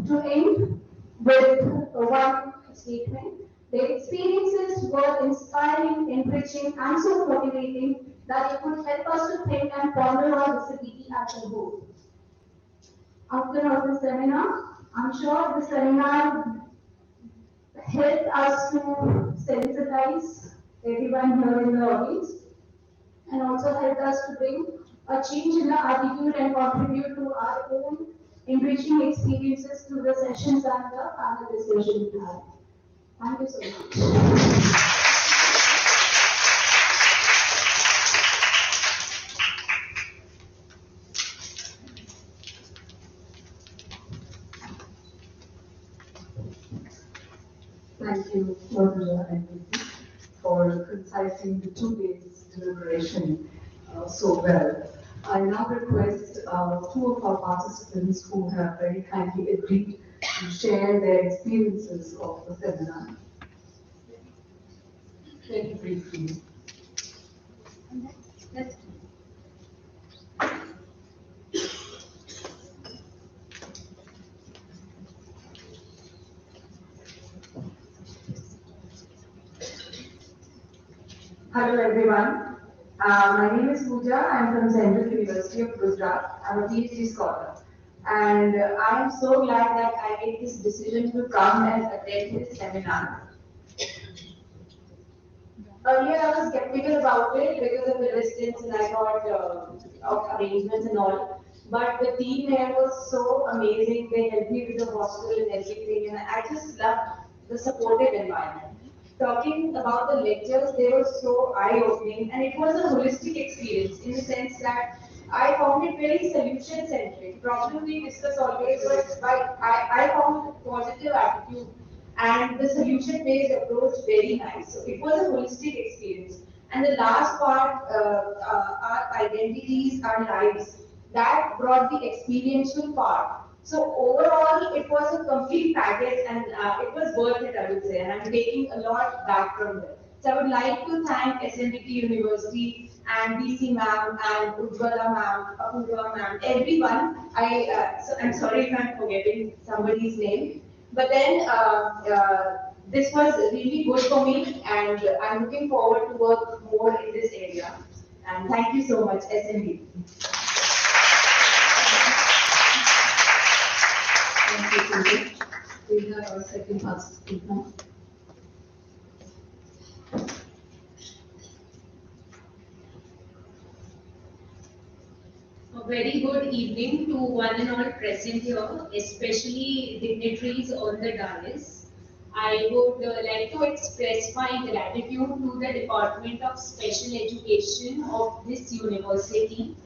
To end with one statement, their experiences were inspiring, enriching, and so motivating that it would help us to think and ponder on disability as a whole. After the seminar, I'm sure the seminar helped us to sensitize everyone here in the audience and also helped us to bring a change in the attitude and contribute to our own enriching experiences through the sessions and the panel discussion we had. Thank you so much. Thank you, Madhura and Nidhi, for concising the 2 days deliberation so well. I now request 2 of our participants who have very kindly agreed to share their experiences of the seminar. Very briefly. Hello everyone. My name is Pooja. I am from Central University of Gujarat. I am a PhD scholar. And I am so glad that I made this decision to come and attend this seminar. Earlier I was skeptical about it because of the distance and I thought of arrangements and all. But the team here was so amazing. They helped me with the hostel and everything. And I just loved the supportive environment. Talking about the lectures, they were so eye-opening and it was a holistic experience in the sense that I found it very solution-centric. Problem we discuss always, but I found positive attitude and the solution-based approach very nice. So it was a holistic experience. And the last part, our identities, our lives, that brought the experiential part. So overall, it was a complete package and it was worth it, I would say, and I'm taking a lot back from there. So I would like to thank SNDT University and DC ma'am and Ujjwala ma'am, Apurva ma'am, everyone. So I'm sorry if I'm forgetting somebody's name, but then this was really good for me and I'm looking forward to work more in this area. And thank you so much, SNDT. student. We have our second participant. A very good evening to one and all present here, especially dignitaries on the dais. I would like to express my gratitude to the Department of Special Education of this university,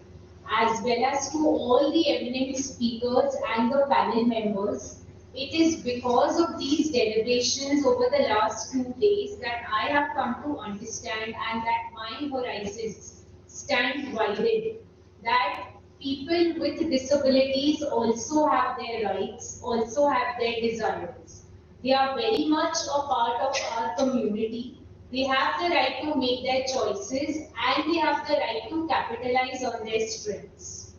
as well as to all the eminent speakers and the panel members. It is because of these deliberations over the last 2 days that I have come to understand and that my horizons stand widened, that people with disabilities also have their rights, also have their desires. They are very much a part of our community. They have the right to make their choices and they have the right to capitalize on their strengths.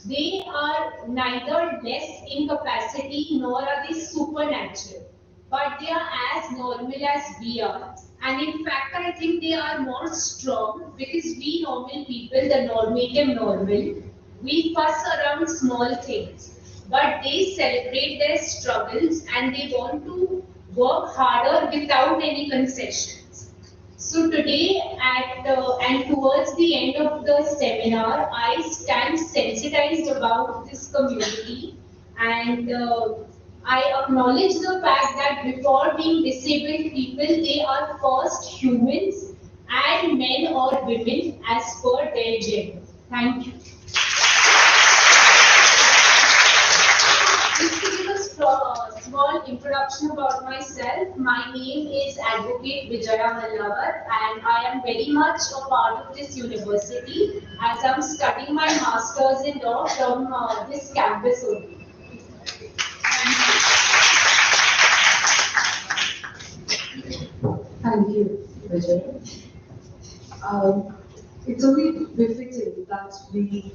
They are neither less in capacity nor are they supernatural, but they are as normal as we are. And in fact, I think they are more strong because we normal people, the normative normal, we fuss around small things, but they celebrate their struggles and they want to work harder without any concessions. So today and towards the end of the seminar, I stand sensitized about this community and I acknowledge the fact that before being disabled people, they are first humans and men or women as per their gender. Thank you. Just to give a small introduction about myself, my name is Advocate Vijaya Mallavar and I am very much a part of this university as I am studying my masters in law from this campus only. Thank you, Vijay. It's only befitting that we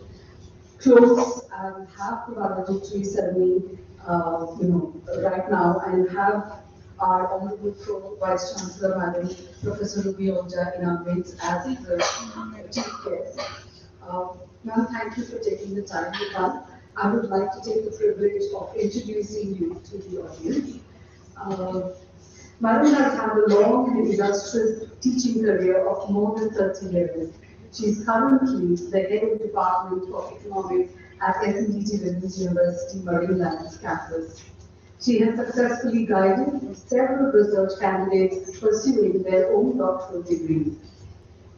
close and have the valedictory ceremony, right now, and have our Honorable Vice Chancellor, Madam Professor Ruby Ojha, in our midst as the chief guest. Ma'am, thank you for taking the time to come. I would like to take the privilege of introducing you to the audience. Madam has had a long and illustrious teaching career of more than 30 years. She is currently the head of the Department of Economics at SNDT Women's University Marinelands campus. She has successfully guided several research candidates pursuing their own doctoral degrees.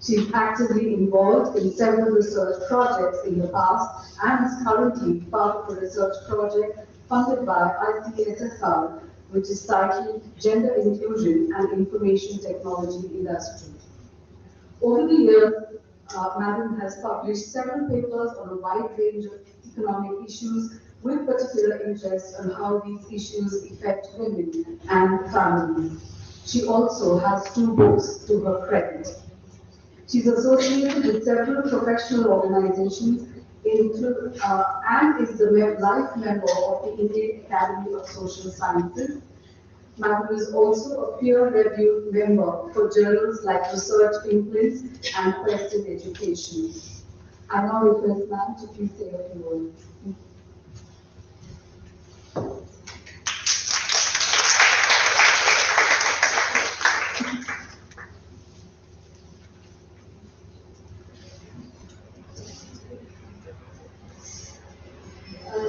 She is actively involved in several research projects in the past and is currently part of a research project funded by ICSSR, which is titled Gender Inclusion and Information Technology Industry. Over the years, Madam has published several papers on a wide range of economic issues with particular interest on how these issues affect women and families. She also has 2 books to her credit. She's associated with several professional organizations and is the life member of the Indian Academy of Social Sciences. Madam is also a peer-reviewed member for journals like Research Imprints and Quest in Education. I now request Ma'am to please say a few words.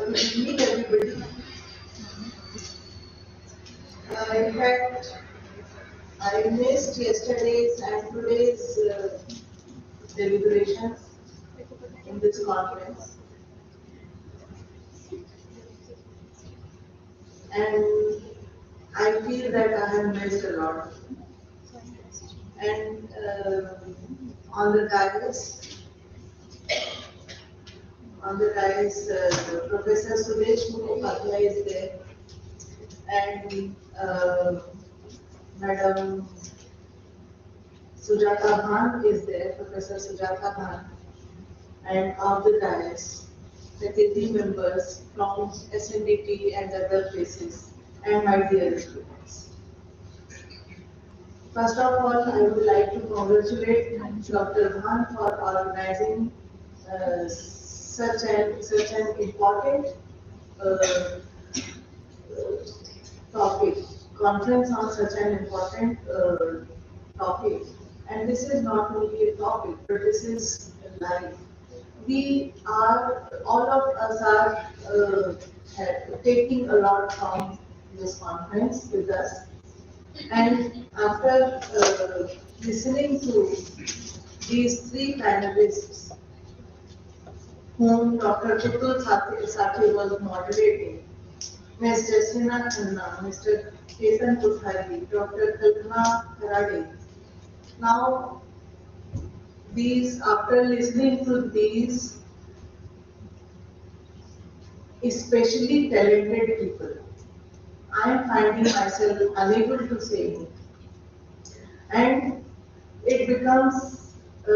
Good evening, everybody. In fact, I missed yesterday's and today's deliberations in this conference. And I feel that I have missed a lot. And on the dais, Professor Suresh Mukhopadhyay is there, and Madam Sujata Khan is there, Professor Sujata Khan, and on the dais, faculty members from SNDT and other places, and my dear students. First of all, I would like to congratulate Dr. Khan for organizing such an important topic, conference on such an important topic. And this is not only a topic, but this is life. We are, all of us are taking a lot from this conference with us. And after listening to these three panelists, whom Dr. Putul Sathi was moderating, Ms. Jasmina Khanna, Mr. Ketan Puthari, Dr. Kalpana Karade. Now, after listening to these especially talented people, I am finding myself unable to say it. And it becomes a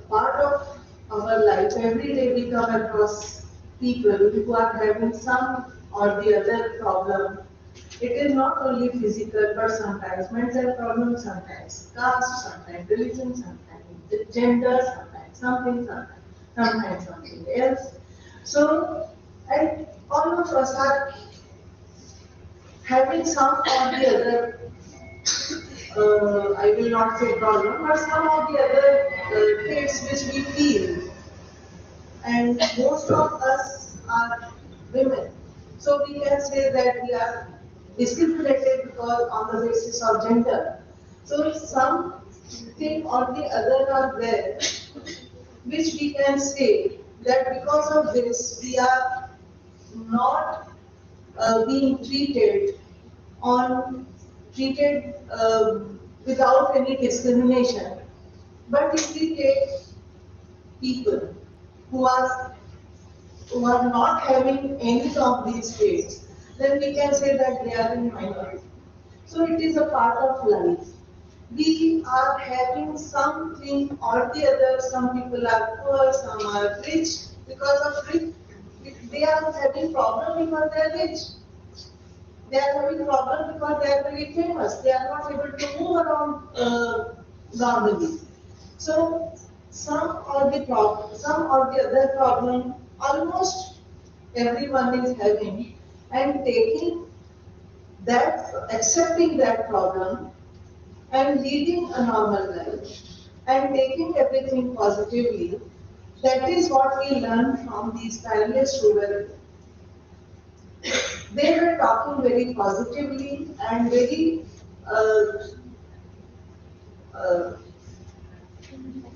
part of our life. Every day we come across people who are having some or the other problem. It is not only physical, but sometimes mental problems, sometimes caste, sometimes religion, sometimes gender, sometimes something else. So, and all of us are having some or the other, I will not say problem, but some of the other traits which we feel. And most of us are women. So we can say that we are discriminated because on the basis of gender. So something or the other are there, which we can say that because of this, we are not being treated without any discrimination. But if we take people who are not having any of these traits, then we can say that they are in minority. So it is a part of life. We are having something or the other. Some people are poor, some are rich. Because of rich, they are having problem because they are rich. They are having problem because they are very famous. They are not able to move around normally. So some or the other problem almost everyone is having, and accepting that problem and leading a normal life and taking everything positively. That is what we learned from these panelists who were. They were talking very positively and very.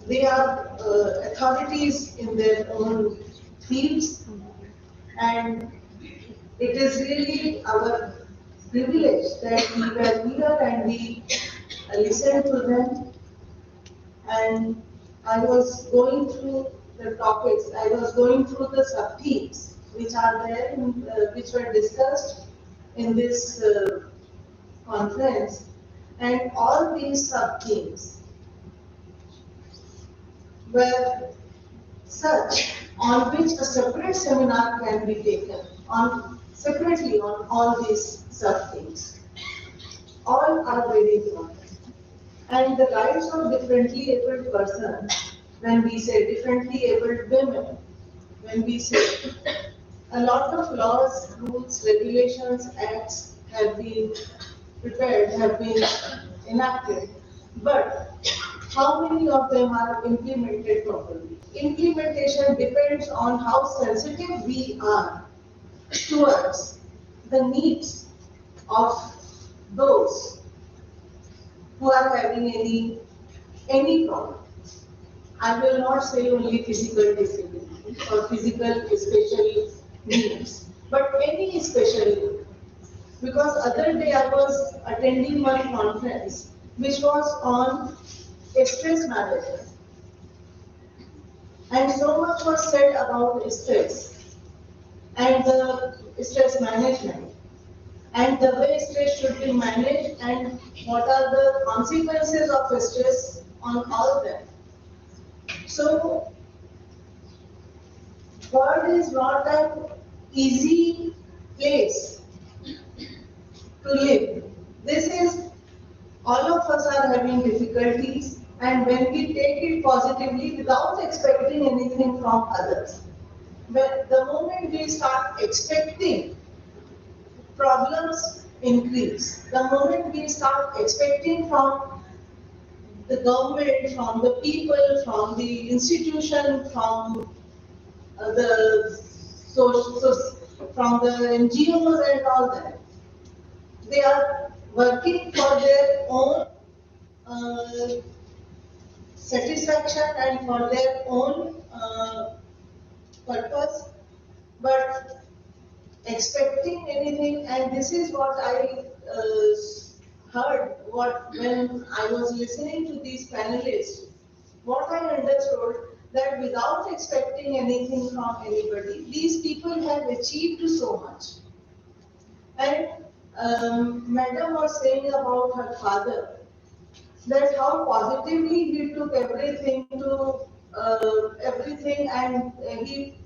They are authorities in their own fields, and it is really our privilege that we were here and we listened to them. And I was going through the topics, I was going through the sub-themes which are there, which were discussed in this conference, and all these sub-themes were such on which a separate seminar can be taken separately on all these sub-themes. All are very important. And the rights of differently abled persons, when we say differently abled women, when we say a lot of laws, rules, regulations, acts have been prepared, have been enacted, but how many of them are implemented properly? Implementation depends on how sensitive we are towards the needs of those who are having any problem. I will not say only physical disability or physical special needs, but any special need. Because other day I was attending one conference which was on stress management. And so much was said about stress and the stress management and the way stress should be managed and what are the consequences of stress on all of them. So, world is not an easy place to live. This is, all of us are having difficulties, and when we take it positively without expecting anything from others, But the moment we start expecting, problems increase. The moment we start expecting from the government, from the people, from the institution, from the from the NGOs and all that, they are working for their own satisfaction and for their own purpose, but expecting anything, and this is what I heard when I was listening to these panelists, what I understood, that without expecting anything from anybody, these people have achieved so much. And Madam was saying about her father, that how positively he took everything to everything, and he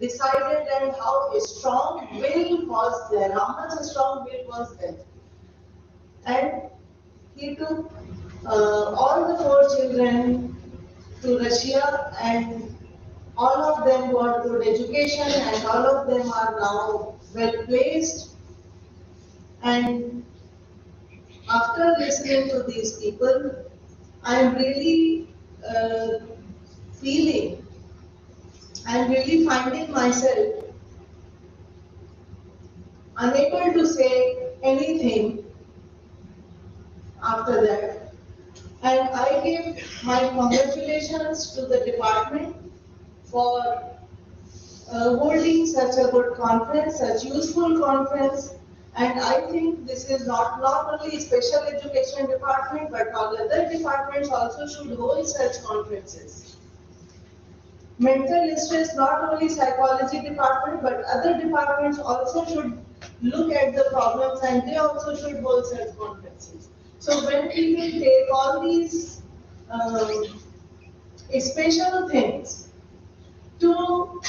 decided, and how a strong will was there, how much a strong will was there. And he took all the 4 children to Russia, and all of them got good education, and all of them are now well placed. And after listening to these people, I am really feeling, I am really finding myself unable to say anything after that. And I give my congratulations to the department for holding such a good conference, such useful conference. And I think this is not only special education department, but all other departments also should hold such conferences. Mental stress, not only psychology department, but other departments also should look at the problems, and they also should hold such conferences. So when we will take all these special things to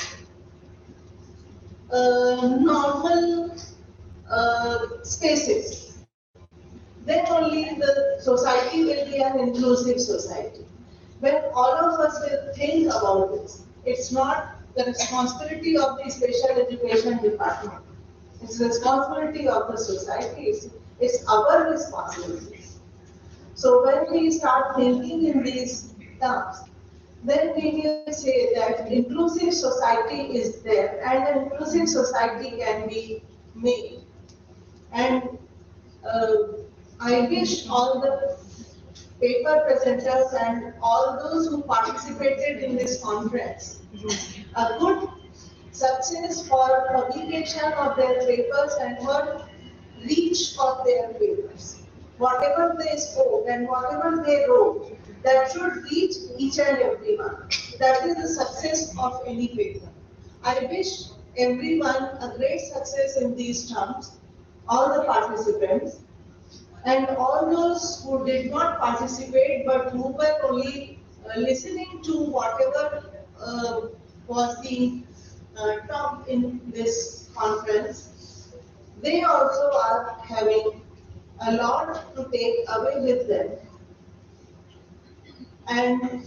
normal spaces, then only the society will be an inclusive society. When all of us will think about this, it's not the responsibility of the special education department. It's the responsibility of the society. It's our responsibility. So when we start thinking in these terms, then we will say that inclusive society is there, and an inclusive society can be made. And I wish all the paper presenters and all those who participated in this conference a good success for publication of their papers and for reach of their papers. Whatever they spoke and whatever they wrote, that should reach each and everyone. That is the success of any paper. I wish everyone a great success in these terms, all the participants, and all those who did not participate but who were only listening to whatever was being talked in this conference. They also are having a lot to take away with them. And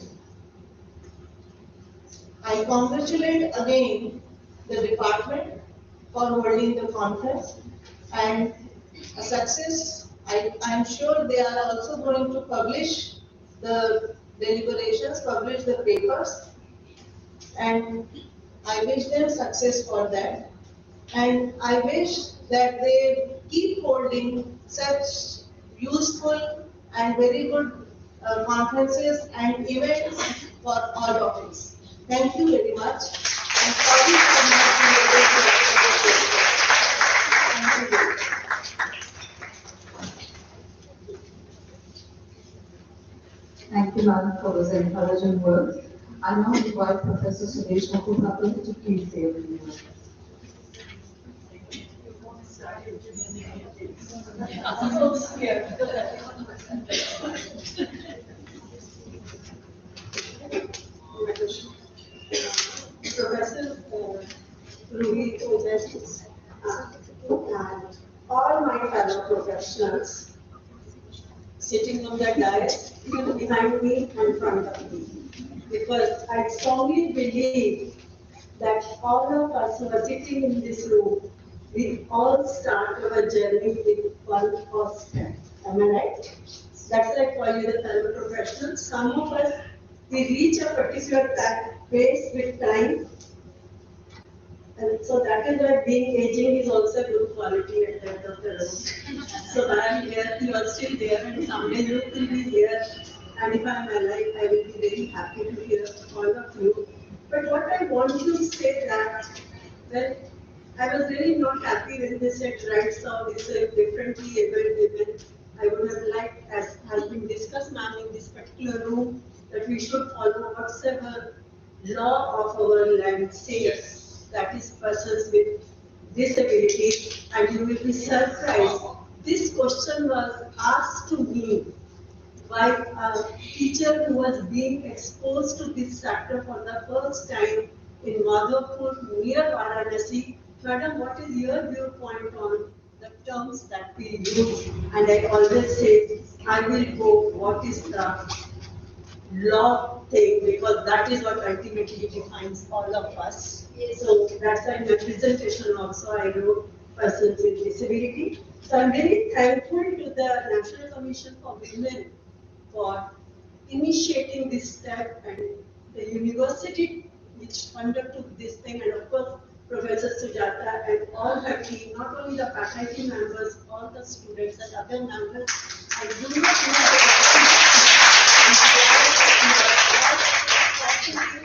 I congratulate again the department for holding the conference, and a success. I am sure they are also going to publish the deliberations, publish the papers, and I wish them success for that. And I wish that they keep holding such useful and very good conferences and events for all of us. Thank you very much. And sorry for not being able to attend the Thank you. Thank you, ma'am, for those encouraging words. I now invite Professor Suresh Mukhopadhyay to please say a few words. Professor Ruhi Odes and all my fellow professionals sitting on the dais, even behind me and front of me. Because I strongly believe that all of us who are sitting in this room, we all start our journey with one first step. Am I right? That's like call you the paraprofessionals. Some of us, we reach a particular phase with time. And so that is why being aging is also a good quality at the end of the room. So I am here, you are still there, and someday you will be here. And if I am alive, I will be very happy to hear all of you. But what I want to say that, well, I was really not happy when they said rights of differently abled women. I would have liked, as has been discussed, ma'am, in this particular room, that we should follow whatsoever law of our land says, that is persons with disabilities, and you will be surprised. This question was asked to me by a teacher who was being exposed to this sector for the first time in Madhavpur near Varanasi. Madam, what is your viewpoint on the terms that we use? And I always say, I will go, what is the law thing, because that is what ultimately defines all of us. So that's why in my presentation also I wrote persons with disability. So I'm very thankful to the National Commission for Women for initiating this step, and the university which undertook this thing, and of course Professor Sujata and all her team, not only the faculty members, all the students and other members. I do not know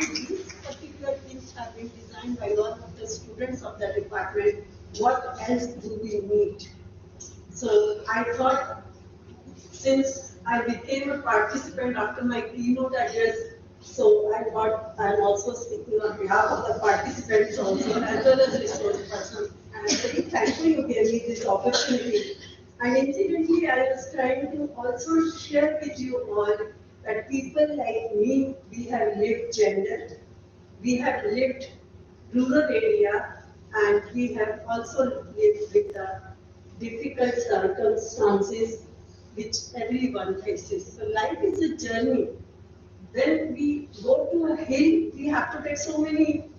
these particular things have been designed by all of the students of the department. What else do we need? So I thought, since I became a participant after my keynote address, so I thought I'm also speaking on behalf of the participants also, as well as resource persons. And I'm very thankful you gave me this opportunity. And incidentally, I was trying to also share with you all that people like me, we have lived gender, we have lived rural area, and we have also lived with the difficult circumstances which everyone faces. So life is a journey. When we go to a hill, we have to take so many,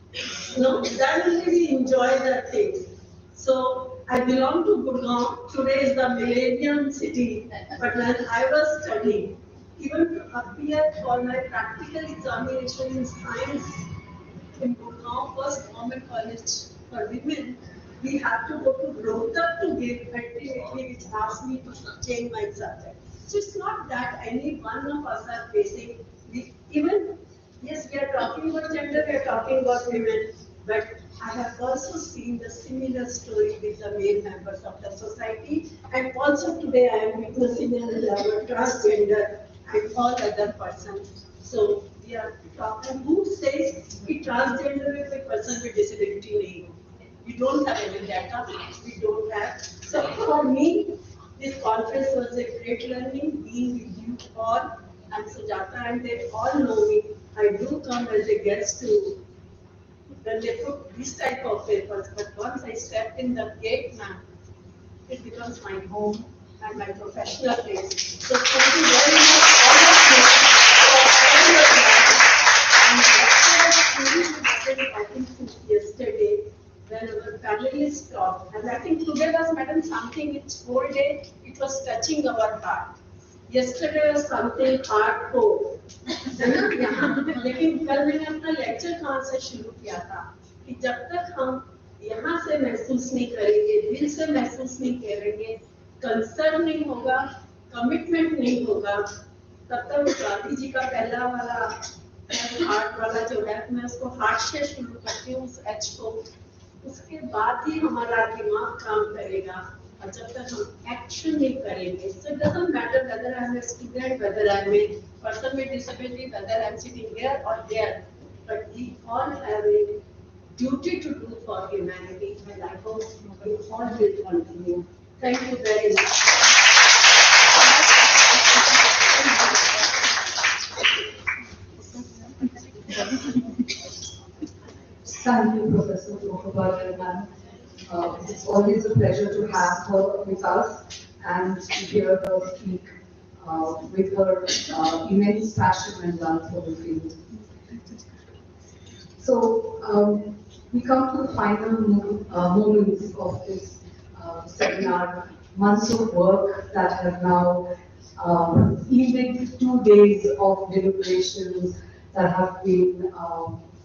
then only we enjoy the thing. So I belong to Gurgaon. Today is the Millennium City. But when I was studying, even to appear for my practical examination in science in Gurgaon, first government college for women, we have to go to Rohtak to give activity which asked me to change my subject. So it's not that any one of us are facing, yes, we are talking about gender, we are talking about women, but I have also seen the similar story with the male members of the society, and also today I am witnessing a transgender and all other persons. So we are talking, who says कि transgender is a person with disability नहीं? We don't have any data, we don't have. So for me, this conference was a great learning, being with you all, and Sujata, and they all know me. I do come as a guest to, when they put this type of papers, but once I step in the gate, ma'am, it becomes my home and my professional place. So thank you very much, all of you, for all your love. And I think yesterday, when our panelists talked, and I think today was, madam, something which whole day, it was touching our heart. Yesterday was something hardcore. लेकिन कल मैंने अपना lecture कहाँ से शुरू किया था कि जब तक हम यहाँ से महसूस नहीं करेंगे, दिल से महसूस नहीं करेंगे, कंसर्न नहीं होगा, कमिटमेंट नहीं होगा, तब तक गांधी जी का पहला वाला हार्ट वाला जो है, मैं उसको हार्ट से शुरू करती हूँ उस एच को, उसके बाद ही हमारा दिमाग काम करेगा. और जब तक हम एक्शन नहीं करेंगे, so it doesn't matter whether I am a student, whether I am a person with disability, whether I am sitting here or there, but we all have a duty to do for humanity, and I hope we all will continue. Thank you very much. Thank you, Professor Mukherjee, ma'am. It's always a pleasure to have her with us and to hear her speak with her immense passion and love for the field. So, We come to the final moments of this seminar, months of work that have now yielded 2 days of deliberations that have been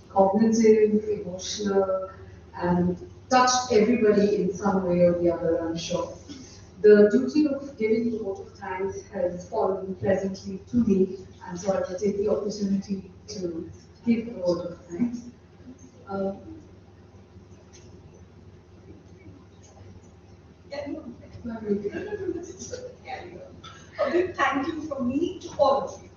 cognitive, emotional, and touched everybody in some way or the other, I'm sure. The duty of giving the vote of thanks has fallen pleasantly to me, and so I will take the opportunity to give the vote of thanks. A big thank you from me to all of you.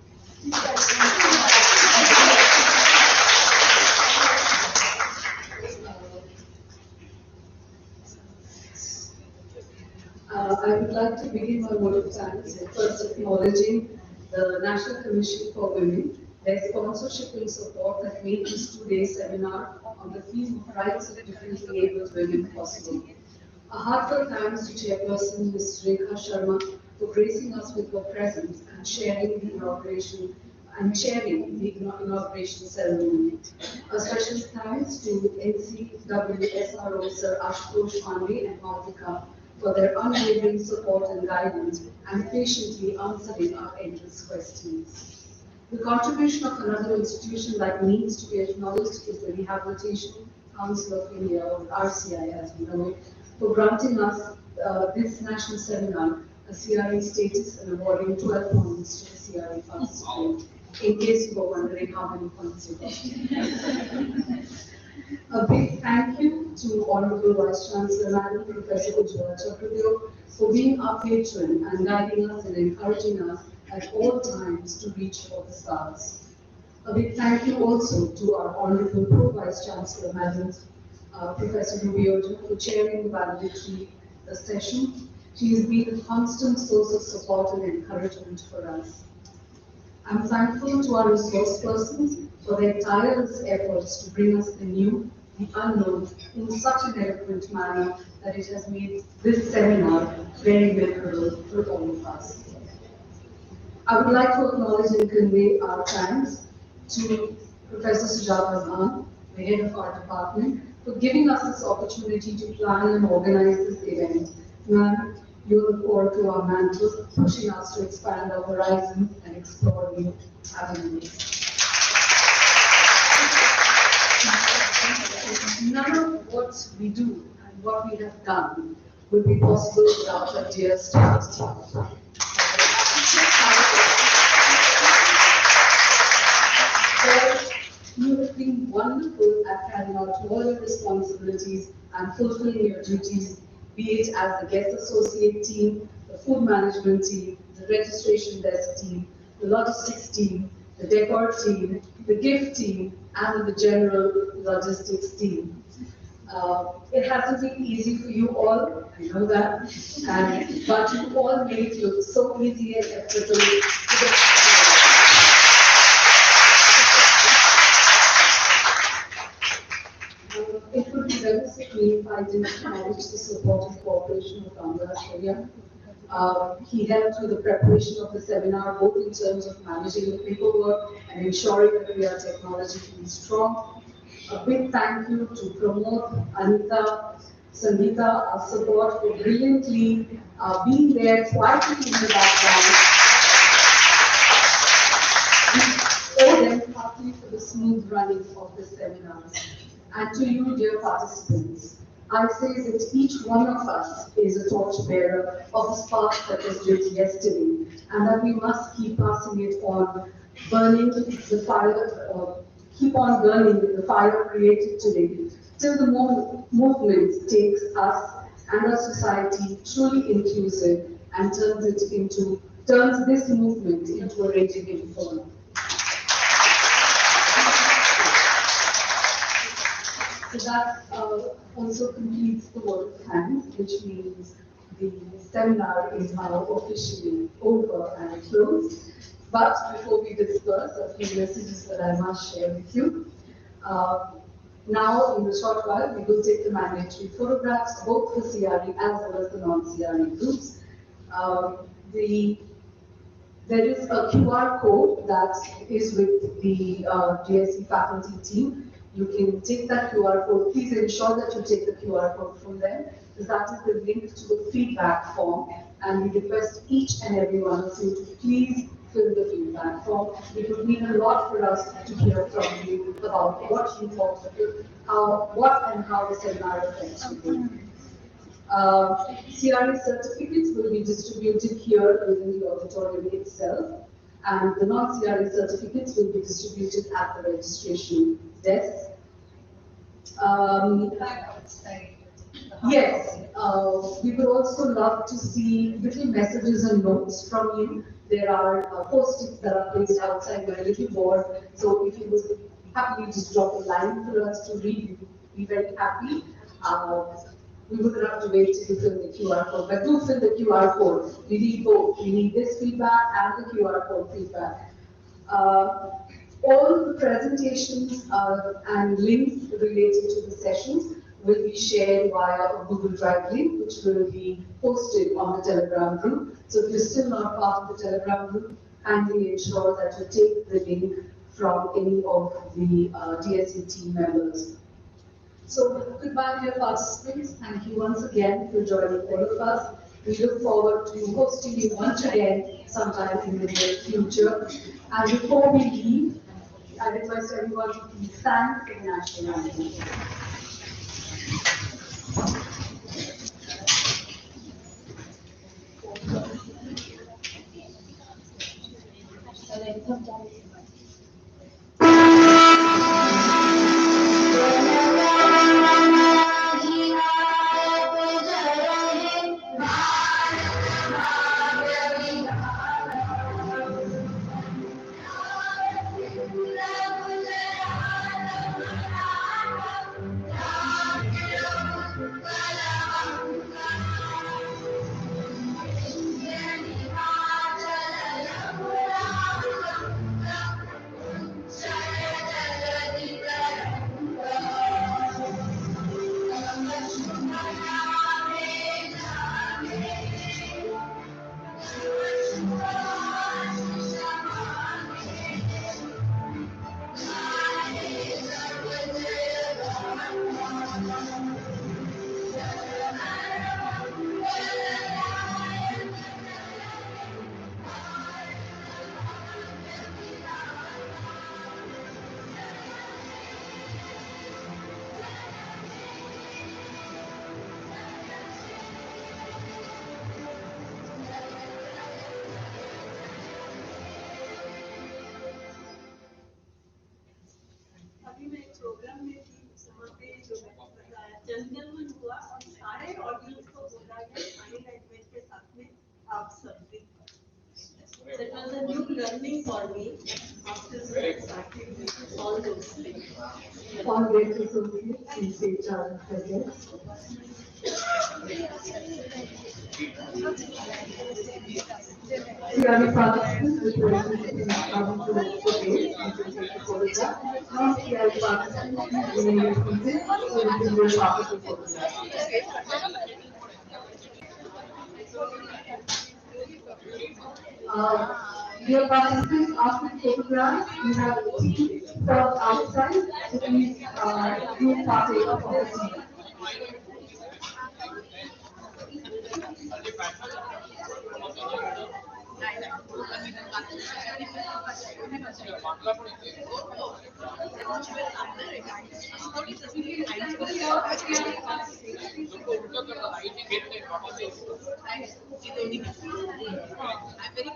I would like to begin my vote of thanks by first acknowledging the National Commission for Women, their sponsorship and support that made this 2-day seminar on the theme of rights of differently abled women possible. A heartfelt thanks to Chairperson Ms. Rekha Sharma for gracing us with her presence and chairing the inauguration ceremony. A special thanks to NCWSRO Sir Ashutosh Pandey and Malvika for their unwavering support and guidance and patiently answering our endless questions. The contribution of another institution that needs to be acknowledged is the Rehabilitation Council of India, or RCI as we know it, for granting us this national seminar a CRE status and awarding 12 points to the CRE participant, in case you were wondering how many points you got. A big thank you to Honorable Vice Chancellor Madam Professor Ujjwala Chakradev for being our patron and guiding us and encouraging us at all times to reach for the stars. A big thank you also to our Honorable Pro-Vice Chancellor Madam Professor Ruby Ojo for chairing the valedictory session. She has been a constant source of support and encouragement for us. I'm thankful to our resource persons for their tireless efforts to bring us the new, the unknown, in such an eloquent manner that it has made this seminar very memorable for all of us. I would like to acknowledge and convey our thanks to Professor Sujata Khan, the head of our department, for giving us this opportunity to plan and organize this event. Ma'am, you look forward to our mantle, pushing us to expand our horizons and explore new avenues. None of what we do and what we have done would be possible without our dear staff. You have been wonderful at carrying out all your responsibilities and fulfilling your duties, be it as the guest associate team, the food management team, the registration desk team, the logistics team, the decor team, the gift team, and the general logistics team. It hasn't been easy for you all, I know that, but you all made it look so easy and effortless. It would be remiss of me if I didn't acknowledge the support and cooperation of Ramdas Sharia. He helped with the preparation of the seminar, both in terms of managing the paperwork and ensuring that we are technologically strong. A big thank you to Pramod, Anita, Sangeeta, our support for brilliantly being there quietly in the background. We owe them partly for the smooth running of the seminars. And to you, dear participants, I say that each one of us is a torchbearer of the spark that was lit yesterday, and that we must keep passing it on, burning the fire, keep on burning the fire created today, till the movement takes us and our society truly inclusive and turns this movement into a raging inferno. So that also completes the vote of thanks, which means the seminar is now officially over and closed. But before we disperse, a few messages that I must share with you. Now, in a short while, we will take the mandatory photographs, both for CRE as well as the non-CRE groups. There is a QR code that is with the GSE faculty team. You can take that QR code. Please ensure that you take the QR code from them, because that is the link to the feedback form. And we request each and every one of you to please fill the feedback form. It would mean a lot for us to hear from you about what you thought of it, what and how the seminar affects you. CRA certificates will be distributed here within the auditorium itself, and the non-CRA certificates will be distributed at the registration desk. Yes, we would also love to see little messages and notes from you. There are post-its that are placed outside the little board, so if you would happily just drop a line for us to read, we'd be very happy. We would love to wait till you fill the QR code, but do fill the QR code. We need both. We need this feedback and the QR code feedback. All the presentations and links related to the sessions will be shared via a Google Drive link, which will be posted on the Telegram group. So if you're still not part of the Telegram group, kindly ensure that you take the link from any of the DSE team members. So goodbye, dear participants. Thank you once again for joining all of us. We look forward to hosting you once again sometime in the near future. And before we leave, I request everyone to please thank the national anthem. अभी मैं एक programme में थी, वहाँ पे जो मैंने बताया जनगणमन हुआ और सारे ऑडियंस को बोला गया साइन लैंग्वेज के साथ में आप सब भी. So it was a new learning for me after starting with all those things. On behalf of the CHR project. CRA participants will be coming to the stage and will take the photograph. Non-CRA participants will be seated so we can do part of the photograph. Dear participants, after the photograph, we have a tea served outside, so please do partake of the tea. I'm very